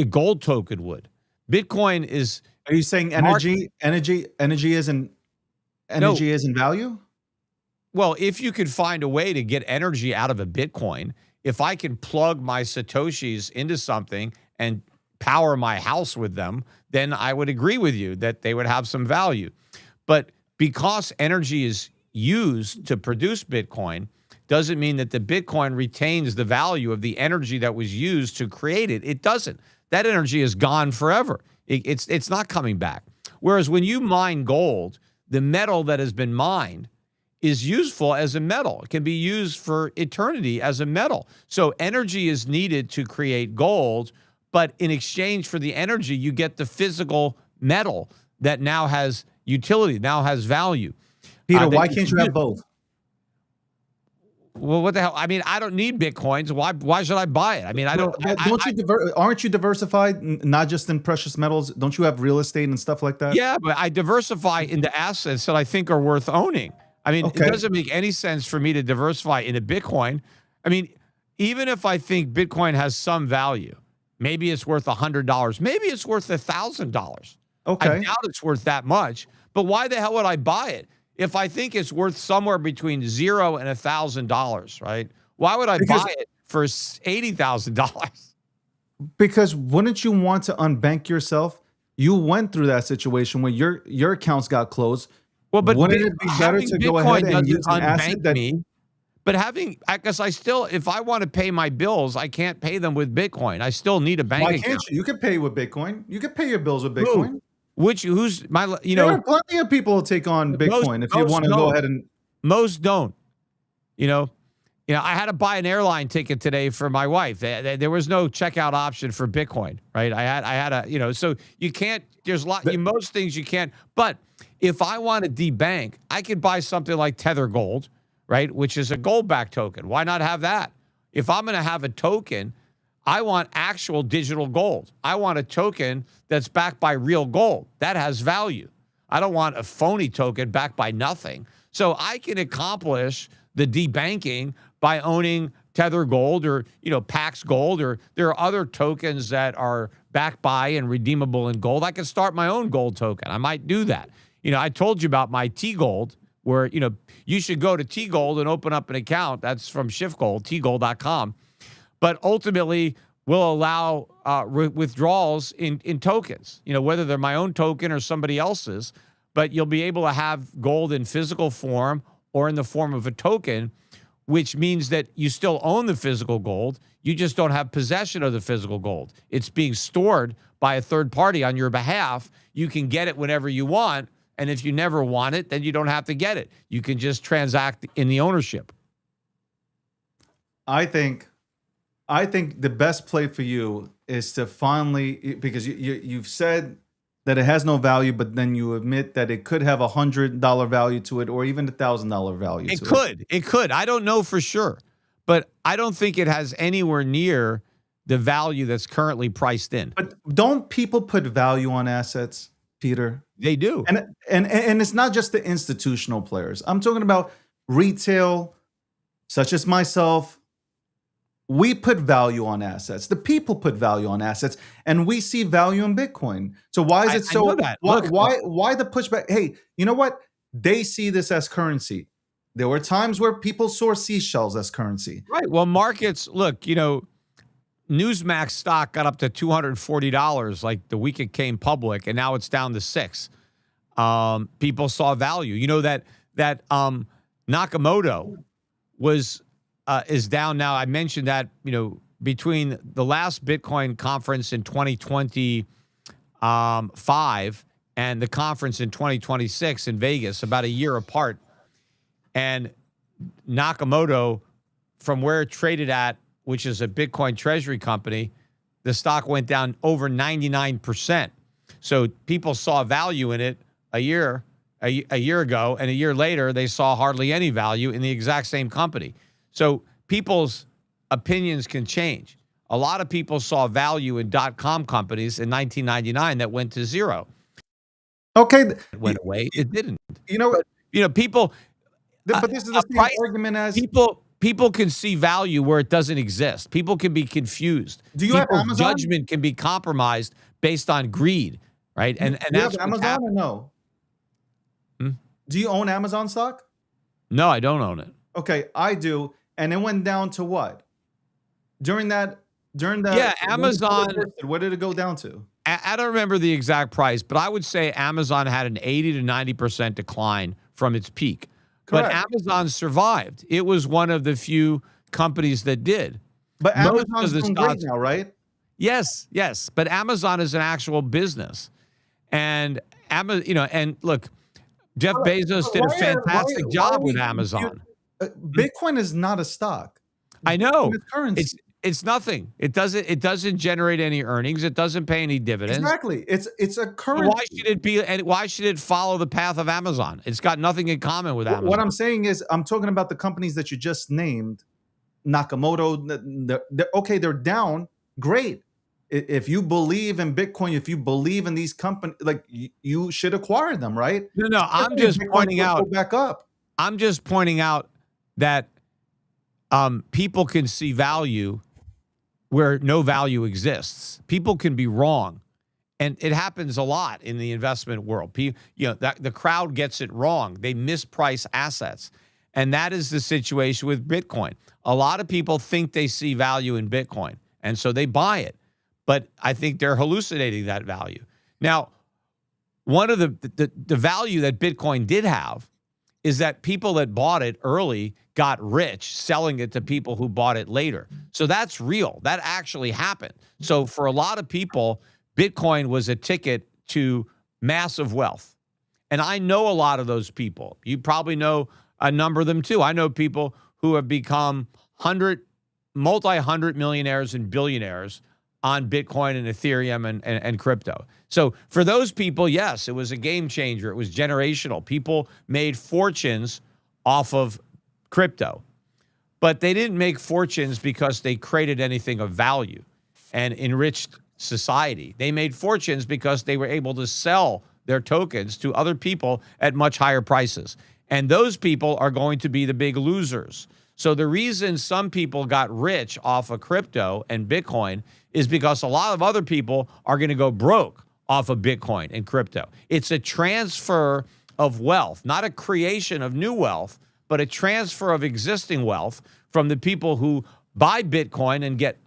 gold token would. Bitcoin is. Are you saying energy isn't value? Well, if you could find a way to get energy out of a Bitcoin, if I can plug my Satoshis into something and power my house with them, then I would agree with you that they would have some value. But because energy is used to produce Bitcoin, doesn't mean that the Bitcoin retains the value of the energy that was used to create it. It doesn't. That energy is gone forever. It's not coming back. Whereas when you mine gold, the metal that has been mined is useful as a metal. It can be used for eternity as a metal. So energy is needed to create gold, but in exchange for the energy, you get the physical metal that now has utility, now has value. Peter, why can't you have both? Well, what the hell? I mean, I don't need Bitcoins. Why should I buy it? I mean, I don't. Aren't you diversified, not just in precious metals? Don't you have real estate and stuff like that? Yeah, but I diversify into assets that I think are worth owning. I mean, It doesn't make any sense for me to diversify into Bitcoin. I mean, even if I think Bitcoin has some value, maybe it's worth $100. Maybe it's worth $1,000. Okay. I doubt it's worth that much. But why the hell would I buy it if I think it's worth somewhere between $0 and $1,000, right? Why would I buy it for $80,000? Because wouldn't you want to unbank yourself? You went through that situation where your accounts got closed. Well, but Wouldn't it be better having to go Bitcoin ahead and doesn't use an asset unbank that me. But I guess I still, if I want to pay my bills, I can't pay them with Bitcoin. I still need a bank why account. can't you? You can pay with Bitcoin. You can pay your bills with Who? Bitcoin. Who's my, There are plenty of people who take on Bitcoin if you want to go ahead and most don't. You know, I had to buy an airline ticket today for my wife. There was no checkout option for Bitcoin, right? I had a, so you can't. There's most things you can't. But if I want to debank, I could buy something like Tether Gold, right, which is a gold-backed token. Why not have that? If I'm going to have a token, I want actual digital gold. I want a token that's backed by real gold. That has value. I don't want a phony token backed by nothing. So I can accomplish the debanking by owning Tether Gold or, Pax Gold, or there are other tokens that are backed by and redeemable in gold. I can start my own gold token. I might do that. I told you about my T Gold, where, you should go to T Gold and open up an account. That's from Schiff Gold, tgold.com. But ultimately, will allow withdrawals in tokens, whether they're my own token or somebody else's. But you'll be able to have gold in physical form or in the form of a token, which means that you still own the physical gold. You just don't have possession of the physical gold. It's being stored by a third party on your behalf. You can get it whenever you want. And if you never want it, then you don't have to get it. You can just transact in the ownership. I think the best play for you is to finally, because you've said that it has no value, but then you admit that it could have $100 value to it, or even $1,000 value to it. It could. I don't know for sure, but I don't think it has anywhere near the value that's currently priced in. But don't people put value on assets, Peter? They do. And it's not just the institutional players. I'm talking about retail, such as myself. We put value on assets. The people put value on assets, and we see value in Bitcoin. So why is it so? I know that. Why the pushback? Hey, you know what? They see this as currency. There were times where people saw seashells as currency. Right. Well, markets, look, Newsmax stock got up to $240 like the week it came public, and now it's down to $6. People saw value. You know that Nakamoto is down now. I mentioned that, between the last Bitcoin conference in 2025 and the conference in 2026 in Vegas, about a year apart. And Nakamoto, from where it traded at, which is a Bitcoin treasury company, the stock went down over 99%. So people saw value in it a year ago, and a year later, they saw hardly any value in the exact same company. So people's opinions can change. A lot of people saw value in .com companies in 1999 that went to zero. Okay, It went away. It didn't. People. People. But this is the same argument as people can see value where it doesn't exist. People can be confused. Do you have Amazon? Judgment can be compromised based on greed, right? And that's have Amazon or no? Do you own Amazon stock? No, I don't own it. Okay, I do. And it went down to what? During that. Yeah, Amazon. What did it go down to? I don't remember the exact price, but I would say Amazon had an 80 to 90% decline from its peak. Correct. But Amazon survived. It was one of the few companies that did. But Amazon's doing great now, right? Yes. But Amazon is an actual business. And and look, Jeff Bezos did a fantastic job with Amazon. Bitcoin is not a stock. I know. It's currency. It's nothing. It doesn't generate any earnings. It doesn't pay any dividends. Exactly. It's a currency. Why should it be? And why should it follow the path of Amazon? It's got nothing in common with Amazon. What I'm saying is, I'm talking about the companies that you just named. Nakamoto. They're down. Great. If you believe in Bitcoin, if you believe in these companies, like you should acquire them, right? No. I'm just pointing out. Go back up. I'm just pointing out that people can see value where no value exists. People can be wrong. And it happens a lot in the investment world. The crowd gets it wrong. They misprice assets. And that is the situation with Bitcoin. A lot of people think they see value in Bitcoin, and so they buy it. But I think they're hallucinating that value. Now, one of the value that Bitcoin did have is that people that bought it early got rich selling it to people who bought it later. So that's real. That actually happened. So for a lot of people, Bitcoin was a ticket to massive wealth. And I know a lot of those people. You probably know a number of them too. I know people who have become multi-hundred millionaires and billionaires on Bitcoin and Ethereum and crypto. So for those people, yes, it was a game changer. It was generational. People made fortunes off of crypto, but they didn't make fortunes because they created anything of value and enriched society. They made fortunes because they were able to sell their tokens to other people at much higher prices. And those people are going to be the big losers. So the reason some people got rich off of crypto and Bitcoin is because a lot of other people are going to go broke off of Bitcoin and crypto. It's a transfer of wealth, not a creation of new wealth, but a transfer of existing wealth from the people who buy Bitcoin and get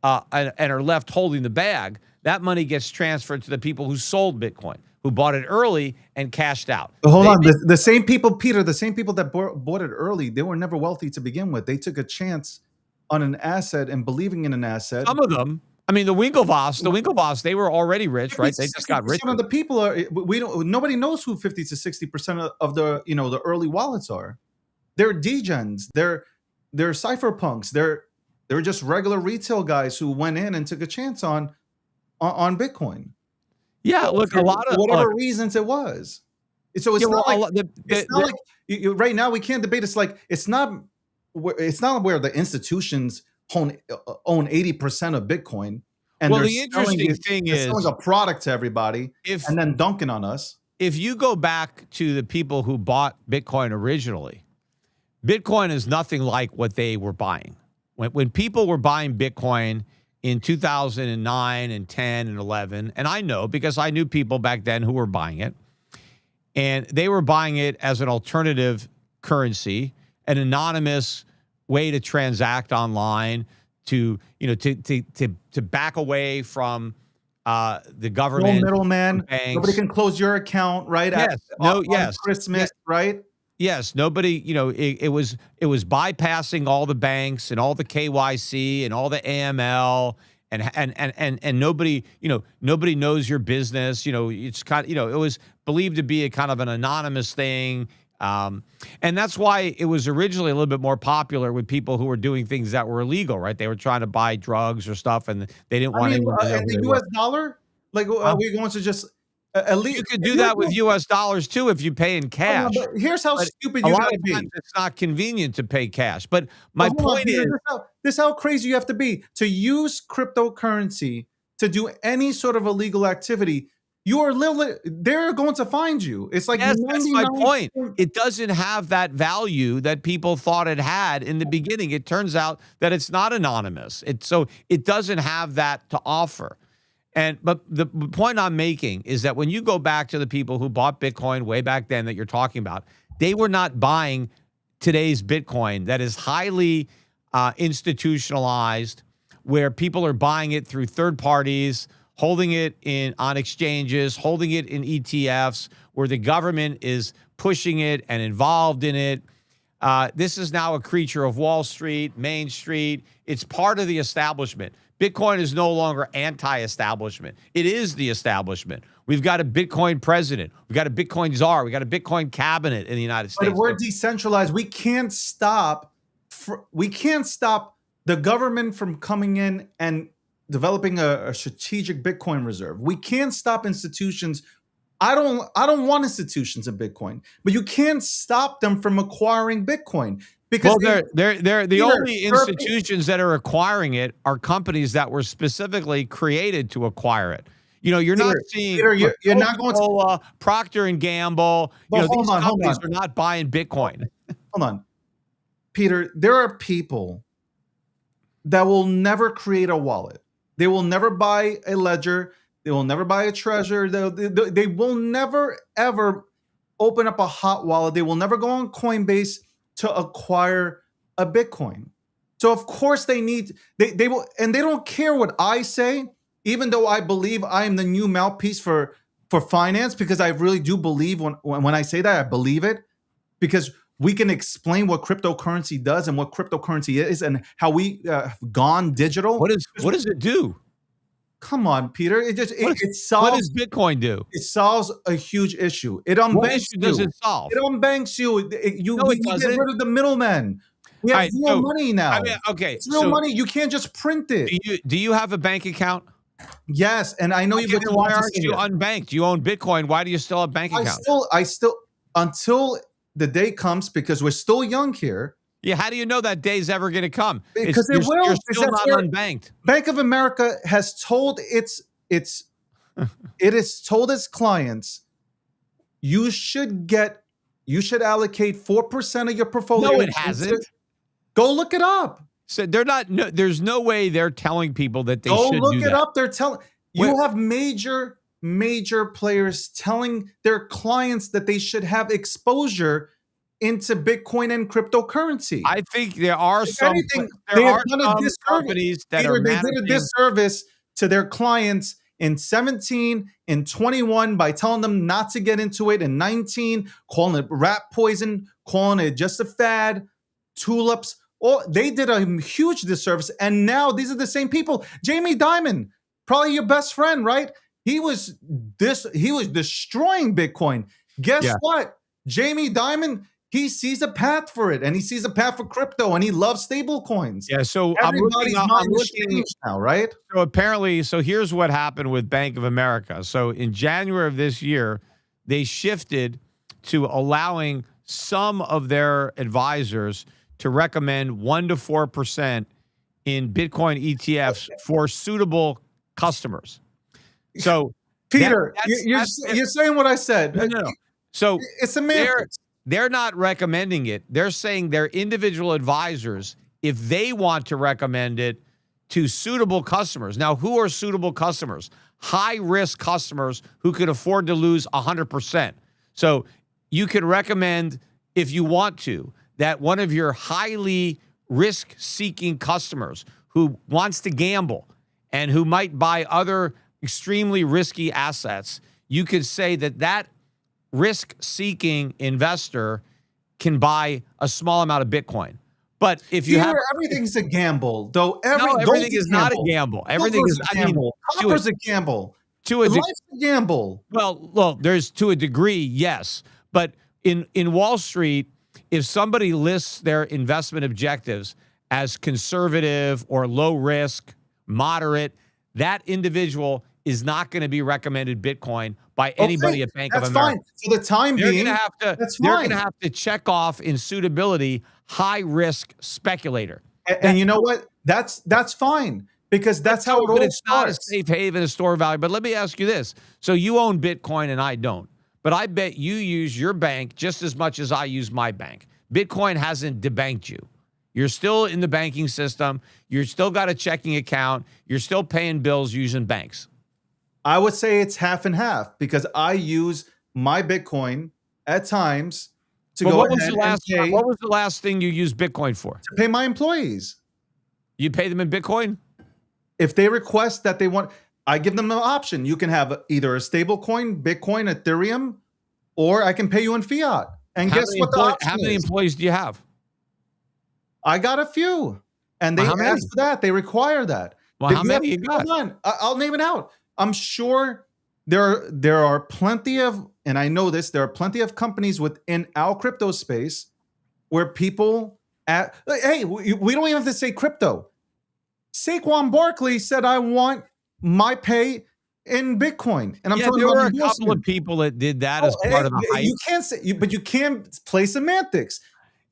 and are left holding the bag. That money gets transferred to the people who sold Bitcoin, who bought it early and cashed out. But hold on, the same people, Peter, the same people that bought it early, they were never wealthy to begin with. They took a chance on an asset and believing in an asset. Some of them, I mean, the Winklevoss, they were already rich, right? They just got rich. Of the people are, nobody knows who 50 to 60% of the, the early wallets are. They're degens. They're cypherpunks. They're just regular retail guys who went in and took a chance on Bitcoin. Yeah, look, a lot of whatever reasons it was. So it's not like right now we can't debate. It's like it's not where the institutions own 80% of Bitcoin. And well, the interesting thing is selling a product to everybody and then dunking on us. If you go back to the people who bought Bitcoin originally, Bitcoin is nothing like what they were buying. When people were buying Bitcoin in 2009 and 10 and 11, and I know because I knew people back then who were buying it, and they were buying it as an alternative currency, an anonymous way to transact online, to back away from the government. No middleman. Nobody can close your account, right? Yes. On Christmas, yes. Right? Yes, nobody, it was bypassing all the banks and all the KYC and all the AML and nobody, nobody knows your business. It's kind of, it was believed to be a kind of an anonymous thing. And that's why it was originally a little bit more popular with people who were doing things that were illegal, right? They were trying to buy drugs or stuff and they didn't want anyone to know the US dollar? Like, are we going to just... You could do that with U.S. dollars too if you pay in cash. But here's how stupid you gotta be. It's not convenient to pay cash. But my point is, this is how crazy you have to be to use cryptocurrency to do any sort of illegal activity. You are literally, they're going to find you. It's like, yes, that's my point. It doesn't have that value that people thought it had in the beginning. It turns out that it's not anonymous. So it doesn't have that to offer. But the point I'm making is that when you go back to the people who bought Bitcoin way back then that you're talking about, they were not buying today's Bitcoin that is highly institutionalized, where people are buying it through third parties, holding it on exchanges, holding it in ETFs, where the government is pushing it and involved in it. This is now a creature of Wall Street, Main Street. It's part of the establishment. Bitcoin is no longer anti-establishment. It is the establishment. We've got a Bitcoin president. We've got a Bitcoin czar. We've got a Bitcoin cabinet in the United States. But we're decentralized. We can't stop the government from coming in and developing a strategic Bitcoin reserve. We can't stop institutions. I don't want institutions in Bitcoin, but you can't stop them from acquiring Bitcoin. Because they're the only institutions that are acquiring it are companies that were specifically created to acquire it. You're not seeing you're not going to Procter and Gamble. These companies are not buying Bitcoin. Hold on, Peter. There are people that will never create a wallet. They will never buy a ledger. They will never buy a treasure. They will never ever open up a hot wallet. They will never go on Coinbase to acquire a Bitcoin. So of course they will, and they don't care what I say. even though I believe I am the new mouthpiece for finance, because I really do believe when I say that, I believe it, because we can explain what cryptocurrency does and what cryptocurrency is and how we have gone digital. What does it do? Come on, Peter. It just What does Bitcoin do? it solves a huge issue. It What unbanks issue does you. it solve? It unbanks you. No, We it get doesn't. rid of the middlemen. We have All right, real so, money now. I mean, okay, It's real so money. You can't just print it. do you have a bank account? Yes, and I know Okay, you. then why aren't you unbanked? You own Bitcoin. Why do you still have a bank account? I still, until the day comes, because we're still young here. Yeah, how do you know that day's ever going to come? Because it will. You're Because still that's not where unbanked. Bank of America has told it has told its clients, you should allocate 4% of your portfolio. No, it hasn't. Go look it up. So they're not. No, there's no way they're telling people that they Go should look do it that. up. They're telling you have major players telling their clients that they should have exposure into Bitcoin and cryptocurrency. I think there are If some. anything, There they have are done a some disservice. companies that Peter, are they did a managing. disservice to their clients in 17, in 21 by telling them not to get into it, in 19 calling it rat poison, calling it just a fad, tulips. Oh, they did a huge disservice, and now these are the same people. Jamie Dimon, probably your best friend, right? He was destroying Bitcoin. Guess Yeah. what? Jamie Dimon, he sees a path for it, and he sees a path for crypto, and he loves stable coins. Yeah. So Everybody's I'm mind is looking changed now, right? So apparently, so here's what happened with Bank of America. So in January of this year, they shifted to allowing some of their advisors to recommend 1 to 4% in Bitcoin ETFs for suitable customers. So Peter, that's you're saying what I said. no. So It's semantics. they're not recommending it. They're saying their individual advisors, if they want to recommend it to suitable customers. Now, who are suitable customers? High risk customers who could afford to lose 100%. So you can recommend, if you want to, that one of your highly risk seeking customers who wants to gamble and who might buy other extremely risky assets, you could say that risk-seeking investor can buy a small amount of Bitcoin. But if you have everything's a gamble, though. everything is not a gamble. Everything is a gamble. Copper's a gamble. Life's a gamble. Well, there's to a degree, yes. But in Wall Street, if somebody lists their investment objectives as conservative or low risk, moderate, that individual is not going to be recommended Bitcoin by anybody at Bank of America. Fine. For the time being, they're going to have to check off in suitability high risk speculator. And you know what? That's fine, because that's how it all it's not a starts. safe haven, a store of value. But let me ask you this. So you own Bitcoin and I don't. But I bet you use your bank just as much as I use my bank. Bitcoin hasn't debanked you. You're still in the banking system. You're still got a checking account. You're still paying bills using banks. I would say it's half and half, because I use my Bitcoin at times to go ahead and pay. What was the last thing you used Bitcoin for? To pay my employees. You pay them in Bitcoin? If they request that they want, I give them the option. You can have either a stable coin, Bitcoin, Ethereum, or I can pay you in fiat. And guess what the option How many is? employees do you have? I got a few. And they How many? ask for that. They require that. Well, But how many you got? Hold on. I'll name it out. I'm sure there are plenty of, and I know this, there are plenty of companies within our crypto space where people hey, we don't even have to say crypto. Saquon Barkley said, I want my pay in Bitcoin. And I'm talking there about were a endorsement. couple of people that did that as part of the hype. You can't say, but you can play semantics.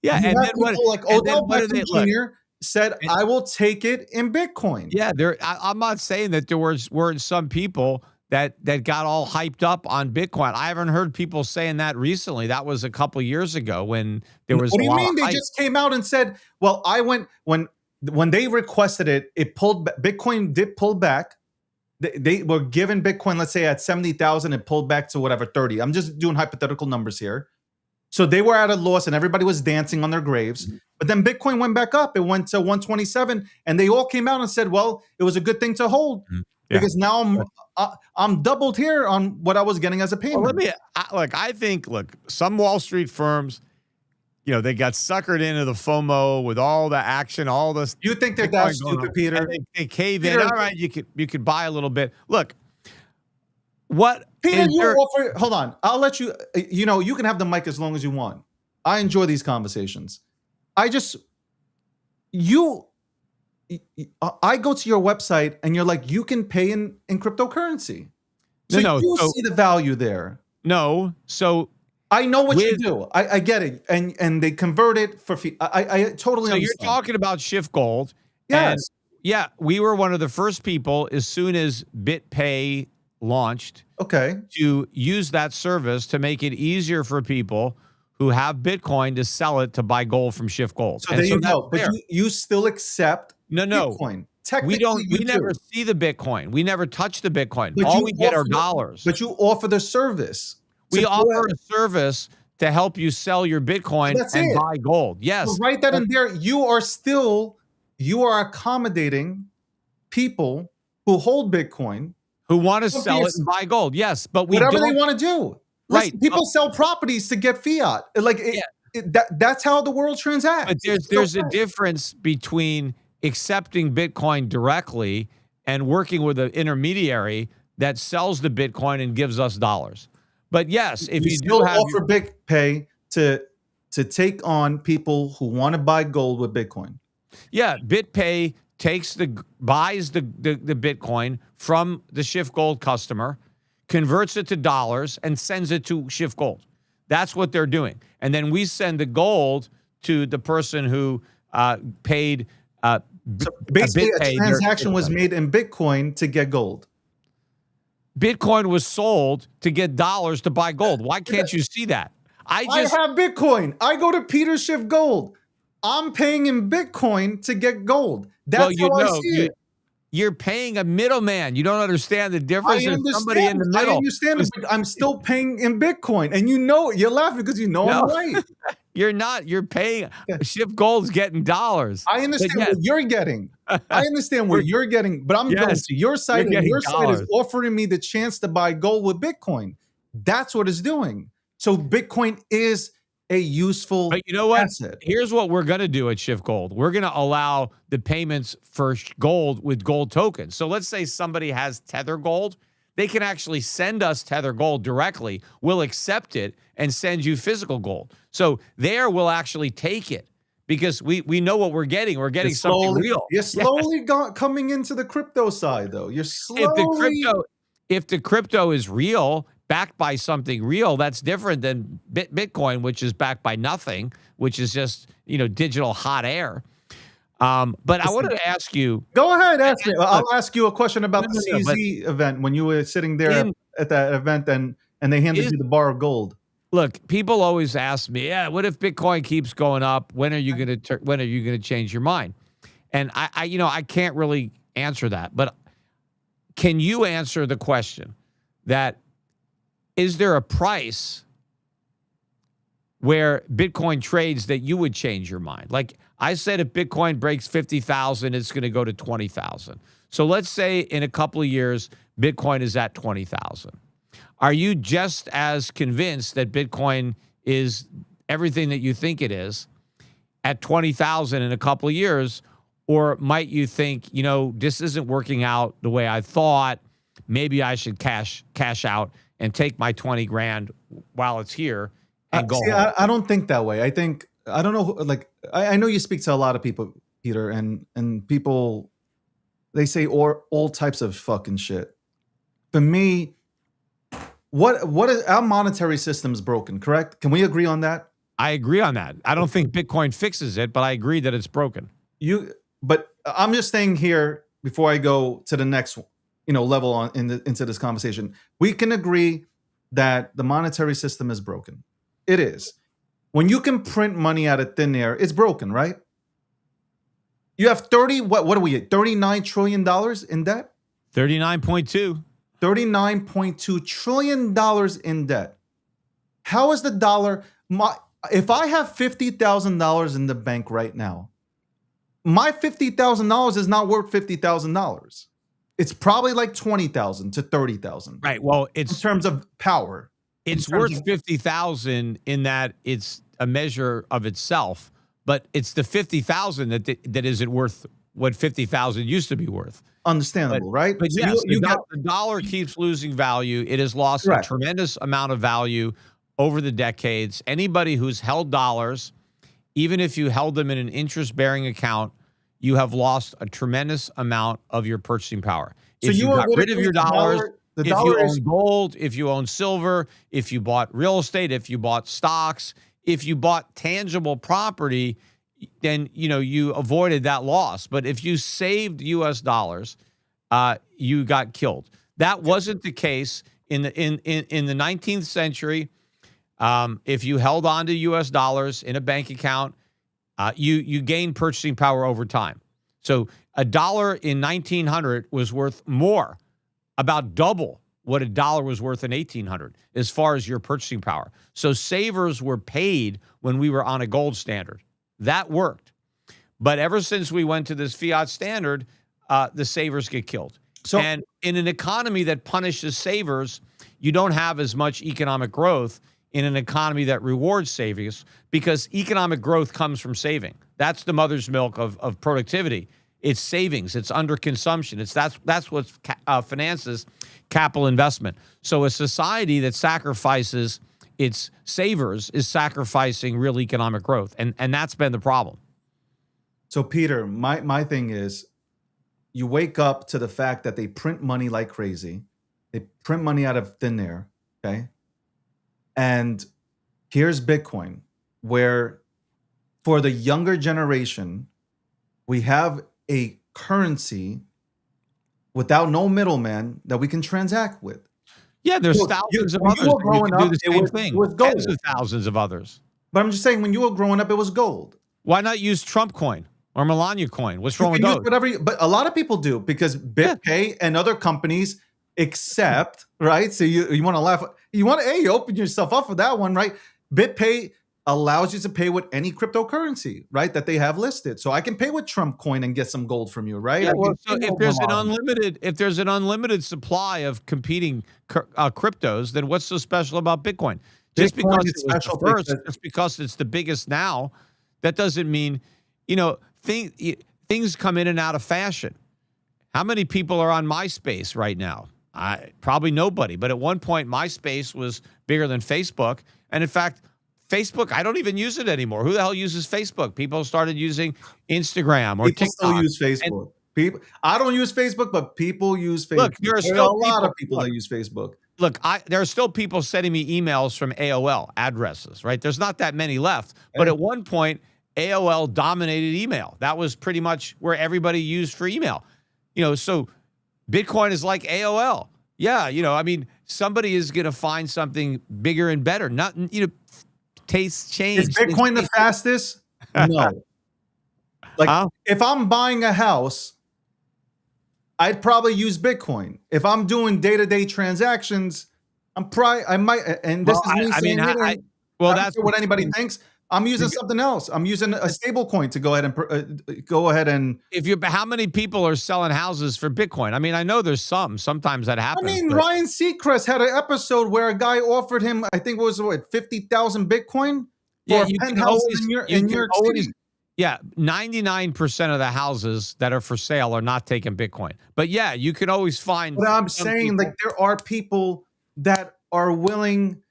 Yeah, You and have then what? people like and then Odell what do Beckham they look? Jr. said, I will take it in Bitcoin. Yeah, I'm not saying that there weren't some people that got all hyped up on Bitcoin. I haven't heard people saying that recently. That was a couple years ago when there was. What do you mean? They hype. just came out and said, "Well, I went when they requested it. It pulled. Bitcoin did pull back. They were given Bitcoin, let's say at 70,000, it pulled back to whatever 30. I'm just doing hypothetical numbers here. So they were at a loss, and everybody was dancing on their graves. Mm-hmm. But then Bitcoin went back up. It went to 127, and they all came out and said, "Well, it was a good thing to hold." Mm-hmm. because now I'm doubled here on what I was getting as a payment. Well, I think some Wall Street firms, they got suckered into the FOMO with all the action, all this. You think they're that stupid, Peter? And they cave in. All right, you could buy a little bit. Look, what Peter, offer. Hold on, I'll let you. You can have the mic as long as you want. I enjoy these conversations. I go to your website and you're like, you can pay in cryptocurrency. So you see the value there. No, so I know what you do. I get it, and they convert it for fee. I totally. So understand. you're talking about Schiff Gold. Yes. And yeah, we were one of the first people as soon as BitPay launched. Okay. To use that service to make it easier for people who have Bitcoin to sell it to buy gold from Schiff Gold. So there you go. But you still accept Bitcoin. Technically, we never see the Bitcoin. We never touch the Bitcoin. But all we get are dollars. But you offer the service. We offer a service to help you sell your Bitcoin and buy gold. Yes. So write that in there. You are accommodating people who hold Bitcoin, who want to sell it and buy gold. Yes, but whatever they want to do. Listen, people sell properties to get fiat. That's how the world transacts. But there's a difference between accepting Bitcoin directly and working with an intermediary that sells the Bitcoin and gives us dollars. But yes, if you still offer BitPay to take on people who want to buy gold with Bitcoin. Yeah, BitPay buys the Bitcoin from the Schiff Gold customer, converts it to dollars, and sends it to Schiff Gold. That's what they're doing. And then we send the gold to the person who paid. So basically, a transaction was made in Bitcoin to get gold. Bitcoin was sold to get dollars to buy gold. Why can't you see that? I have Bitcoin. I go to Peter Schiff Gold. I'm paying in Bitcoin to get gold. That's how I see it. You're paying a middleman. You don't understand the difference. There's somebody in the middle. I understand, but I'm still paying in Bitcoin. And you're laughing because I'm right. You're not. You're paying. Schiff Gold's getting dollars. I understand what you're getting. I understand what you're getting, but I'm going to your site, and your site is offering me the chance to buy gold with Bitcoin. That's what it's doing. So Bitcoin is a useful But you know what? asset. Here's what we're going to do at Schiff Gold. We're going to allow the payments for gold with gold tokens. So let's say somebody has Tether Gold. They can actually send us Tether Gold directly. We'll accept it and send you physical gold. So there we'll actually take it because we know what we're getting. We're getting something real. You're slowly coming into the crypto side, though. You're slowly. If the crypto is real, backed by something real, that's different than Bitcoin, which is backed by nothing, which is just digital hot air. But I wanted to ask you. Go ahead, ask me. I'll ask you a question about the CZ event when you were sitting there at that event and they handed you the bar of gold. Look, people always ask me, what if Bitcoin keeps going up? When are you going to change your mind? And I can't really answer that. But can you answer the question that is there a price where Bitcoin trades that you would change your mind? Like I said, if Bitcoin breaks 50,000, it's going to go to 20,000. So let's say in a couple of years, Bitcoin is at 20,000. Are you just as convinced that Bitcoin is everything that you think it is at 20,000 in a couple of years? Or might you think, this isn't working out the way I thought. Maybe I should cash out and take my 20 grand while it's here and go home. I don't think that way. I don't know. I know you speak to a lot of people, Peter, and people, they say all types of fucking shit. For me, what is our monetary system's broken, correct? Can we agree on that? I agree on that. I don't think Bitcoin fixes it, but I agree that it's broken. But I'm just saying here before I go to the next level into this conversation, we can agree that the monetary system is broken. It is. When you can print money out of thin air, it's broken, right? You have what are we at? $39 trillion in debt? 39.2. $39.2 trillion in debt. How is the dollar? If I have $50,000 in the bank right now, my $50,000 is not worth $50,000. It's probably like 20,000 to 30,000 Right. Well, in terms of power. it's in terms worth of- 50,000 in that it's a measure of itself, but it's the 50,000 that isn't worth what 50,000 used to be worth. Understandable, right? But So yes, you get the dollar keeps losing value. It has lost a correct. tremendous amount of value over the decades. Anybody who's held dollars, even if you held them in an interest-bearing account, you have lost a tremendous amount of your purchasing power. So If you you are got rid of literally your dollars, the if you dollar is own gold, if you own silver, if you bought real estate, if you bought stocks, if you bought tangible property, then you avoided that loss. But if you saved U.S. dollars, you got killed. That wasn't the case in the 19th century. If you held on to U.S. dollars in a bank account, you gained purchasing power over time. So a dollar in 1900 was worth more, about double what a dollar was worth in 1800 as far as your purchasing power. So savers were paid when we were on a gold standard. That worked. But ever since we went to this fiat standard, the savers get killed. And in an economy that punishes savers, you don't have as much economic growth in an economy that rewards savings, because economic growth comes from saving. That's the mother's milk of productivity. It's savings. It's under consumption. That's what finances capital investment. So a society that sacrifices its savers is sacrificing real economic growth, and that's been the problem. So Peter, my thing is, you wake up to the fact that they print money like crazy. They print money out of thin air, okay? And here's Bitcoin, where for the younger generation, we have a currency without no middleman that we can transact with. Yeah, there's Look, thousands of when others you were that you growing can do up, the it same was- thing. it was Tens gold. of thousands of others. But I'm just saying, when you were growing up, it was gold. Why not use Trump coin or Melania coin? What's You wrong with can use those? whatever, but a lot of people do, because BitPay and other companies accept, right? So you want to laugh, you open yourself up for that one, right? BitPay allows you to pay with any cryptocurrency, right? That they have listed. So I can pay with Trump coin and get some gold from you, right? Yeah, I well, can so pay if with there's an unlimited supply of competing cryptos, then what's so special about Bitcoin? Just Bitcoin because is it was special the first, because- just because it's the biggest now, that doesn't mean, things come in and out of fashion. How many people are on MySpace right now? Probably nobody. But at one point, MySpace was bigger than Facebook. And in fact, Facebook, I don't even use it anymore. Who the hell uses Facebook? People started using Instagram or People TikTok. still use Facebook. I don't use Facebook, but people use Facebook. Look, there are still a lot of people- people that use Facebook. Look, there are still people sending me emails from AOL addresses, right? There's not that many left. But at one point, AOL dominated email. That was pretty much where everybody used for email. So Bitcoin is like AOL. Yeah, somebody is going to find something bigger and better. Tastes change. Is Bitcoin the fastest? No. If I'm buying a house, I'd probably use Bitcoin. If I'm doing day-to-day transactions, I might, and this is me saying I don't that's care what anybody thinks. I'm using something else. I'm using a stable coin to go ahead and how many people are selling houses for Bitcoin? I know there's sometimes that happens. But Ryan Seacrest had an episode where a guy offered him, I think it was 50,000 Bitcoin for a penthouse in New York City. Yeah, 99% of the houses that are for sale are not taking Bitcoin. But yeah, you can always find. But I'm saying, like, there are people that are willing,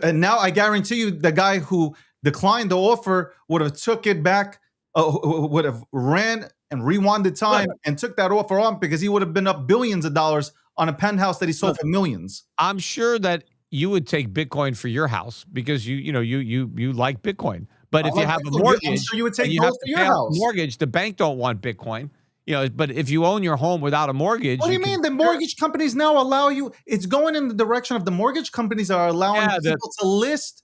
and now I guarantee you, the guy who declined the offer would have took it back, would have ran and rewinded time and took that offer on, because he would have been up billions of dollars on a penthouse that he sold for millions. I'm sure that you would take Bitcoin for your house because you like Bitcoin. But if you have a mortgage, I'm sure you would take and you gold have for to your pay off house. the mortgage, the bank don't want Bitcoin. But if you own your home without a mortgage, What do you mean? The mortgage companies now allow you? It's going in the direction of the mortgage companies are allowing people to list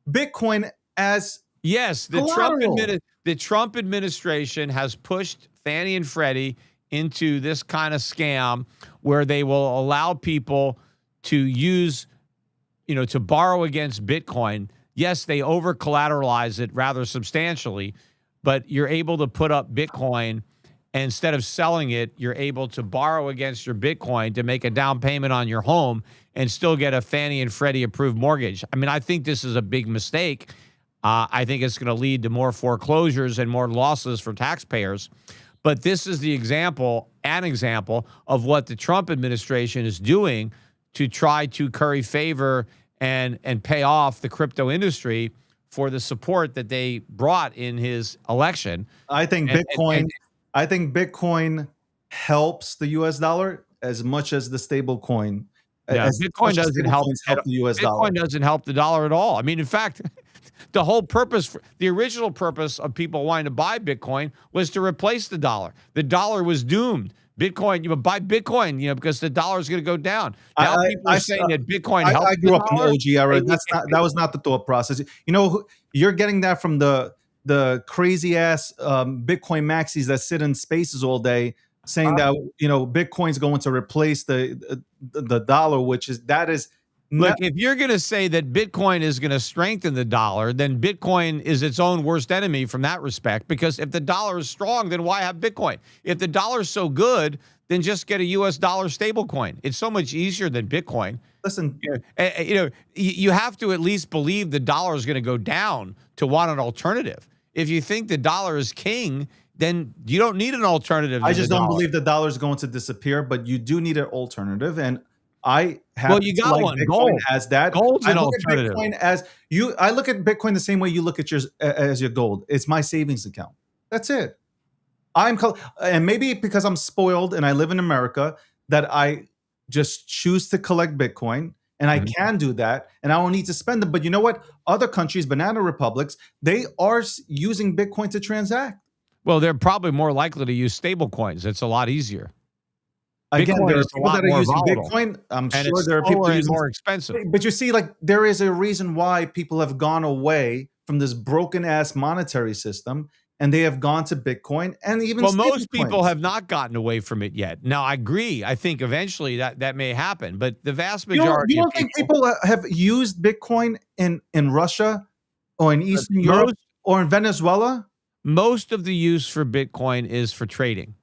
Bitcoin as the Trump administration has pushed Fannie and Freddie into this kind of scam where they will allow people to use, to borrow against Bitcoin. Yes, they over collateralize it rather substantially, but you're able to put up Bitcoin And instead of selling it, you're able to borrow against your Bitcoin to make a down payment on your home and still get a Fannie and Freddie approved mortgage. I mean, I think this is a big mistake. I think it's going to lead to more foreclosures and more losses for taxpayers. But this is an example of what the Trump administration is doing to try to curry favor and pay off the crypto industry for the support that they brought in his election. I think Bitcoin helps the U.S. dollar as much as the stable coin. Yeah, Bitcoin doesn't help the U.S. dollar. Bitcoin doesn't help the dollar at all. I mean, in fact, the original purpose of people wanting to buy Bitcoin was to replace the dollar. The dollar was doomed. Bitcoin, you buy Bitcoin, because the dollar is going to go down. Now people are saying that Bitcoin helps. I grew up in the OG era. That was not the thought process. You're getting that from the crazy ass Bitcoin maxis that sit in spaces all day, saying that Bitcoin's going to replace the dollar, that is. Look, if you're going to say that Bitcoin is going to strengthen the dollar, then Bitcoin is its own worst enemy from that respect. Because if the dollar is strong, then why have Bitcoin? If the dollar is so good, then just get a U.S. dollar stable coin. It's so much easier than Bitcoin. Listen, you have to at least believe the dollar is going to go down to want an alternative. If you think the dollar is king, then you don't need an alternative. I just don't believe the dollar is going to disappear, but you do need an alternative. And I have you got one. Bitcoin Gold. as that. Gold's an I alternative. I look at Bitcoin the same way you look at your gold. It's my savings account. That's it. And maybe because I'm spoiled and I live in America, that I just choose to collect Bitcoin, and I can do that, and I don't need to spend it. But you know what? Other countries, banana republics, they are using Bitcoin to transact. Well, they're probably more likely to use stable coins. It's a lot easier. Again, Bitcoin there are is a people lot that are more using volatile. Bitcoin. I'm And sure it's there are people slower and using more expensive. But you see, there is a reason why people have gone away from this broken ass monetary system, and they have gone to Bitcoin and even. Well, most people have not gotten away from it yet. Now, I agree. I think eventually that may happen, but the vast majority. You don't think people have used Bitcoin in Russia or in Eastern Europe or in Venezuela? Most of the use for Bitcoin is for trading.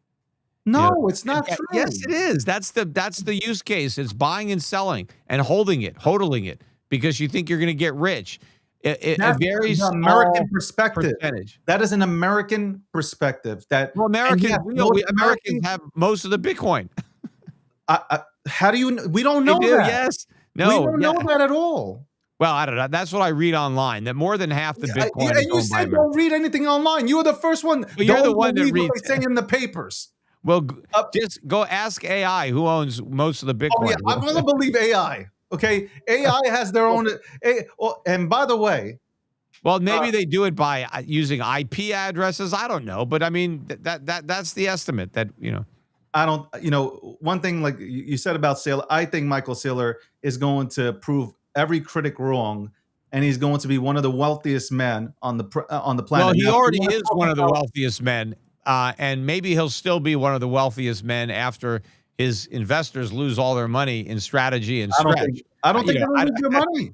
No, it's not true. Yes, it is. That's the use case. It's buying and selling and hodling it because you think you're going to get rich. A very small American perspective. Percentage. That is an American perspective. Americans have most of the Bitcoin. How do you? We don't know that. Yes. No. We don't know that at all. Well, I don't know. That's what I read online, that more than half the Bitcoin is and you said don't read anything online. You were the first one. Well, you're the one that reads what they say in the papers. Well, just go ask AI who owns most of the Bitcoin. Oh, yeah, I'm going to believe AI. Okay, AI has their own. And by the way, well, maybe they do it by using IP addresses. I don't know, but I mean that's the estimate that I don't. One thing like you said about Saylor, I think Michael Saylor is going to prove every critic wrong, and he's going to be one of the wealthiest men on the planet. Well, he already is one of the wealthiest men, and maybe he'll still be one of the wealthiest men after his investors lose all their money in strategy and stretch. I don't think they're going to lose their money.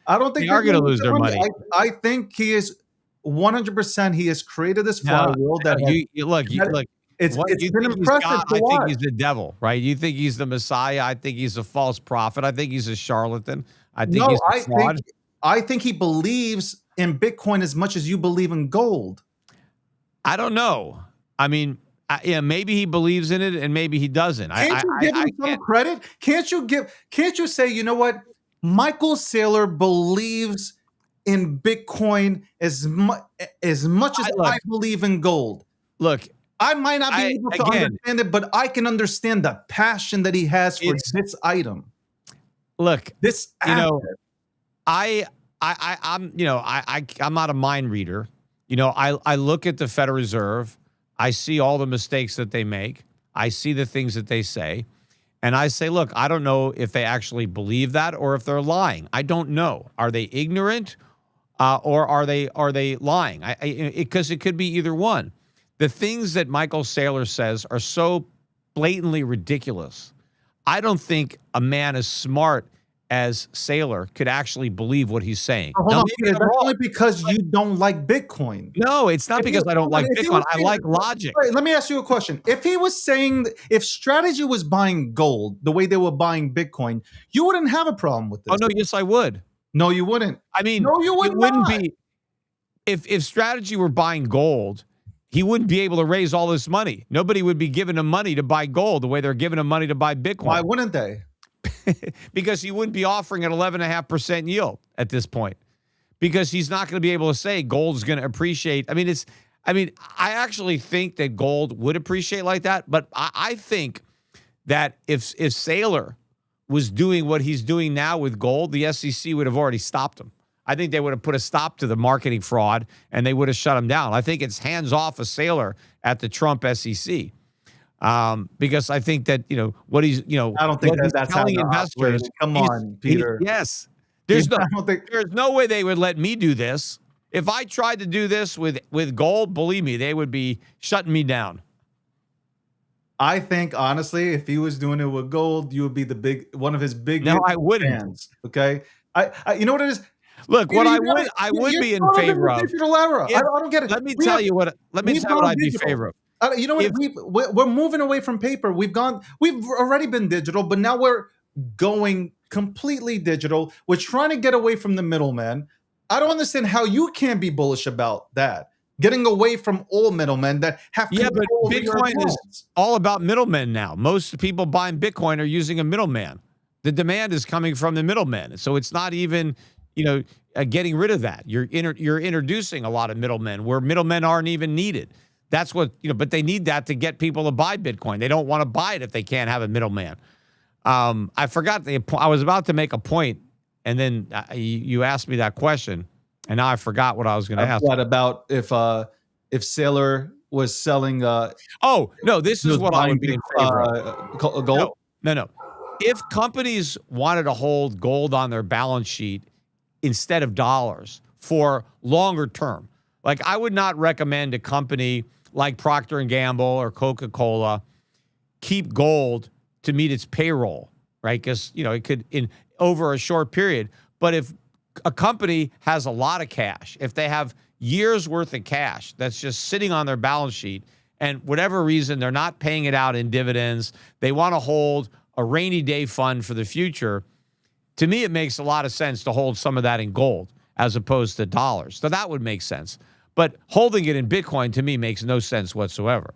I don't think they are going to lose their money. I think he is 100%. He has created this flywheel look. It's been impressive to watch. I think he's the devil, right? You think he's the Messiah. I think he's a false prophet. I think he's a charlatan. I think he's a fraud. I think he believes in Bitcoin as much as you believe in gold. I don't know. I mean, maybe he believes in it and maybe he doesn't. Can't you give him some credit? Can't you say, you know what? Michael Saylor believes in Bitcoin as much as I believe in gold. Look, I might not be able to understand it, but I can understand the passion that he has for this item. Look, this asset. I'm not a mind reader. I look at the Federal Reserve. I see all the mistakes that they make. I see the things that they say. And I say, look, I don't know if they actually believe that or if they're lying. I don't know. Are they ignorant or are they lying? Because it could be either one. The things that Michael Saylor says are so blatantly ridiculous. I don't think a man as smart as Saylor could actually believe what he's saying. Hold Now, on, maybe Peter, I'm that's wrong. only because you don't like Bitcoin. No, it's not If because you- I don't hold on, like if he Bitcoin. was I saying- like logic. Wait, let me ask you a question. If he was saying, if Strategy was buying gold the way they were buying Bitcoin, you wouldn't have a problem with Oh this. no, yes, I would. No, you wouldn't. I mean, No, you would it wouldn't not. be if Strategy were buying gold, he wouldn't be able to raise all this money. Nobody would be giving him money to buy gold the way they're giving him money to buy Bitcoin. Why wouldn't they? Because he wouldn't be offering an 11.5% yield at this point. Because he's not going to be able to say gold's going to appreciate. I actually think that gold would appreciate like that, but I think that if Saylor was doing what he's doing now with gold, the SEC would have already stopped him. I think they would have put a stop to the marketing fraud and they would have shut him down. I think it's hands off a Saylor at the Trump SEC. Because I think that, what he's, I don't think what he's that's telling how they're investors. operating. Come on, Peter. Yes. There's I don't think. there's no way they would let me do this. If I tried to do this with gold, believe me, they would be shutting me down. I think honestly, if he was doing it with gold, you would be one of his biggest No, I wouldn't. fans. Okay, you know what it is. Look, Peter, what I you're would be in part of the favor of. digital era. I don't get it. Let me tell you what I'd be in favor of. You know what? We're moving away from paper. We've already been digital, but now we're going completely digital. We're trying to get away from the middleman. I don't understand how you can be bullish about that. Getting away from all middlemen that have Yeah, but control over your Bitcoin is accounts. all about middlemen now. Most people buying Bitcoin are using a middleman. The demand is coming from the middlemen. So it's not even, getting rid of that. You're introducing a lot of middlemen where middlemen aren't even needed. That's what, but they need that to get people to buy Bitcoin. They don't want to buy it if they can't have a middleman. I forgot I was about to make a point, and then you asked me that question, and now I forgot what I was going to ask. What about if Saylor was selling? Oh no, this is what I would be in favor of. Gold. No. If companies wanted to hold gold on their balance sheet instead of dollars for longer term, like I would not recommend a company like Procter & Gamble or Coca-Cola keep gold to meet its payroll, right? Because, it could in over a short period. But if a company has a lot of cash, if they have years worth of cash that's just sitting on their balance sheet, and whatever reason they're not paying it out in dividends, they want to hold a rainy day fund for the future. To me, it makes a lot of sense to hold some of that in gold as opposed to dollars. So that would make sense. But holding it in Bitcoin to me makes no sense whatsoever.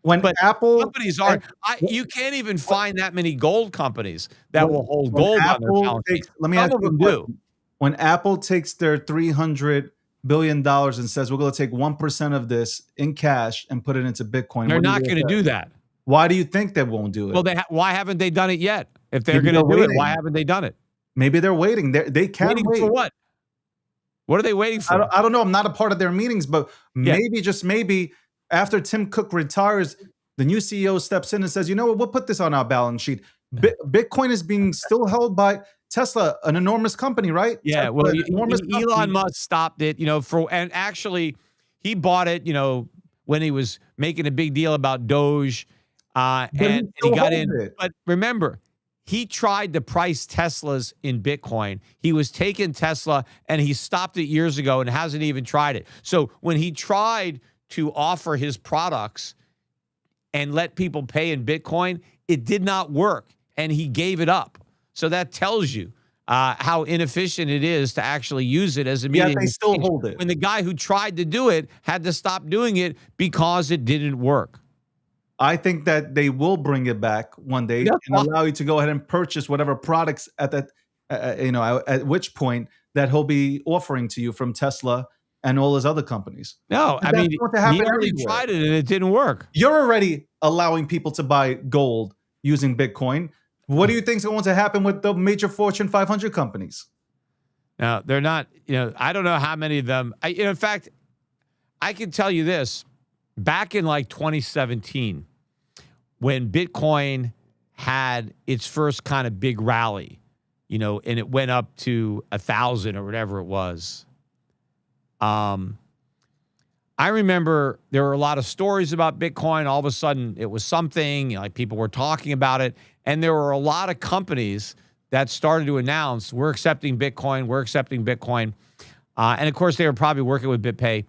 But Apple companies are, you can't even find that many gold companies that will hold gold on their balance sheet. Let me Some ask of you them a do. question. When Apple takes their $300 billion and says we're going to take 1% of this in cash and put it into Bitcoin, They're what do you not going to do that. Why do you think they won't do it? Well, why haven't they done it yet? If they're Maybe going to they're do it, waiting. why haven't they done it? Maybe they're waiting. They can't Waiting wait. for what? What are they waiting for? I don't know. I'm not a part of their meetings, but maybe, just maybe, after Tim Cook retires, the new CEO steps in and says, you know what, we'll put this on our balance sheet. Bitcoin is being still held by Tesla, an enormous company, right? Yeah, Tesla, well, an enormous Elon company. Musk stopped it, and actually he bought it, when he was making a big deal about Doge, and he still got holds in. it. But remember, he tried to price Teslas in Bitcoin. He was taking Tesla, and he stopped it years ago and hasn't even tried it. So when he tried to offer his products and let people pay in Bitcoin, it did not work, and he gave it up. So that tells you how inefficient it is to actually use it as a medium. Yet they still hold it. When the guy who tried to do it had to stop doing it because it didn't work. I think that they will bring it back one day and allow you to go ahead and purchase whatever products at that, at which point that he'll be offering to you from Tesla and all his other companies. No, And that's going to happen he already everywhere. tried it and it didn't work. You're already allowing people to buy gold using Bitcoin. What do you think is going to happen with the major Fortune 500 companies? Now, they're not, I don't know how many of them. In fact, I can tell you this. Back in like 2017, when Bitcoin had its first kind of big rally, and it went up to 1,000 or whatever it was. I remember there were a lot of stories about Bitcoin. All of a sudden, it was something, like people were talking about it. And there were a lot of companies that started to announce we're accepting Bitcoin, and of course they were probably working with BitPay.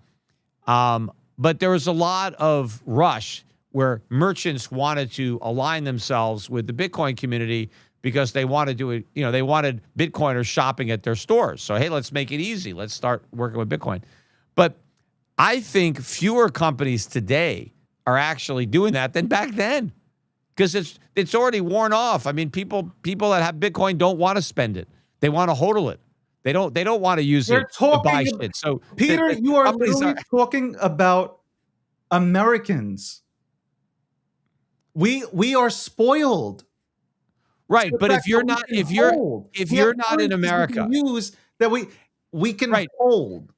But there was a lot of rush where merchants wanted to align themselves with the Bitcoin community because they wanted to, they wanted Bitcoiners shopping at their stores. So, hey, let's make it easy. Let's start working with Bitcoin. But I think fewer companies today are actually doing that than back then because it's already worn off. I mean, people that have Bitcoin don't want to spend it. They want to hodl it. They don't want to use it to buy shit. So Peter, you are literally talking about Americans. We are spoiled. Right, but if you're not in America, use that we can hold.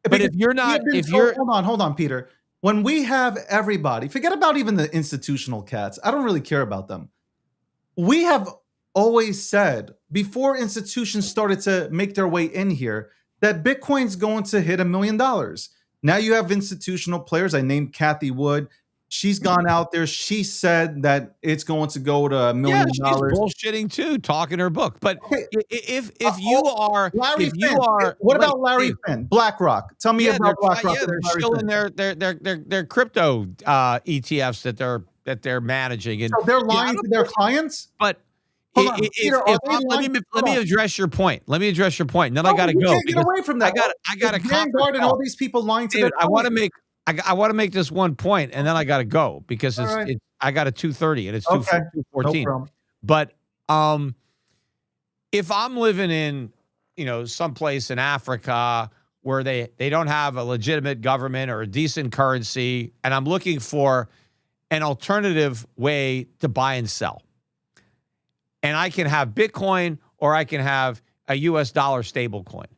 But if you're not, hold on, Peter. When we have everybody, forget about even the institutional cats. I don't really care about them. We have always said before institutions started to make their way in here that Bitcoin's going to hit $1 million. Now you have institutional players. I named Kathy Wood. She's gone out there. She said that it's going to go to $1 million. She's bullshitting too, talking her book. But if you are, Larry Finn, what about Larry Finn? BlackRock. Tell me about BlackRock. Yeah, they're still in their crypto ETFs that they're managing, and so they're lying to their clients. But let me address your point. And then I got to go. Can't get away from that. I got to Vanguard and all these people lying to their clients. I want to make this one point, and then I got to go because I got a 2:30 and it's 2:14. No but if I'm living in someplace in Africa where they don't have a legitimate government or a decent currency, and I'm looking for an alternative way to buy and sell, and I can have Bitcoin or I can have a U.S. dollar stablecoin.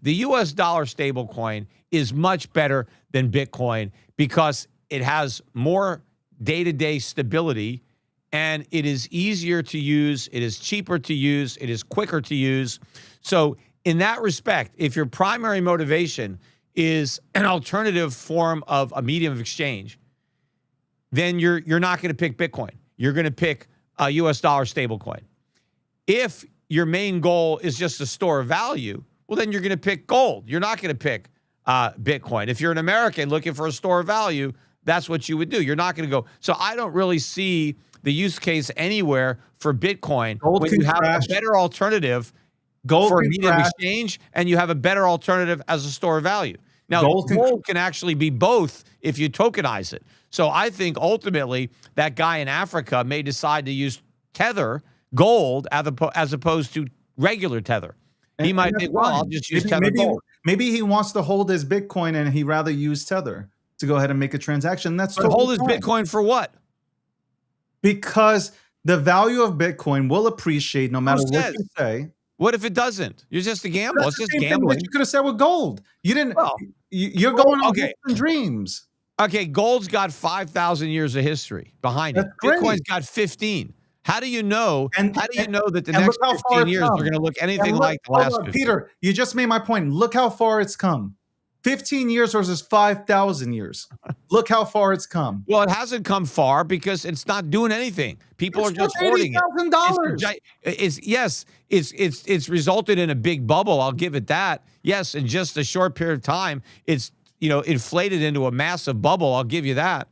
The U.S. dollar stablecoin is much better than Bitcoin because it has more day-to-day stability and it is easier to use. It is cheaper to use. It is quicker to use. So in that respect, if your primary motivation is an alternative form of a medium of exchange, then you're not going to pick Bitcoin. You're going to pick a U.S. dollar stablecoin. If your main goal is just a store of value, well, then you're going to pick gold. You're not going to pick Bitcoin. If you're an American looking for a store of value, that's what you would do. You're not going to go. So I don't really see the use case anywhere for Bitcoin when you have a better alternative for medium exchange and you have a better alternative as a store of value. Now, gold can actually be both if you tokenize it. So I think ultimately that guy in Africa may decide to use gold, as opposed to regular Tether. He might think, well, I'll just use Tether gold. Maybe he wants to hold his Bitcoin and he'd rather use Tether to go ahead and make a transaction. But hold his Bitcoin for what? Because the value of Bitcoin will appreciate no matter what you say. What if it doesn't? You're just a gambler. It's just gambling. You could have said with gold. You didn't. Well, you're going on dreams. Okay, gold's got 5,000 years of history behind it. Bitcoin's got 15. How do you know? How do you know that the next 15 years are going to look anything like the last 15? Peter, you just made my point. Look how far it's come. 15 years versus 5,000 years. Look how far it's come. Well, it hasn't come far because it's not doing anything. People are just hoarding it. It's resulted in a big bubble. I'll give it that. Yes, in just a short period of time, it's inflated into a massive bubble. I'll give you that.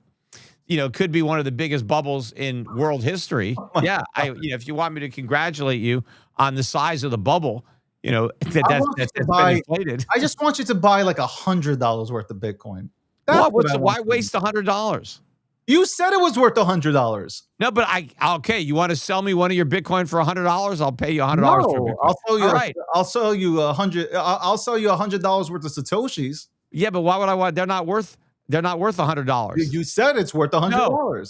Could be one of the biggest bubbles in world history. Yeah, if you want me to congratulate you on the size of the bubble, that's been inflated. I just want you to buy like $100 worth of Bitcoin. Why waste $100? You said it was worth $100. No, but okay. You want to sell me one of your Bitcoin for $100? I'll pay you $100 for Bitcoin. I'll sell you. All right. I'll sell you $100. I'll sell you $100 worth of Satoshis. Yeah, but why would I want? They're not worth $100. You said it's worth $100. No,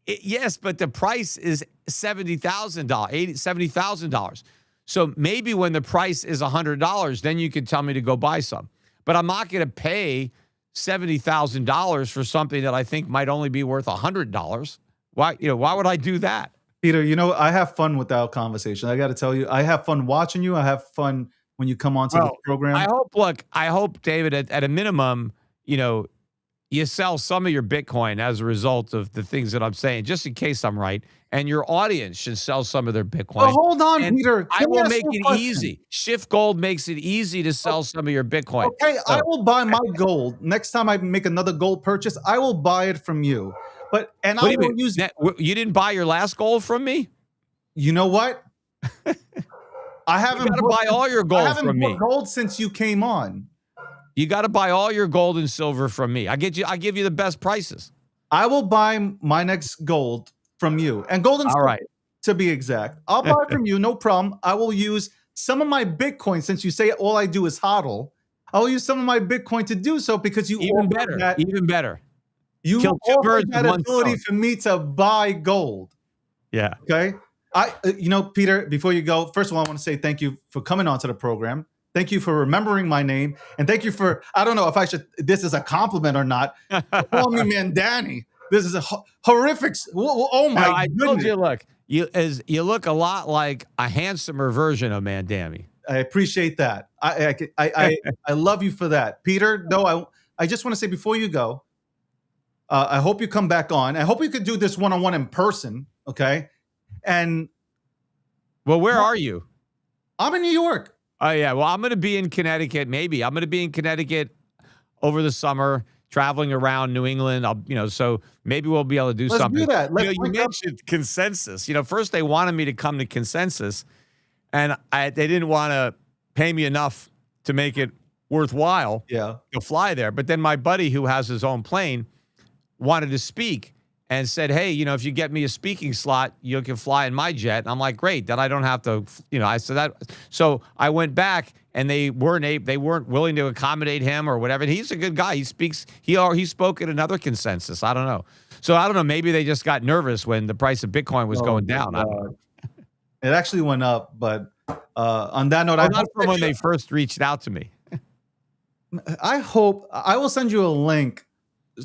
yes, but the price is $70,000, $70,000. So maybe when the price is $100, then you can tell me to go buy some. But I'm not going to pay $70,000 for something that I think might only be worth $100. Why would I do that? Peter, I have fun with that conversation. I got to tell you, I have fun watching you. I have fun when you come onto the program. I hope, David, at a minimum, you sell some of your Bitcoin as a result of the things that I'm saying, just in case I'm right. And your audience should sell some of their Well, Bitcoin. hold on, And Peter. I Let me will ask make you a it question. easy. Shift Gold makes it easy to sell some of your Bitcoin. Okay, I So, will buy my gold. Next time I make another gold purchase, I will buy it from you. what I do you will mean? use, You didn't buy your last gold from me? you know what? I You haven't got to bought buy all your I gold haven't from bought me. gold since you came on. You got to buy all your gold and silver from me. I give you the best prices. I will buy my next gold from you. And gold and All silver right. to be exact. I'll buy from you, no problem. I will use some of my Bitcoin since you say all I do is hodl. I'll use some of my Bitcoin to do so because Even better. Even better. you Kill two offer birds with that one ability stone. for me to buy gold. Yeah. Okay. Peter, before you go, first of all, I want to say thank you for coming onto the program. Thank you for remembering my name. And thank you for, I don't know if this is a compliment or not, for calling me Mandani. This is a horrific, oh No, my I told goodness. you, look, you look a lot like a handsomer version of Mandami. I appreciate that. I love you for that. Peter, no, I just want to say before you go, I hope you come back on. I hope you could do this one-on-one in person. Okay. And Well, where are you? I'm in New York. Oh, yeah. Well, I'm going to be in Connecticut. Maybe I'm going to be in Connecticut over the summer, traveling around New England. So maybe we'll be able to do Let's something. do that. Let's You link up. mentioned Consensus. First they wanted me to come to Consensus, and they didn't want to pay me enough to make it worthwhile Yeah. to fly there. But then my buddy, who has his own plane, wanted to speak and said, "Hey, if you get me a speaking slot, you can fly in my jet." And I'm like, "Great, then I don't have to." I said that. So I went back, and they weren't willing to accommodate him or whatever. And he's a good guy. He speaks. He spoke at another Consensus. I don't know. So I don't know. Maybe they just got nervous when the price of Bitcoin was going down. I don't know. It actually went up, but on that note, Not from when they first reached out to me. I hope I will send you a link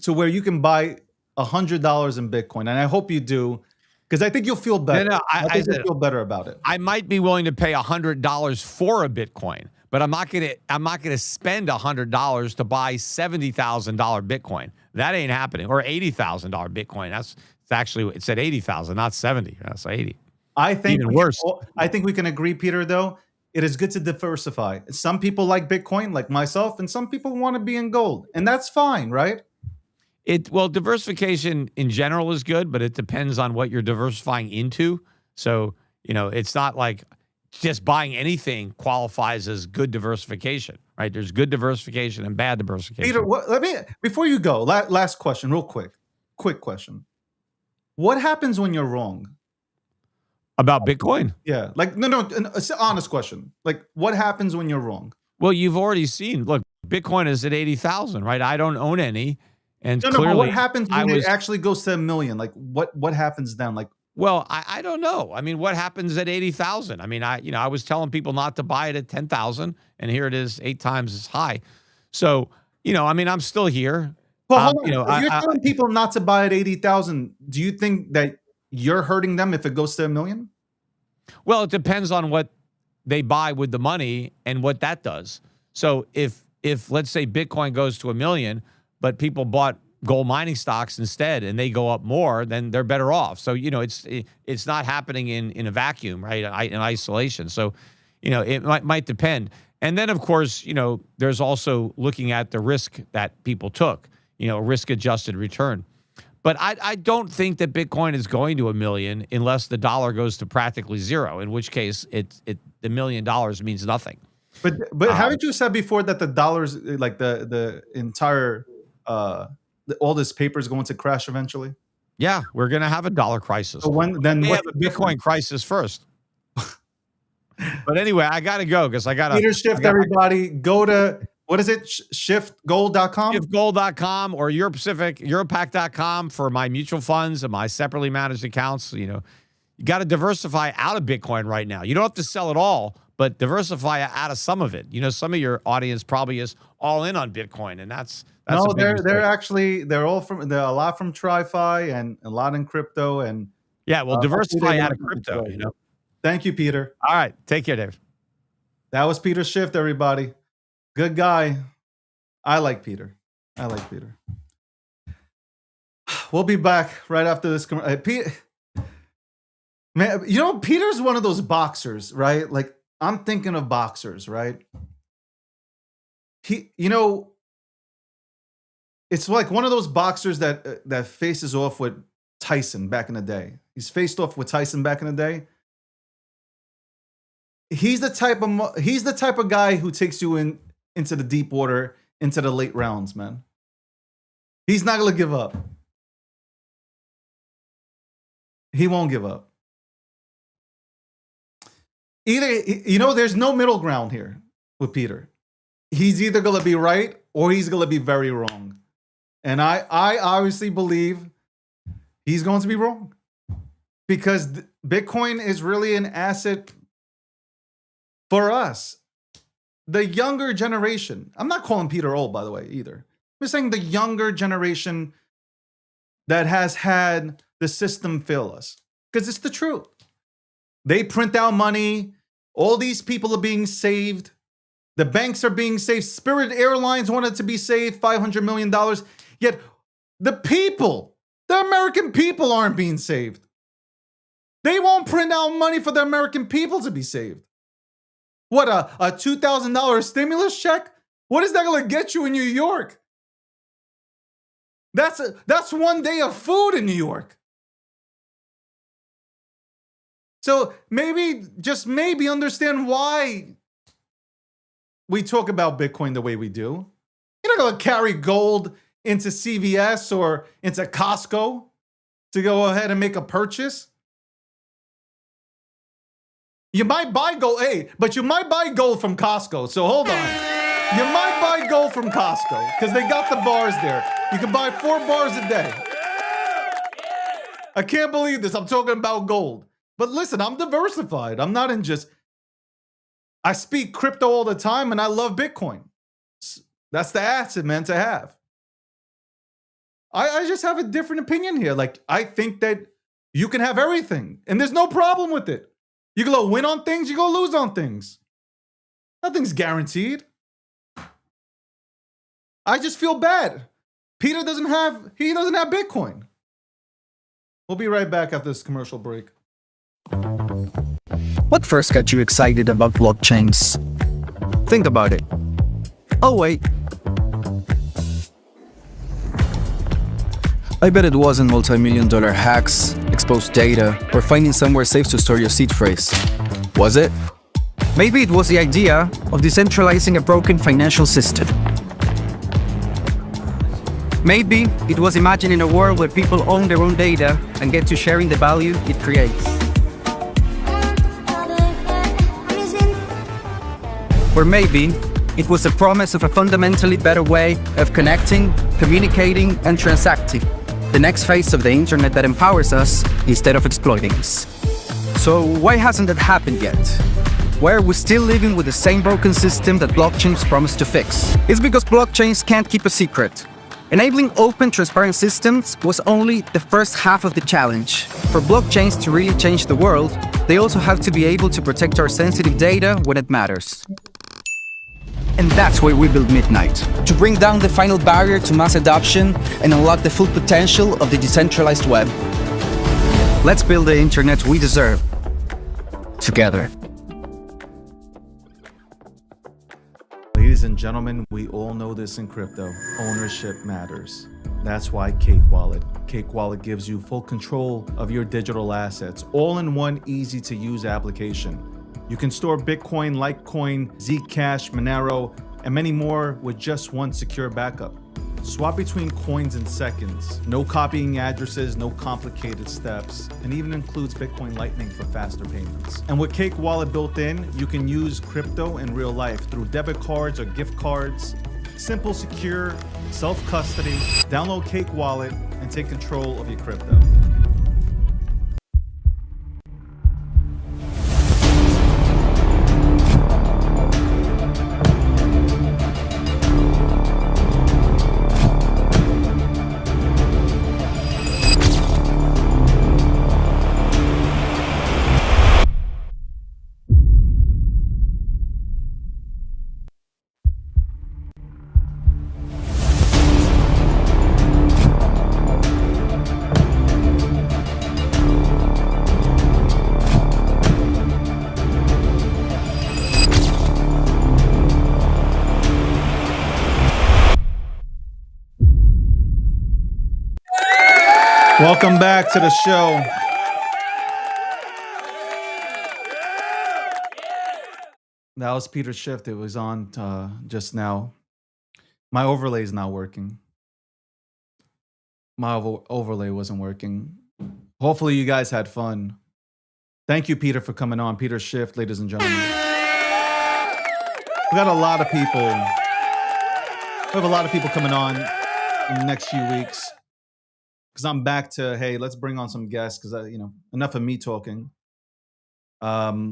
to where you can buy $100 in Bitcoin, and I hope you do because I think you'll feel better. No, I think you'll feel better about it. I might be willing to pay $100 for a Bitcoin, but I'm not gonna spend $100 to buy $70,000 Bitcoin. That ain't happening. Or $80,000 Bitcoin. It said 80,000, not 70. That's 80. I think Even worse. I think we can agree, Peter. Though it is good to diversify. Some people like Bitcoin, like myself, and some people want to be in gold, and that's fine, right? Well, diversification in general is good, but it depends on what you're diversifying into. So, it's not like just buying anything qualifies as good diversification, right? There's good diversification and bad diversification. Peter, before you go, last question, real quick question. What happens when you're wrong? About Bitcoin? Yeah, like no, it's an honest question. Like, what happens when you're wrong? Well, you've already seen. Look, Bitcoin is at 80,000, right? I don't own any, and No, clearly, but what happens when it actually goes to 1 million? Like, what happens then? Like, well, I don't know. I mean, what happens at 80,000? I mean, I was telling people not to buy it at 10,000, and here it is 8 times as high. So, I mean, I'm still here. well, hold on. If you're telling people not to buy at 80,000, do you think that you're hurting them if it goes to 1 million? Well, it depends on what they buy with the money and what that does. So if let's say Bitcoin goes to 1 million, but people bought gold mining stocks instead and they go up more, then they're better off. So, it's not happening in a vacuum, right? In isolation. So, it might depend. And then, of course, there's also looking at the risk that people took, risk adjusted return. But I don't think that Bitcoin is going to 1 million unless the dollar goes to practically zero, in which case the $1 million means nothing. But haven't you said before that the dollars, like the entire all this paper is going to crash eventually? Yeah, we're going to have a dollar crisis. So we have a Bitcoin crisis first. But anyway, I got to go because I got to. Peter Schiff, everybody, go to, what is it? Shiftgold.com? Shiftgold.com or Europac.com for my mutual funds and my separately managed accounts. You got to diversify out of Bitcoin right now. You don't have to sell it all, but diversify out of some of it. Some of your audience probably is all in on Bitcoin, and that's no, they're actually they're a lot from TriFi and a lot in crypto and yeah. Well, diversify out of crypto. Thank you, Peter. All right, take care, Dave. That was Peter Schiff, everybody. Good guy. I like Peter. We'll be back right after this. Man, you know, Peter's one of those boxers, right? Like, I'm thinking of boxers, right? It's like one of those boxers that faces off with Tyson back in the day. He's faced off with Tyson back in the day. He's the type of guy who takes you into the deep water, into the late rounds, man. He's not gonna give up. He won't give up. There's no middle ground here with Peter. He's either gonna be right or he's gonna be very wrong. And I obviously believe he's going to be wrong, because Bitcoin is really an asset for us, the younger generation. I'm not calling Peter old, by the way, either. I'm just saying the younger generation that has had the system fail us, because it's the truth. They print out money. All these people are being saved. The banks are being saved. Spirit Airlines wanted to be saved, $500 million. Yet the people, the American people, aren't being saved. They won't print out money for the American people to be saved. What, a $2,000 stimulus check? What is that going to get you in New York? That's one day of food in New York. So just maybe understand why we talk about Bitcoin the way we do. You're not going to carry gold into CVS or into Costco to go ahead and make a purchase. You might buy gold, but you might buy gold from Costco. So hold on. You might buy gold from Costco because they got the bars there. You can buy 4 bars a day. I can't believe this. I'm talking about gold. But listen, I'm diversified. I'm not in just... I speak crypto all the time and I love Bitcoin. That's the asset, man, to have. I just have a different opinion here. Like, I think that you can have everything and there's no problem with it. You go win on things, you go lose on things. Nothing's guaranteed. I just feel bad. Peter doesn't have Bitcoin. We'll be right back after this commercial break. What first got you excited about blockchains? Think about it. Oh, wait. I bet it wasn't multi-million-dollar hacks, exposed data, or finding somewhere safe to store your seed phrase. Was it? Maybe it was the idea of decentralizing a broken financial system. Maybe it was imagining a world where people own their own data and get to sharing the value it creates. Or maybe it was the promise of a fundamentally better way of connecting, communicating, and transacting. The next phase of the internet that empowers us instead of exploiting us. So why hasn't that happened yet? Why are we still living with the same broken system that blockchains promise to fix? It's because blockchains can't keep a secret. Enabling open, transparent systems was only the first half of the challenge. For blockchains to really change the world, they also have to be able to protect our sensitive data when it matters. And that's why we built Midnight, to bring down the final barrier to mass adoption and unlock the full potential of the decentralized web. Let's build the internet we deserve, together. Ladies and gentlemen, we all know this in crypto. Ownership matters. That's why Cake Wallet. Cake Wallet gives you full control of your digital assets, all in one easy-to-use application. You can store Bitcoin, Litecoin, Zcash, Monero, and many more with just one secure backup. Swap between coins in seconds. No copying addresses, no complicated steps, and even includes Bitcoin Lightning for faster payments. And with Cake Wallet built in, you can use crypto in real life through debit cards or gift cards. Simple, secure, self-custody. Download Cake Wallet and take control of your crypto. Welcome back to the show. That was Peter Schiff. It was on just now. My overlay is not working. My overlay wasn't working. Hopefully you guys had fun. Thank you, Peter, for coming on. Peter Schiff, ladies and gentlemen. We got a lot of people. We have a lot of people coming on in the next few weeks. Because I'm back to, hey, let's bring on some guests. Because, enough of me talking. I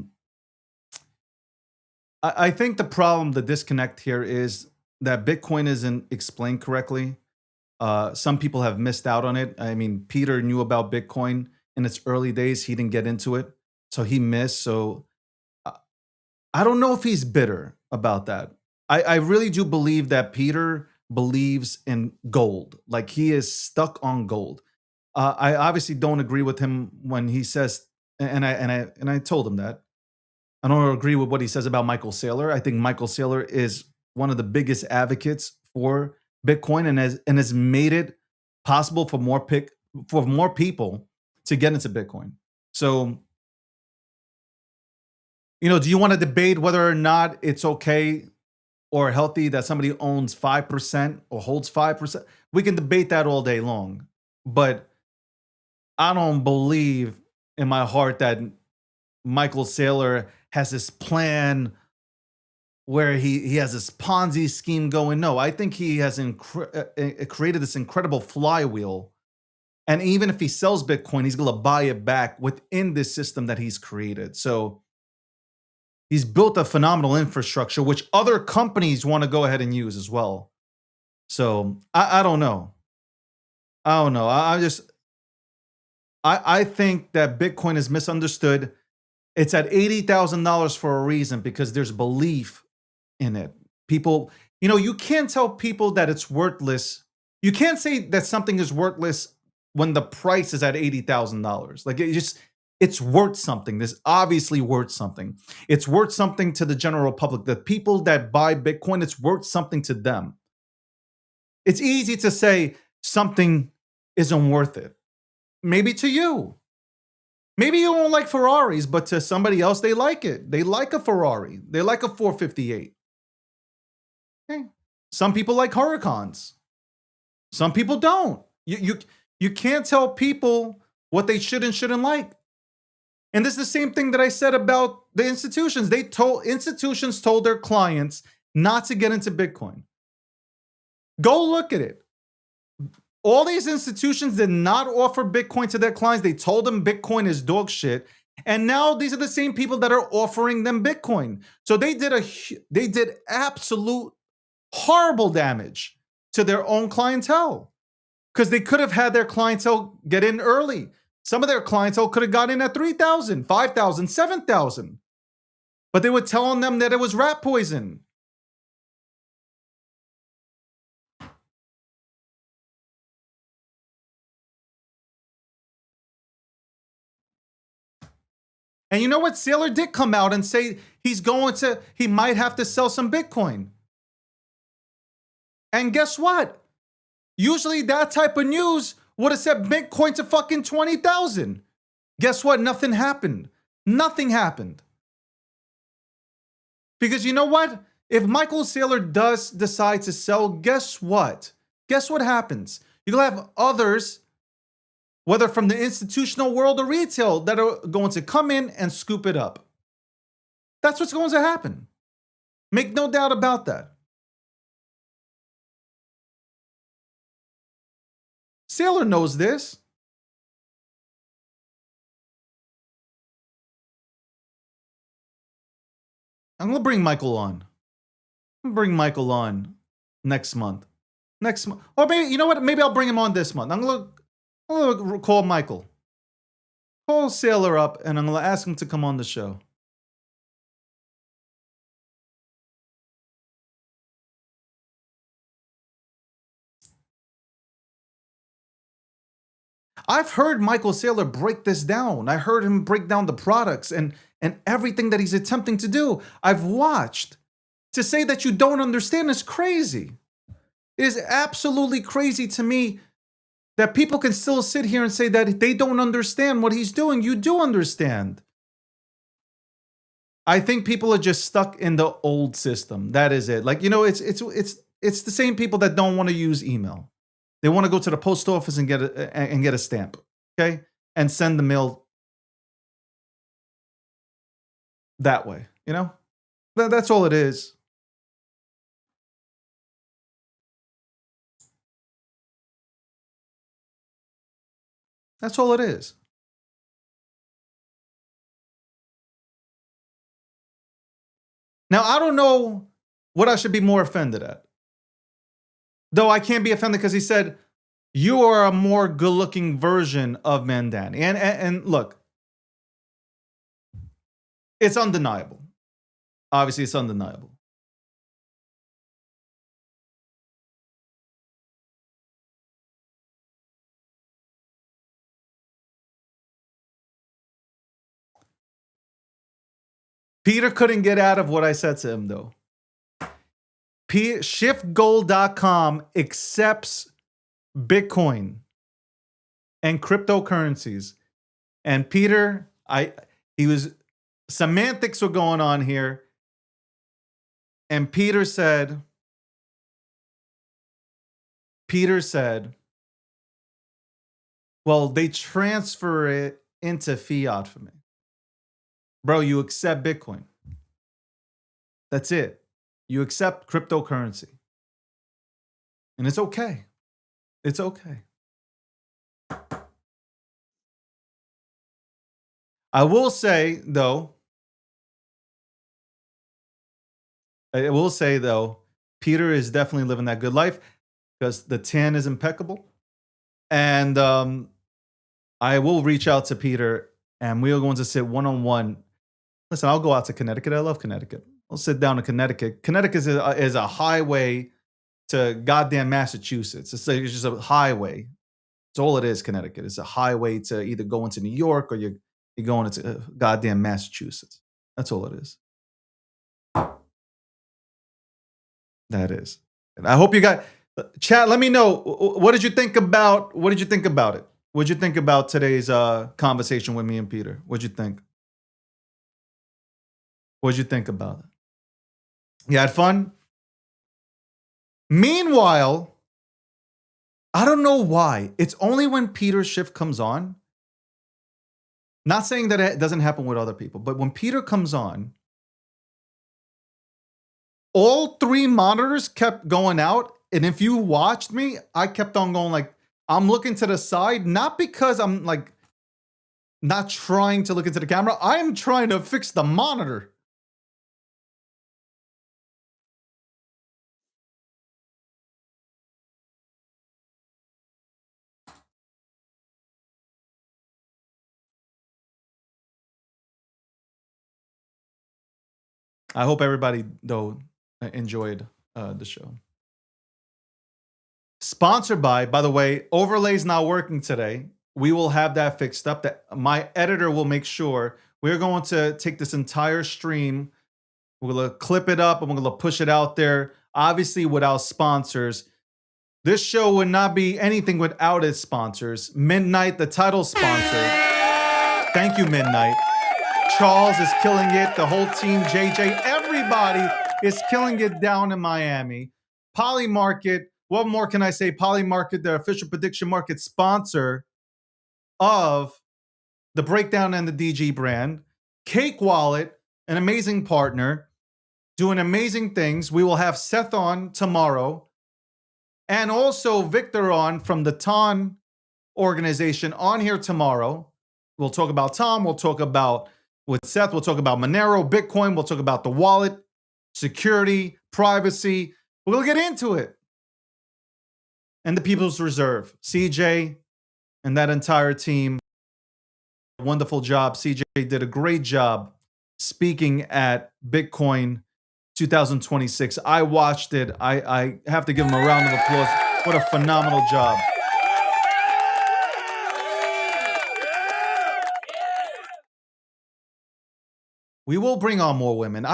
think the problem, the disconnect here is that Bitcoin isn't explained correctly. Some people have missed out on it. I mean, Peter knew about Bitcoin in its early days. He didn't get into it, so he missed. So I don't know if he's bitter about that. I really do believe that Peter believes in gold. Like, he is stuck on gold. I obviously don't agree with him when he says, and I told him that. I don't agree with what he says about Michael Saylor. I think Michael Saylor is one of the biggest advocates for Bitcoin and has made it possible for more people to get into Bitcoin. So, do you want to debate whether or not it's okay or healthy that somebody owns 5% or holds 5%? We can debate that all day long. But I don't believe in my heart that Michael Saylor has this plan where he has this Ponzi scheme going. No, I think he has created this incredible flywheel. And even if he sells Bitcoin, he's going to buy it back within this system that he's created. So he's built a phenomenal infrastructure, which other companies want to go ahead and use as well. So I don't know. I don't know. I think that Bitcoin is misunderstood. It's at $80,000 for a reason, because there's belief in it. People, you can't tell people that it's worthless. You can't say that something is worthless when the price is at $80,000. Like, it's worth something. This obviously worth something. It's worth something to the general public. The people that buy Bitcoin, it's worth something to them. It's easy to say something isn't worth it. Maybe to you. Maybe you don't like Ferraris, but to somebody else, they like it. They like a Ferrari. They like a 458. Okay. Some people like Huracans. Some people don't. You can't tell people what they should and shouldn't like. And this is the same thing that I said about the institutions. Institutions told their clients not to get into Bitcoin. Go look at it. All these institutions did not offer Bitcoin to their clients. They told them Bitcoin is dog shit. And now these are the same people that are offering them Bitcoin. So they did absolute horrible damage to their own clientele, because they could have had their clientele get in early. Some of their clientele could have got in at 3,000, 5,000, 7,000. But they were telling them that it was rat poison. And you know what? Saylor did come out and say he might have to sell some Bitcoin. And guess what? Usually that type of news would have said Bitcoin to fucking 20,000. Guess what? Nothing happened. Nothing happened. Because you know what? If Michael Saylor does decide to sell, guess what? Guess what happens? You'll have others, whether from the institutional world or retail, that are going to come in and scoop it up. That's what's going to happen. Make no doubt about that. Saylor knows this. I'm going to bring Michael on. I'm going to bring Michael on next month. Or maybe, you know what? Maybe I'll bring him on this month. I'm going to call Michael. Call Saylor up, and I'm going to ask him to come on the show. I've heard Michael Saylor break this down. I heard him break down the products and everything that he's attempting to do. I've watched. To say that you don't understand is crazy. It is absolutely crazy to me that people can still sit here and say that they don't understand what he's doing. You do understand. I think people are just stuck in the old system. That is it. Like, it's the same people that don't want to use email. They want to go to the post office and get a stamp, okay? And send the mail that way, That's all it is. That's all it is. Now, I don't know what I should be more offended at. Though I can't be offended because he said, you are a more good-looking version of Mandani. And look, it's undeniable. Obviously, it's undeniable. Peter couldn't get out of what I said to him, though. SchiffGold.com accepts Bitcoin and cryptocurrencies. And Peter, semantics were going on here. And Peter said, well, they transfer it into fiat for me. Bro, you accept Bitcoin. That's it. You accept cryptocurrency. And it's okay. It's okay. I will say, though, Peter is definitely living that good life because the tan is impeccable. And I will reach out to Peter and we are going to sit one-on-one. Listen, I'll go out to Connecticut. I love Connecticut. I'll sit down in Connecticut. Connecticut is a highway to goddamn Massachusetts. It's just a highway. That's all it is, Connecticut. It's a highway to either go into New York or you're going into goddamn Massachusetts. That's all it is. That is. And I hope you got chat. Let me know, what did you think about it? What did you think about today's conversation with me and Peter? What'd you think? What'd you think about it? You had fun? Meanwhile, I don't know why. It's only when Peter Schiff comes on. Not saying that it doesn't happen with other people, but when Peter comes on, all three monitors kept going out. And if you watched me, I kept on going like, I'm looking to the side, not because I'm like not trying to look into the camera. I am trying to fix the monitor. I hope everybody, though, enjoyed the show. Sponsored by the way, overlay's not working today. We will have that fixed up. That my editor will make sure. We're going to take this entire stream. We're going to clip it up and we're going to push it out there. Obviously, without sponsors. This show would not be anything without its sponsors. Midnight, the title sponsor. Thank you, Midnight. Charles is killing it. The whole team, JJ, everybody is killing it down in Miami. Polymarket, what more can I say? Polymarket, the official prediction market sponsor of the Breakdown and the DG brand. Cake Wallet, an amazing partner, doing amazing things. We will have Seth on tomorrow. And also Victor on from the TON organization on here tomorrow. We'll talk about Tom. We'll talk about with Seth. We'll talk about Monero, Bitcoin. We'll talk about the wallet, security, privacy. We'll get into it. And the People's Reserve. CJ and that entire team. Wonderful job. CJ did a great job speaking at Bitcoin 2026. I watched it. I have to give him a round of applause. What a phenomenal job. We will bring on more women.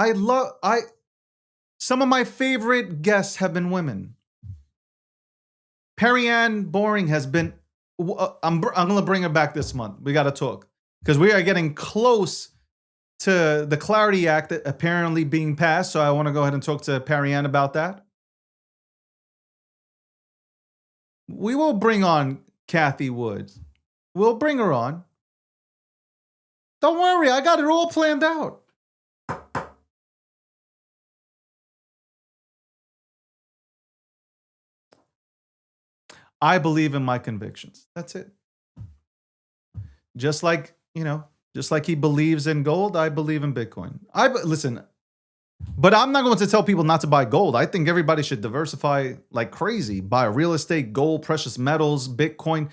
Some of my favorite guests have been women. Perry Ann Boring has been I'm gonna bring it back this month. We got to talk because we are getting close to the Clarity Act apparently being passed. So I want to go ahead and talk to Parianne about that. We will bring on Kathy Woods. We'll bring her on. Don't worry, I got it all planned out. I believe in my convictions. That's it. Just like, just like he believes in gold, I believe in Bitcoin. Listen, but I'm not going to tell people not to buy gold. I think everybody should diversify like crazy. Buy real estate, gold, precious metals, Bitcoin.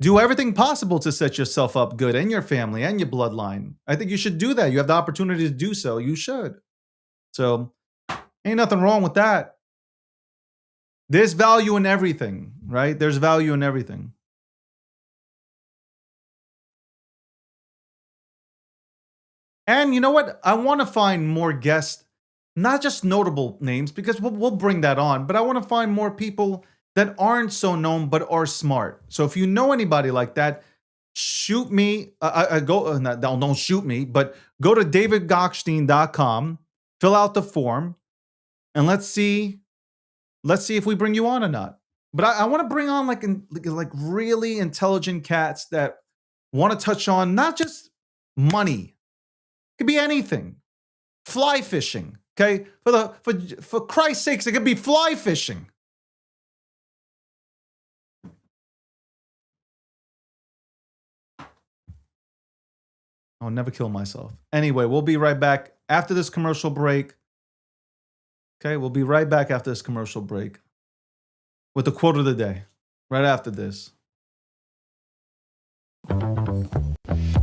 Do everything possible to set yourself up good and your family and your bloodline. I think you should do that. You have the opportunity to do so. You should. So ain't nothing wrong with that. There's value in everything, right? There's value in everything. And you know what? I want to find more guests, not just notable names, because we'll bring that on, but I want to find more people that aren't so known but are smart. So if you know anybody like that, shoot me. Don't shoot me, but go to davidgockstein.com, fill out the form, and let's see if we bring you on or not. But I want to bring on like really intelligent cats that want to touch on not just money. It could be anything. Fly fishing. Okay? For Christ's sakes, it could be fly fishing. I'll never kill myself. Anyway, we'll be right back after this commercial break. Okay, we'll be right back after this commercial break with the quote of the day, right after this.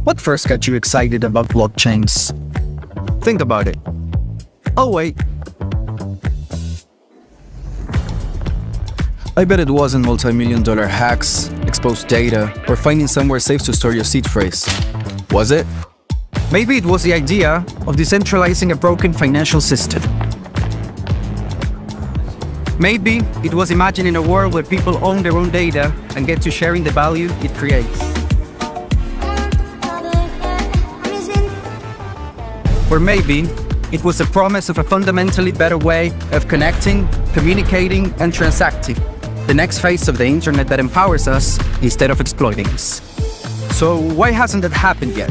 What first got you excited about blockchains? Think about it. Oh, wait. I bet it wasn't multi-million-dollar hacks, exposed data, or finding somewhere safe to store your seed phrase. Was it? Maybe it was the idea of decentralizing a broken financial system. Maybe it was imagining a world where people own their own data and get to sharing the value it creates. Or maybe it was the promise of a fundamentally better way of connecting, communicating, and transacting. The next phase of the internet that empowers us instead of exploiting us. So why hasn't that happened yet?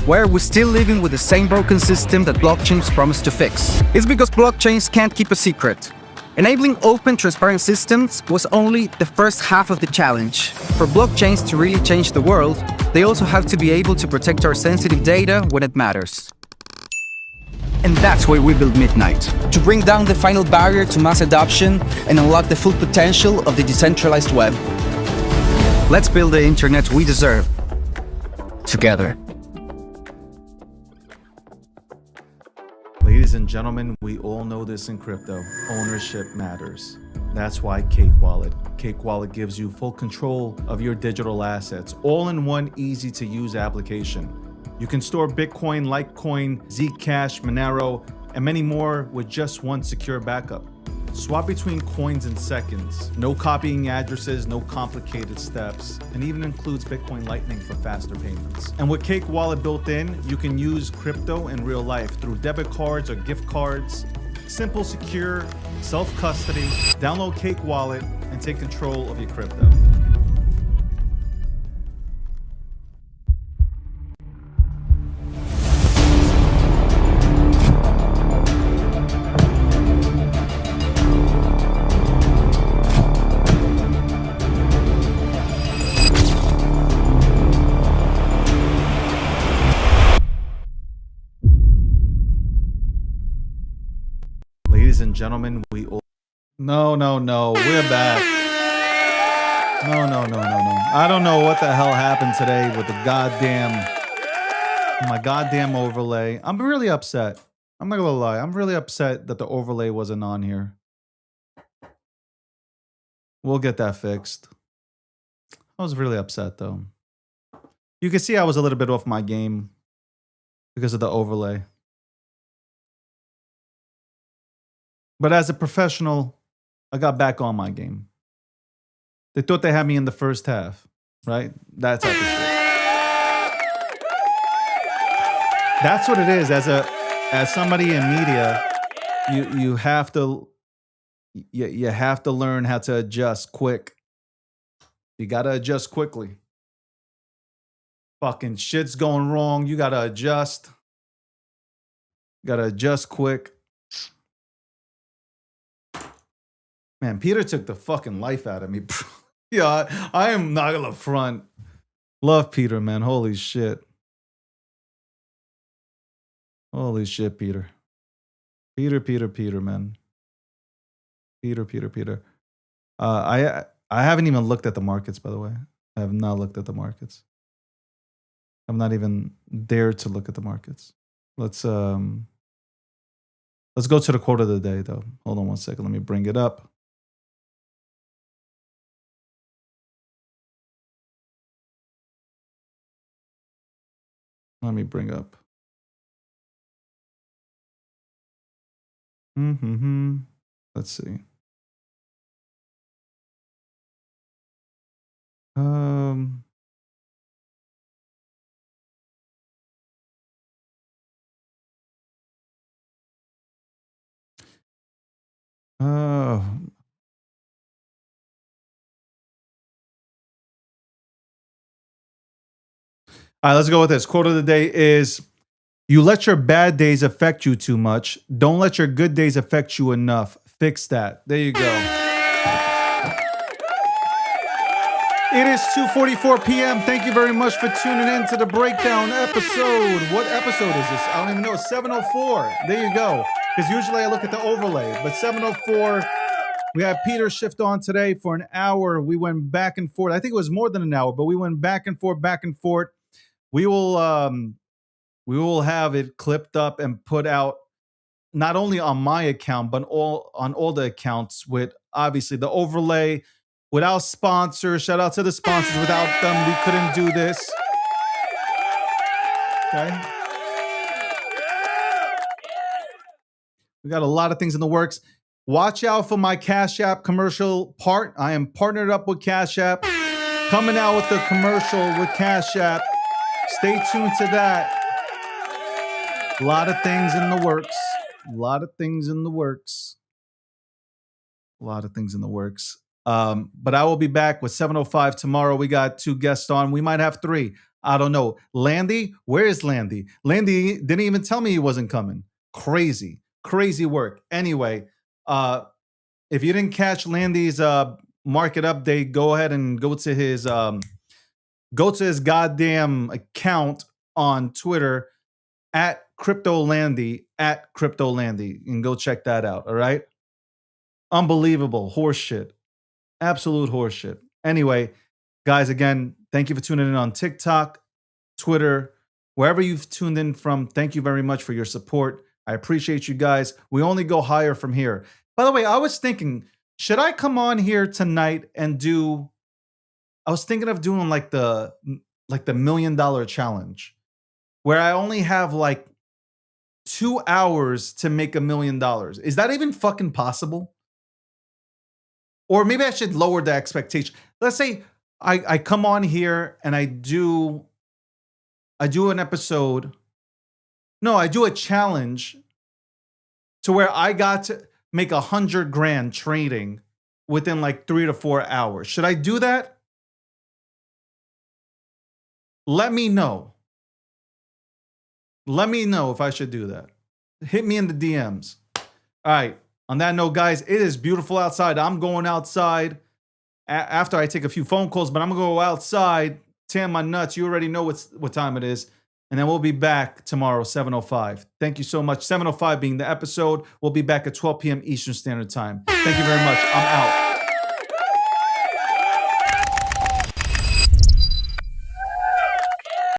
Why are we still living with the same broken system that blockchains promise to fix? It's because blockchains can't keep a secret. Enabling open, transparent systems was only the first half of the challenge. For blockchains to really change the world, they also have to be able to protect our sensitive data when it matters. And that's why we build Midnight, to bring down the final barrier to mass adoption and unlock the full potential of the decentralized web. Let's build the internet we deserve, together. Ladies and gentlemen, we all know this in crypto. Ownership matters. That's why Cake Wallet. Cake Wallet gives you full control of your digital assets, all in one easy-to-use application. You can store Bitcoin, Litecoin, Zcash, Monero, and many more with just one secure backup. Swap between coins in seconds. No copying addresses, no complicated steps, and even includes Bitcoin Lightning for faster payments. And with Cake Wallet built in, you can use crypto in real life through debit cards or gift cards. Simple, secure, self-custody. Download Cake Wallet and take control of your crypto. Ladies and gentlemen, we all... No, we're back. No. I don't know what the hell happened today with my goddamn overlay. I'm really upset. I'm not gonna lie. I'm really upset that the overlay wasn't on here. We'll get that fixed. I was really upset though. You can see I was a little bit off my game because of the overlay. But as a professional, I got back on my game. They thought they had me in the first half. right? That type of shit. That's what it is. As somebody in media, you have to you have to learn how to adjust quick. You gotta adjust quickly. Fucking shit's going wrong. You gotta adjust. You gotta adjust quick. Man, Peter took the fucking life out of me. Yeah, I am not gonna front. Love Peter, man. Holy shit. Holy shit, Peter. Peter, man. Peter. I haven't even looked at the markets, by the way. I have not looked at the markets. I'm not even dared to look at the markets. Let's go to the quote of the day, though. Hold on one second. Let me bring it up. Let me bring up. Let's see. Oh. All right, let's go with this. Quote of the day is, you let your bad days affect you too much. Don't let your good days affect you enough. Fix that. There you go. It is 2:44 p.m. Thank you very much for tuning in to the breakdown episode. What episode is this? I don't even know. 704. There you go. Because usually I look at the overlay. But 704, we had Peter Schiff on today for an hour. We went back and forth. I think it was more than an hour, but we went back and forth. We will have it clipped up and put out not only on my account, but on all the accounts with obviously the overlay, without sponsors. Shout out to the sponsors. Without them, we couldn't do this. Okay. We got a lot of things in the works. Watch out for my Cash App commercial part. I am partnered up with Cash App. Coming out with the commercial with Cash App. Stay tuned to that. A lot of things in the works. But I will be back with 705 tomorrow. We got 2 guests on. We might have 3. I don't know. Landy? Where is Landy? Landy didn't even tell me he wasn't coming. Crazy work. Anyway, if you didn't catch Landy's market update, go ahead and go to his goddamn account on Twitter at CryptoLandy, and go check that out. All right. Unbelievable horseshit. Absolute horseshit. Anyway, guys, again, thank you for tuning in on TikTok, Twitter, wherever you've tuned in from. Thank you very much for your support. I appreciate you guys. We only go higher from here. By the way, I was thinking, should I come on here tonight and I was thinking of doing like the $1 million challenge, where I only have like 2 hours to make $1 million. Is that even fucking possible? Or maybe I should lower the expectation. Let's say I come on here and I do an episode. No, I do a challenge to where I got to make $100,000 trading within like 3 to 4 hours. Should I do that? Let me know. Let me know if I should do that. Hit me in the DMs. All right. On that note, guys, it is beautiful outside. I'm going outside after I take a few phone calls, but I'm going to go outside, tan my nuts. You already know what time it is. And then we'll be back tomorrow, 7:05. Thank you so much. 7:05 being the episode. We'll be back at 12 p.m. Eastern Standard Time. Thank you very much. I'm out.